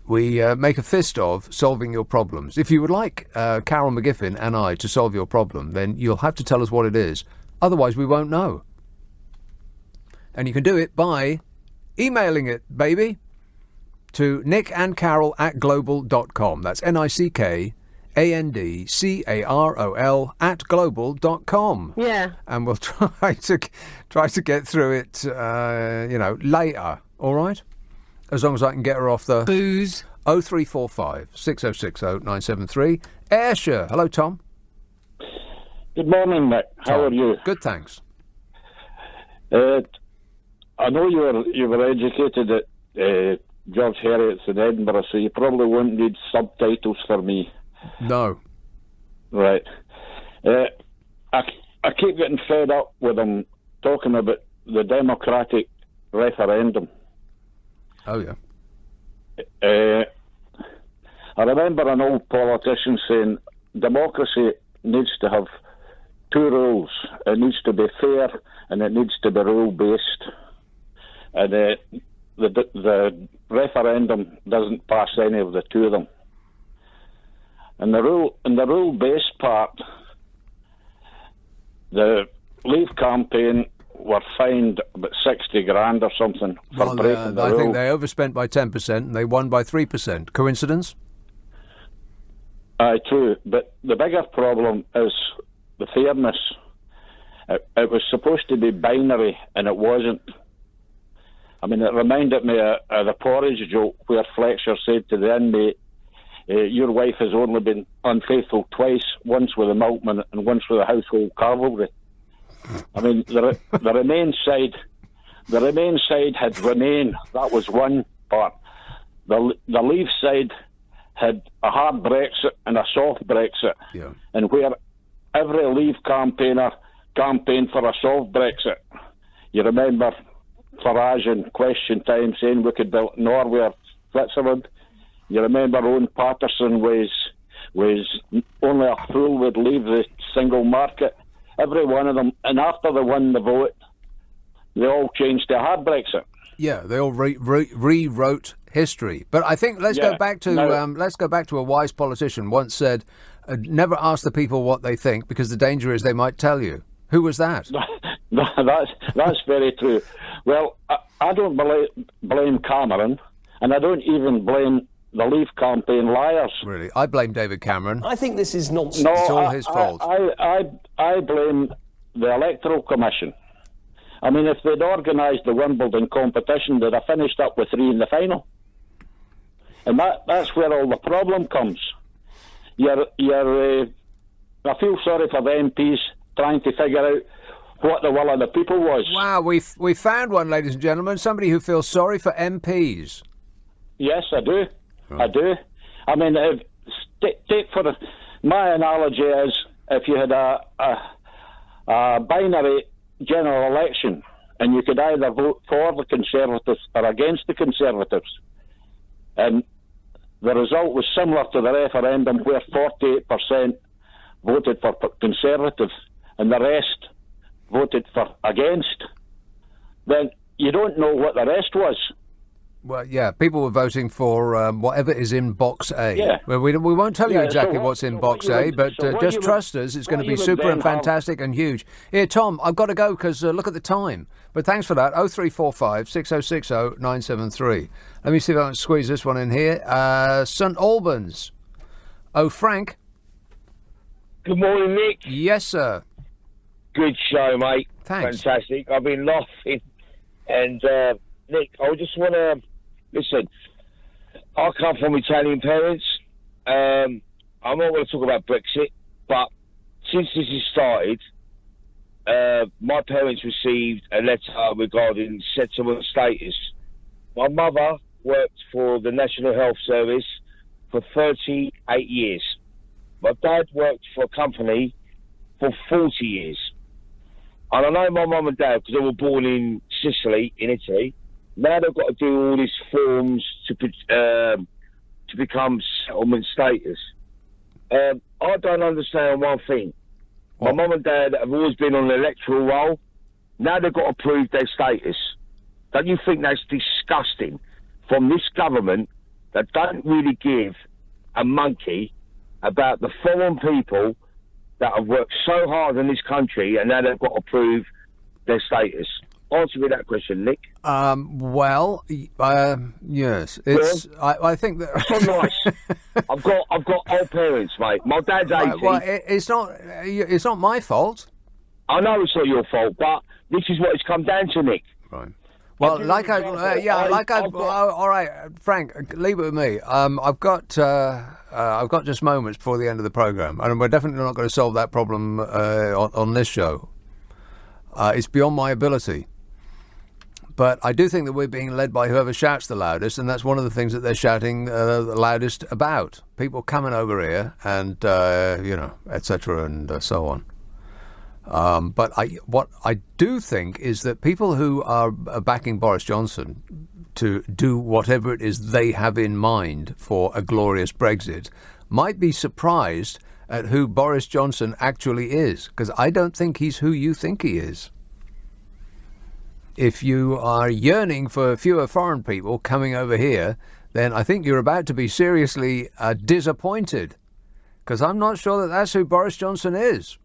We make a fist of solving your problems. If you would like Carol McGiffin and I to solve your problem, then you'll have to tell us what it is. Otherwise, we won't know. And you can do it by emailing it, baby, to nickandcarol@global.com. That's NICKANDCAROL @global.com. Yeah. And we'll try to get through it, later. All right? As long as I can get her off the... Booze. 0345 6060 973. Ayrshire. Hello, Tom. Good morning, Nick. How are you? Good, thanks. I know you were educated at George Heriot's in Edinburgh, so you probably won't need subtitles for me. No. Right. I keep getting fed up with them talking about the democratic referendum. Oh, yeah. I remember an old politician saying democracy needs to have 2 rules. It needs to be fair and it needs to be rule-based. And the referendum doesn't pass any of the 2 of them. And the rule-based part, the Leave campaign were fined about 60 grand or something for breaking the rule. I think they overspent by 10% and they won by 3%. Coincidence? Aye, true. But the bigger problem is the fairness. It was supposed to be binary and it wasn't. I mean, it reminded me of the porridge joke where Fletcher said to the inmate, your wife has only been unfaithful twice, once with the milkman and once with the household cavalry. I mean, the Remain side had Remain. That was one part. The Leave side had a hard Brexit and a soft Brexit. Yeah. And where every Leave campaigner campaigned for a soft Brexit. You remember Farage in Question Time saying we could build Norway or Switzerland. You remember Owen Patterson was only a fool would leave the single market. Every one of them, and after they won the vote, they all changed to a hard Brexit. Yeah, they all rewrote history. But I think let's go back to a wise politician once said, "Never ask the people what they think because the danger is they might tell you." Who was that? That's very true. Well, I don't blame Cameron, and I don't even blame the Leave campaign liars. Really? I blame David Cameron. I think this is nonsense. No, It's all his fault. I blame the Electoral Commission. I mean, if they'd organised the Wimbledon competition, they'd have finished up with 3 in the final. And that's where all the problem comes. I feel sorry for the MPs trying to figure out what the will of the people was. Wow, we found one, ladies and gentlemen, somebody who feels sorry for MPs. Yes, I do. I do. I mean, take for my analogy is if you had a binary general election and you could either vote for the Conservatives or against the Conservatives, and the result was similar to the referendum where 48% voted for Conservative and the rest voted for against, then you don't know what the rest was. Well, yeah, people were voting for whatever is in Box A. Yeah. Well, we won't tell you Yeah, exactly so what's in what Box you A, would- but so what just you would- trust us, it's going to what be you would super then and have- fantastic and huge. Here, Tom, I've got to go because look at the time. But thanks for that. 0345 6060 973. Let me see if I can squeeze this one in here. St Albans. Oh, Frank. Good morning, Nick. Yes, sir. Good show, mate. Thanks. Fantastic. I've been laughing. And, Nick, I just want to... Listen, I come from Italian parents. I'm not going to talk about Brexit, but since this has started, my parents received a letter regarding settlement status. My mother worked for the National Health Service for 38 years. My dad worked for a company for 40 years. And I know my mum and dad, because they were born in Sicily, in Italy, now they've got to do all these forms to become settlement status. I don't understand one thing. My mum and dad have always been on the electoral roll. Now they've got to prove their status. Don't you think that's disgusting from this government that don't really give a monkey about the foreign people that have worked so hard in this country and now they've got to prove their status? Answer me that question, Nick. Well, yes. It's. I think that. It's not nice. I've got old parents, mate. My dad's 80. Well, it's not. It's not my fault. I know it's not your fault, but this is what it's come down to, Nick. Right. Well, all right, Frank, leave it with me. I've got just moments before the end of the program, and we're definitely not going to solve that problem on this show. It's beyond my ability. But I do think that we're being led by whoever shouts the loudest, and that's one of the things that they're shouting the loudest about. People coming over here and, etc. and so on. But what I do think is that people who are backing Boris Johnson to do whatever it is they have in mind for a glorious Brexit might be surprised at who Boris Johnson actually is, because I don't think he's who you think he is. If you are yearning for fewer foreign people coming over here, then I think you're about to be seriously disappointed, because I'm not sure that that's who Boris Johnson is.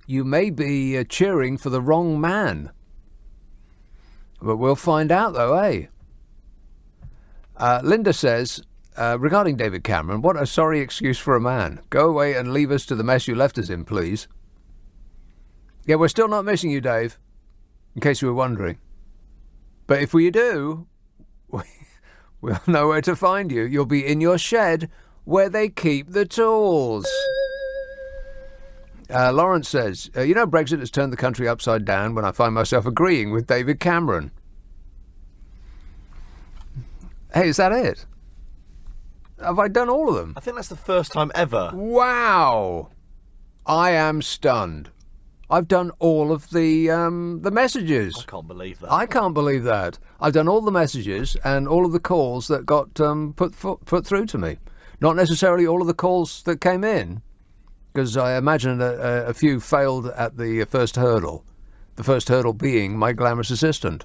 You may be cheering for the wrong man. But we'll find out, though, eh? Linda says, regarding David Cameron, what a sorry excuse for a man. Go away and leave us to the mess you left us in, please. Yeah, we're still not missing you, Dave, in case you were wondering. But if we do, we'll know where to find you. You'll be in your shed where they keep the tools. Lawrence says, Brexit has turned the country upside down when I find myself agreeing with David Cameron. Hey, is that it? Have I done all of them? I think that's the first time ever. Wow! I am stunned. I've done all of the messages. I can't believe that. I can't believe that. I've done all the messages and all of the calls that got put through to me. Not necessarily all of the calls that came in, because I imagine a few failed at the first hurdle. The first hurdle being my glamorous assistant.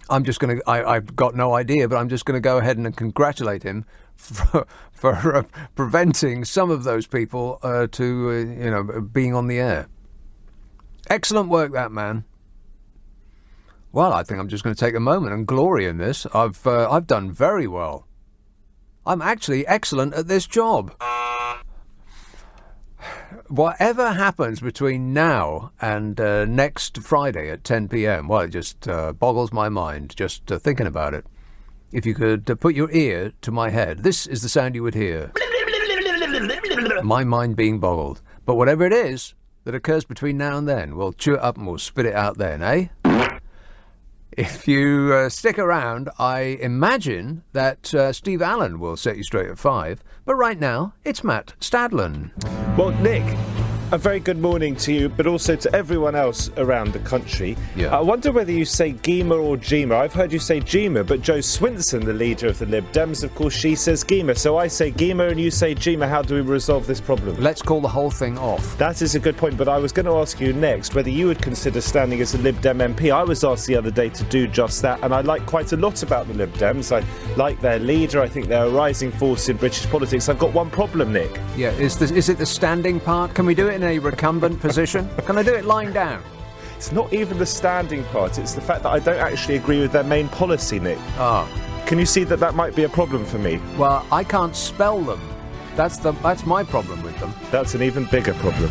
I've got no idea, but I'm just going to go ahead and congratulate him for preventing some of those people to being on the air. Excellent work, that man. Well, I think I'm just going to take a moment and glory in this. I've done very well. I'm actually excellent at this job. Whatever happens between now and next Friday at 10 p.m, well, it just boggles my mind just thinking about it. If you could put your ear to my head, this is the sound you would hear. My mind being boggled. But whatever it is that occurs between now and then, we'll chew it up and we'll spit it out then, eh? If you stick around, I imagine that Steve Allen will set you straight at 5. But right now, it's Matt Stadlen. Well, Nick, a very good morning to you, but also to everyone else around the country. Yeah. I wonder whether you say Geema or Geema. I've heard you say Geema, but Jo Swinson, the leader of the Lib Dems, of course, she says Geema. So I say Geema and you say Geema. How do we resolve this problem? Let's call the whole thing off. That is a good point, but I was going to ask you next whether you would consider standing as a Lib Dem MP. I was asked the other day to do just that, and I like quite a lot about the Lib Dems. I like their leader. I think they're a rising force in British politics. I've got one problem, Nick. Yeah, is it the standing part? Can we do it in a recumbent position? Can I do it lying down? It's not even the standing part, it's the fact that I don't actually agree with their main policy, Nick. Ah. Can you see that might be a problem for me? Well, I can't spell them. That's my problem with them. That's an even bigger problem.